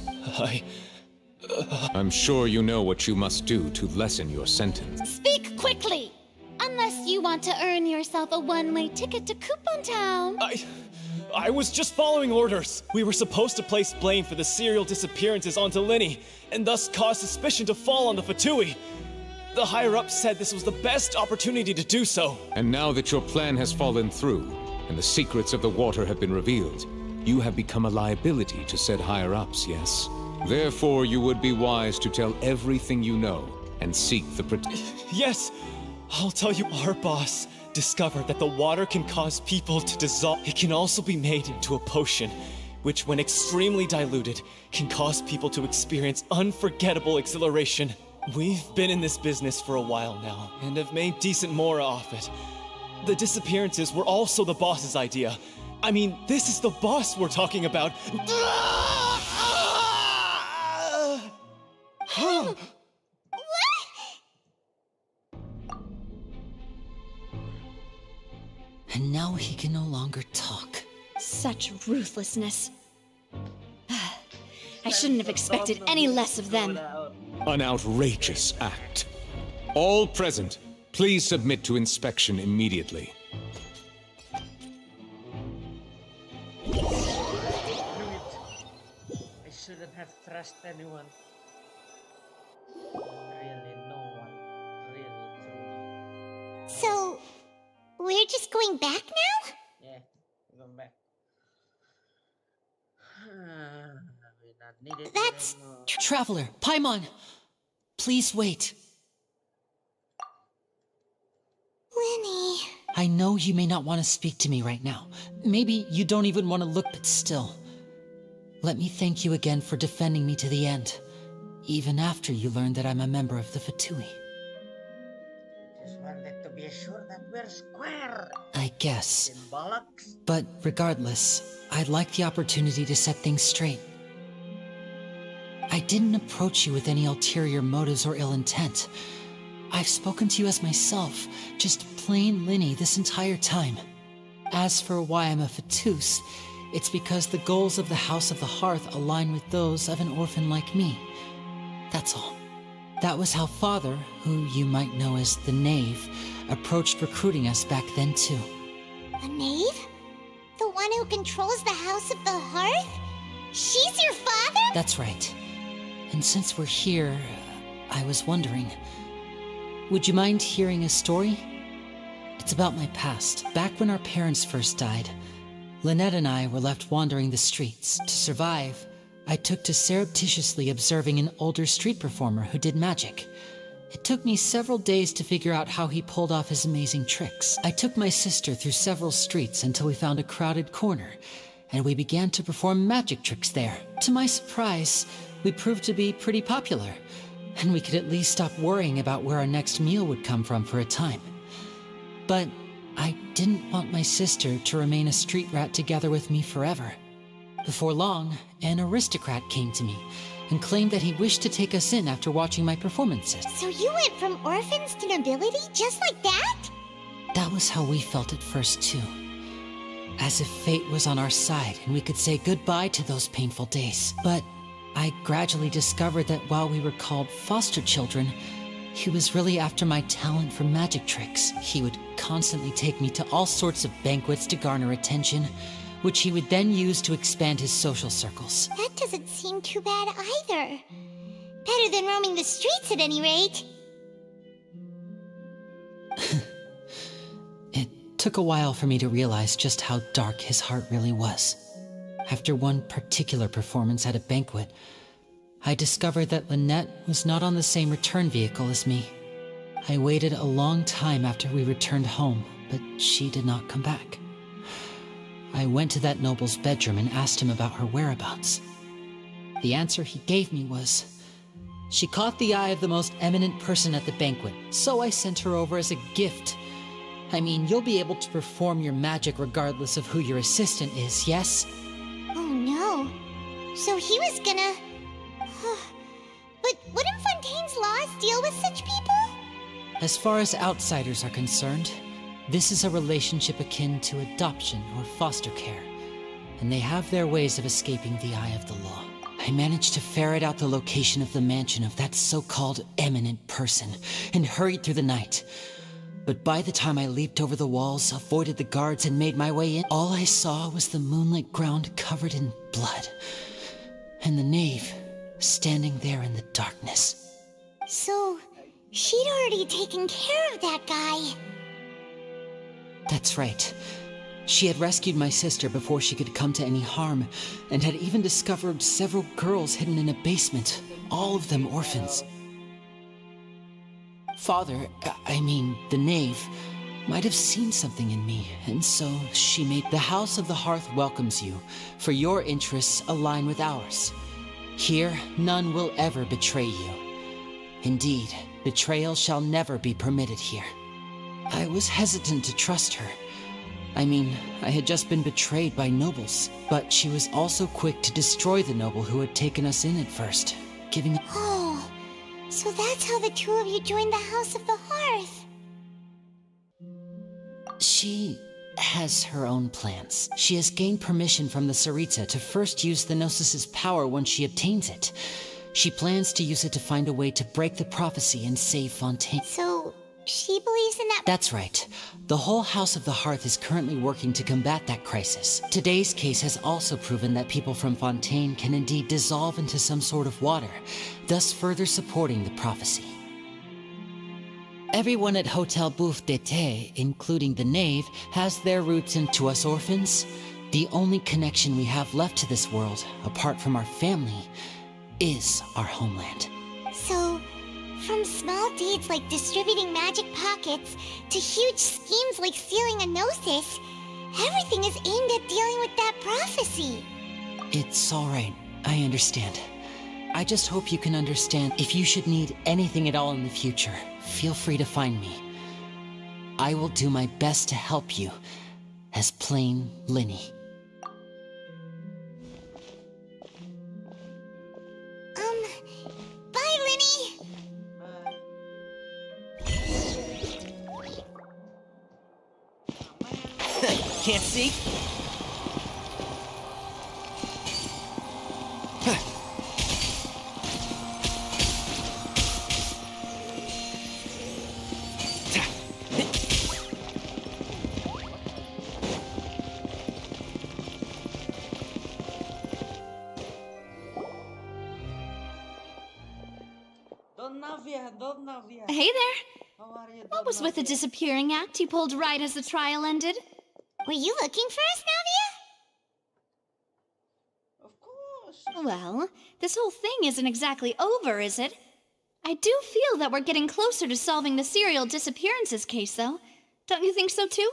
I'm sure you know what you must do to lessen your sentence. Speak quickly! Unless you want to earn yourself a one-way ticket to Coupon Town. I was just following orders. We were supposed to place blame for the serial disappearances onto Linny, and thus cause suspicion to fall on the Fatui. The higher-ups said this was the best opportunity to do so. And now that your plan has fallen through, and the secrets of the water have been revealed, you have become a liability to said higher-ups, yes? Therefore, you would be wise to tell everything you know, and seek the Yes! I'll tell you, our boss discovered that the water can cause people to dissolve. It can also be made into a potion, which, when extremely diluted, can cause people to experience unforgettable exhilaration. We've been in this business for a while now, and have made decent more off it. The disappearances were also the boss's idea. I mean, this is the boss we're talking about. And now he can no longer talk. Such ruthlessness. I shouldn't have expected any less of them. An outrageous act. All present, please submit to inspection immediately. I shouldn't have trusted anyone. Really, no one. Really, truly. So, we're just going back now? Yeah, we're going back. We're not needed That's... anymore. Traveler, Paimon! Please wait. Linny... I know you may not want to speak to me right now. Maybe you don't even want to look, but still. Let me thank you again for defending me to the end, even after you learned that I'm a member of the Fatui. Just wanted to be sure that we're square. I guess. Bollocks. But regardless, I'd like the opportunity to set things straight. I didn't approach you with any ulterior motives or ill intent. I've spoken to you as myself, just plain Linny this entire time. As for why I'm a Fatus, it's because the goals of the House of the Hearth align with those of an orphan like me. That's all. That was how Father, who you might know as the Knave, approached recruiting us back then too. A knave? The one who controls the House of the Hearth? She's your father? That's right. And since we're here, I was wondering, would you mind hearing a story? It's about my past. Back when our parents first died, Lynette and I were left wandering the streets. To survive, I took to surreptitiously observing an older street performer who did magic. It took me several days to figure out how he pulled off his amazing tricks. I took my sister through several streets until we found a crowded corner, and we began to perform magic tricks there. To my surprise, we proved to be pretty popular, and we could at least stop worrying about where our next meal would come from for a time. But I didn't want my sister to remain a street rat together with me forever. Before long, an aristocrat came to me and claimed that he wished to take us in after watching my performances. So you went from orphans to nobility just like that? That was how we felt at first too. As if fate was on our side and we could say goodbye to those painful days. But I gradually discovered that while we were called foster children, he was really after my talent for magic tricks. He would constantly take me to all sorts of banquets to garner attention, which he would then use to expand his social circles. That doesn't seem too bad either. Better than roaming the streets at any rate. It took a while for me to realize just how dark his heart really was. After one particular performance at a banquet, I discovered that Lynette was not on the same return vehicle as me. I waited a long time after we returned home, but she did not come back. I went to that noble's bedroom and asked him about her whereabouts. The answer he gave me was, she caught the eye of the most eminent person at the banquet, so I sent her over as a gift. I mean, you'll be able to perform your magic regardless of who your assistant is, yes? Oh no. So he was gonna... But wouldn't Fontaine's laws deal with such people? As far as outsiders are concerned, this is a relationship akin to adoption or foster care, and they have their ways of escaping the eye of the law. I managed to ferret out the location of the mansion of that so-called eminent person and hurried through the night. But by the time I leaped over the walls, avoided the guards, and made my way in, all I saw was the moonlit ground covered in blood, and the knave standing there in the darkness. So, she'd already taken care of that guy. That's right. She had rescued my sister before she could come to any harm, and had even discovered several girls hidden in a basement, all of them orphans. Father, the knave, might have seen something in me, and so she made the House of the Hearth welcomes you, for your interests align with ours. Here, none will ever betray you. Indeed, betrayal shall never be permitted here. I was hesitant to trust her. I had just been betrayed by nobles, but she was also quick to destroy the noble who had taken us in at first, giving... Oh, so that's how the two of you joined the House of the Hearth. She has her own plans. She has gained permission from the Tsaritsa to first use the Gnosis' power once she obtains it. She plans to use it to find a way to break the prophecy and save Fontaine. So, she believes in that... That's right. The whole House of the Hearth is currently working to combat that crisis. Today's case has also proven that people from Fontaine can indeed dissolve into some sort of water, thus further supporting the prophecy. Everyone at Hotel Bouffe d'été, including the knave, has their roots into us orphans. The only connection we have left to this world, apart from our family, is our homeland. So, from small deeds like distributing magic pockets to huge schemes like stealing a Gnosis, everything is aimed at dealing with that prophecy. It's all right. I understand. I just hope you can understand if you should need anything at all in the future, feel free to find me. I will do my best to help you, as plain Linny. Bye, Linny! Bye. Can't see? Don Navia. Hey there. How are you, What was with the disappearing act you pulled right as the trial ended? Were you looking for us, Navia? Of course. Well, this whole thing isn't exactly over, is it? I do feel that we're getting closer to solving the serial disappearances case, though. Don't you think so, too?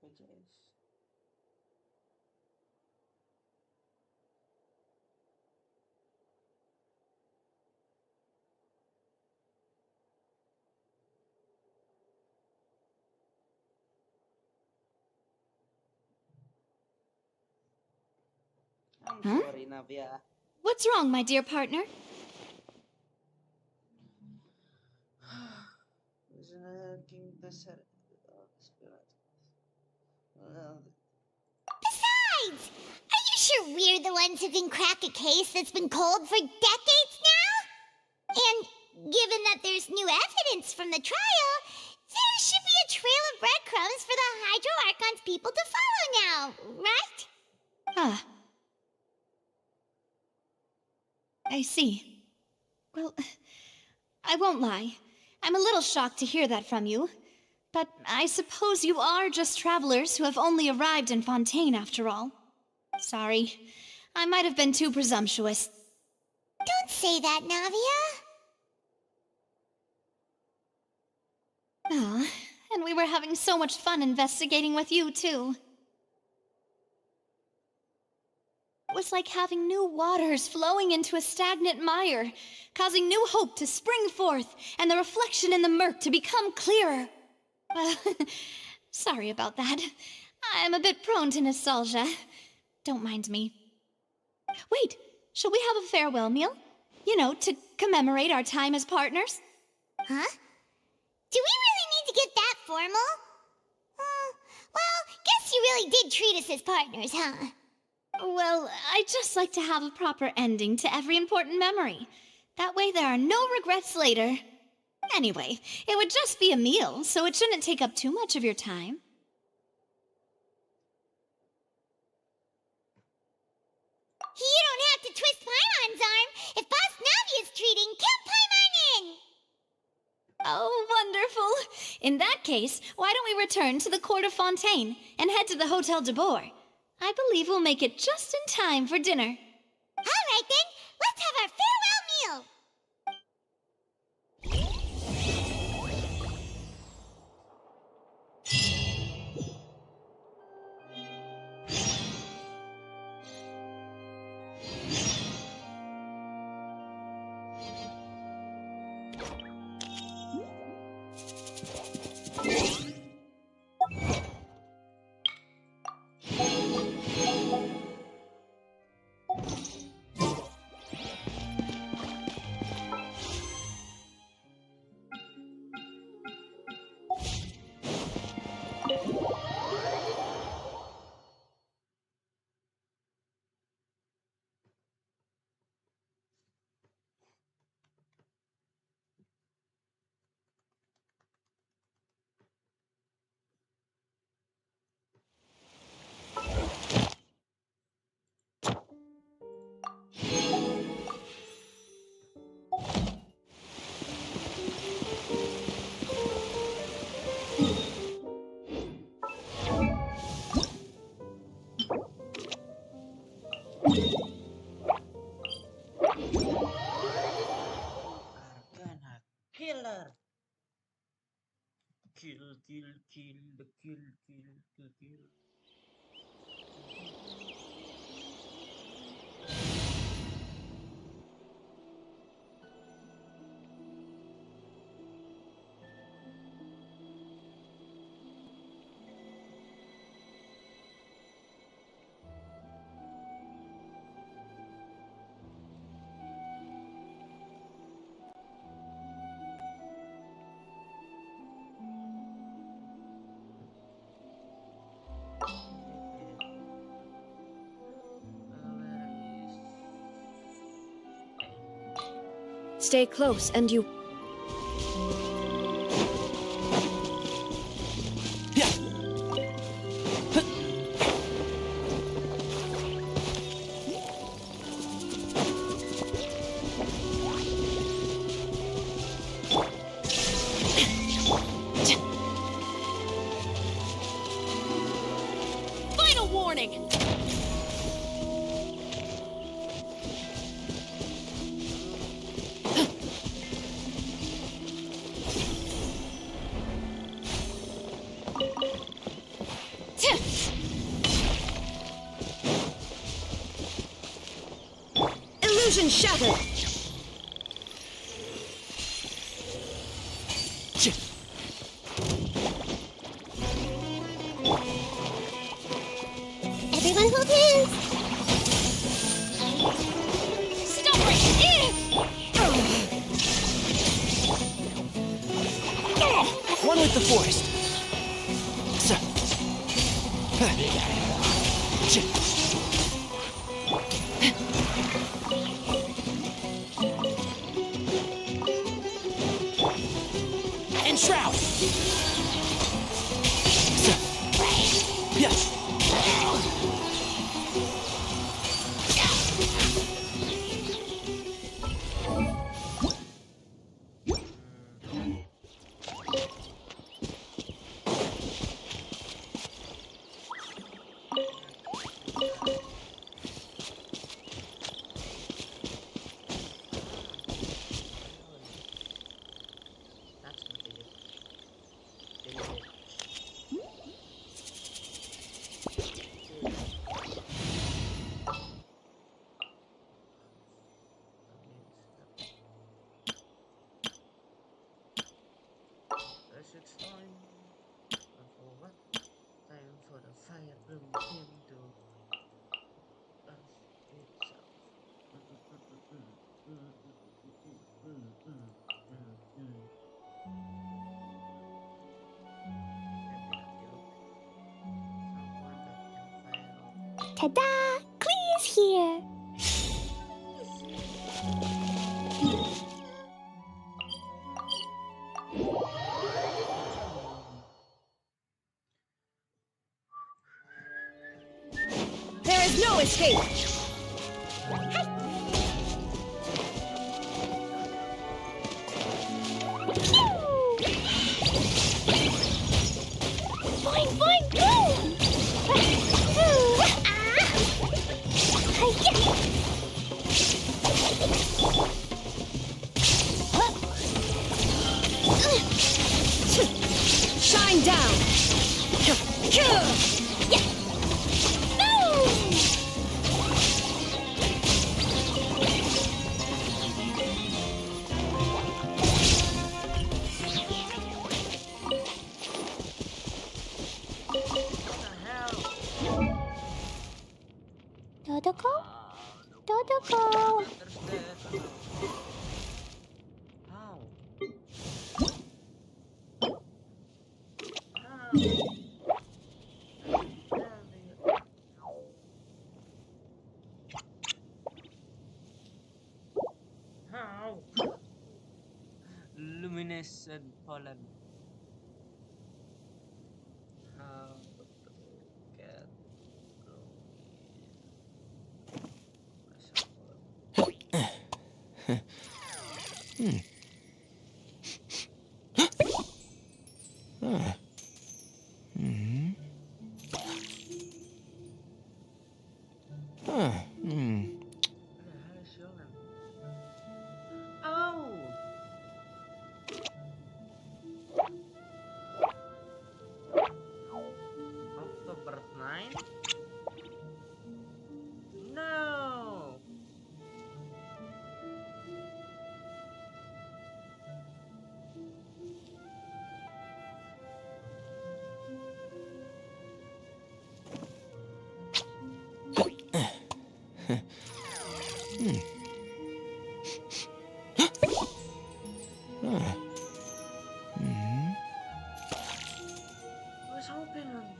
BPJS. I'm Huh? sorry, Navia. What's wrong, my dear partner? King Desert. Besides, are you sure we're the ones who can crack a case that's been cold for decades now? And given that there's new evidence from the trial, there should be a trail of breadcrumbs for the Hydro Archon's people to follow now, right? Ah. I see. Well, I won't lie. I'm a little shocked to hear that from you. But I suppose you are just travelers who have only arrived in Fontaine after all. Sorry. I might have been too presumptuous. Don't say that, Navia. Ah, and we were having so much fun investigating with you, too. It was like having new waters flowing into a stagnant mire, causing new hope to spring forth, and the reflection in the murk to become clearer. Well, sorry about that. I'm a bit prone to nostalgia. Don't mind me. Wait, shall we have a farewell meal? You know, to commemorate our time as partners? Huh? Do we really need to get that formal? Well, guess you really did treat us as partners, huh? Well, I'd just like to have a proper ending to every important memory. That way there are no regrets later. Anyway, it would just be a meal, so it shouldn't take up too much of your time. You don't have to twist Paimon's arm. If Boss Navia's treating, count Paimon in! Oh, wonderful. In that case, why don't we return to the Court of Fontaine and head to the Hotel de Boer? I believe we'll make it just in time for dinner. All right, then. Let's have our farewell meal. Arcana killer. Kill, kill, kill, the kill, kill, kill, kill. stay close and you... Final warning! Illusion shattered! Everyone hold hands. Stop right here! One with the forest. And shroud. Yes. It's time for what? Time for the fire room into us itself. Ta-da! Clee's here. There is no escape! Boing, boing, boom! Shine down! Dodoko? Dodoko! How? Luminescent pollen. How to get Oh! October 9? No! What's happening?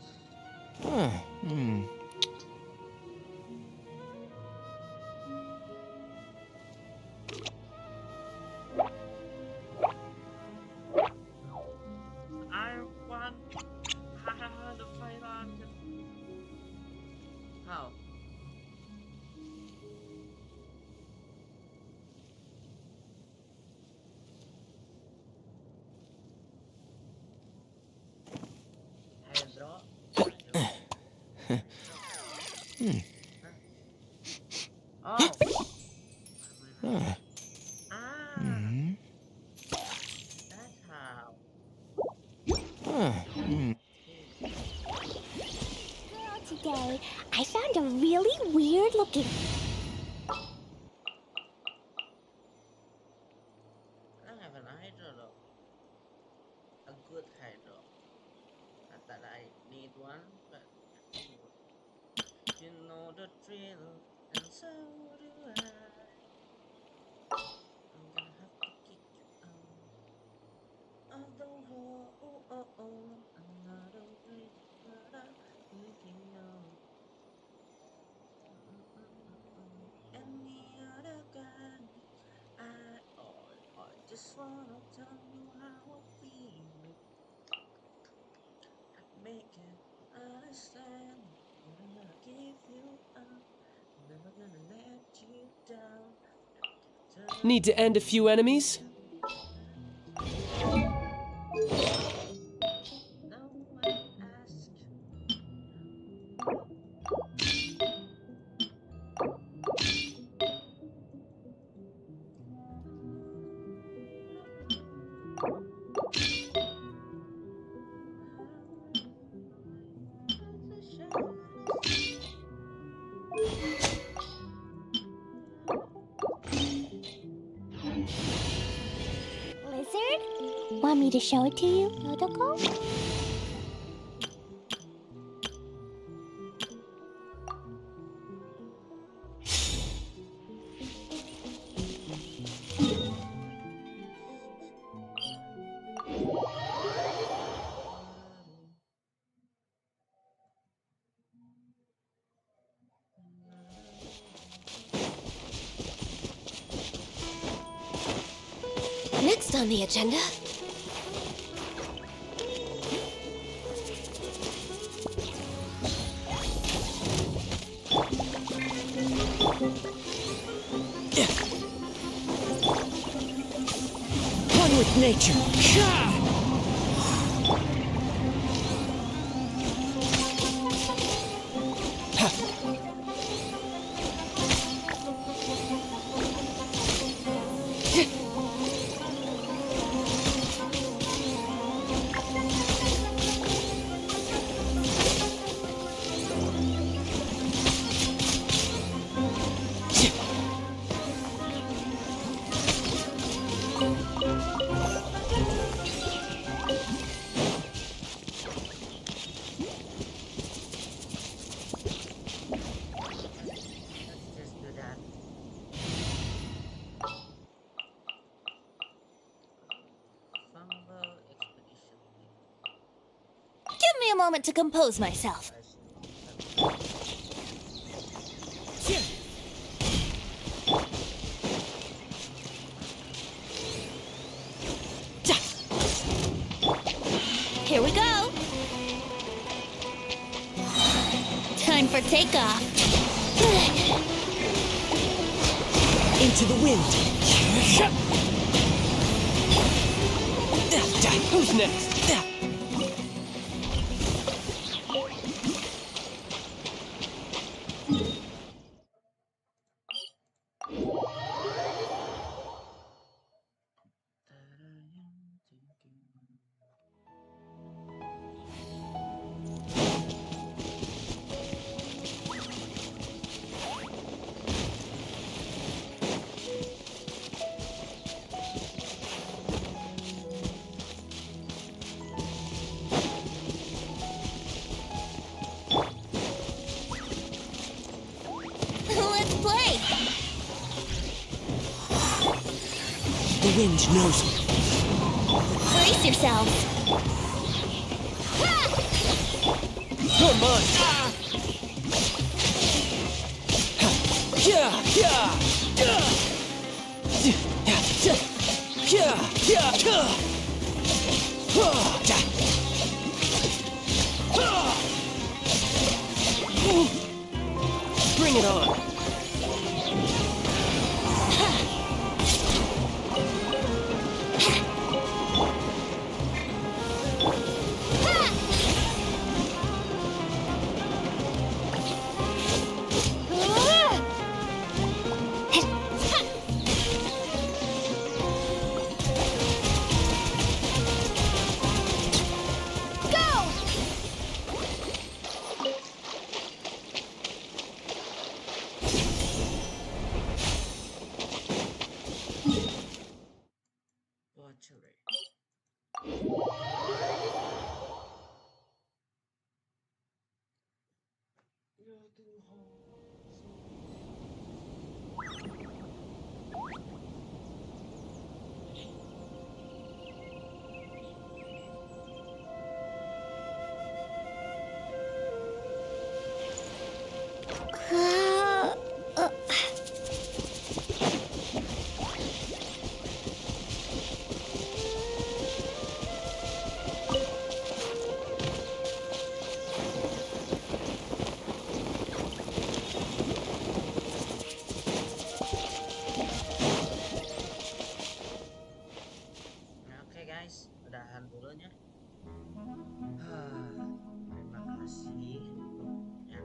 Oh. Huh. That's how. Girl, today I found a really weird looking. I don't have an hydro though. A good hydro. Not that I need one, but you know the drill, and so do I. I'm gonna have to kick you out of the hole. Oh, oh, oh. Another way, but I'm thinking of any other guy. I just wanna tell you how I feel. Make it understand that I'm gonna give you up. Never gonna let you down. Need to end a few enemies? No one asked. Lizard? Want me to show it to you, Protocol? Next on the agenda. One with nature. Give me a moment to compose myself. Here we go. Time for takeoff. Into the wind. Who's next? Let's play. The wind knows me. Brace yourselves. You're mine. Yeah, yeah, yeah. Bring it on. udah. Ya Tuhan. Oke guys, udahan dulu ya. Terima kasih. Ya.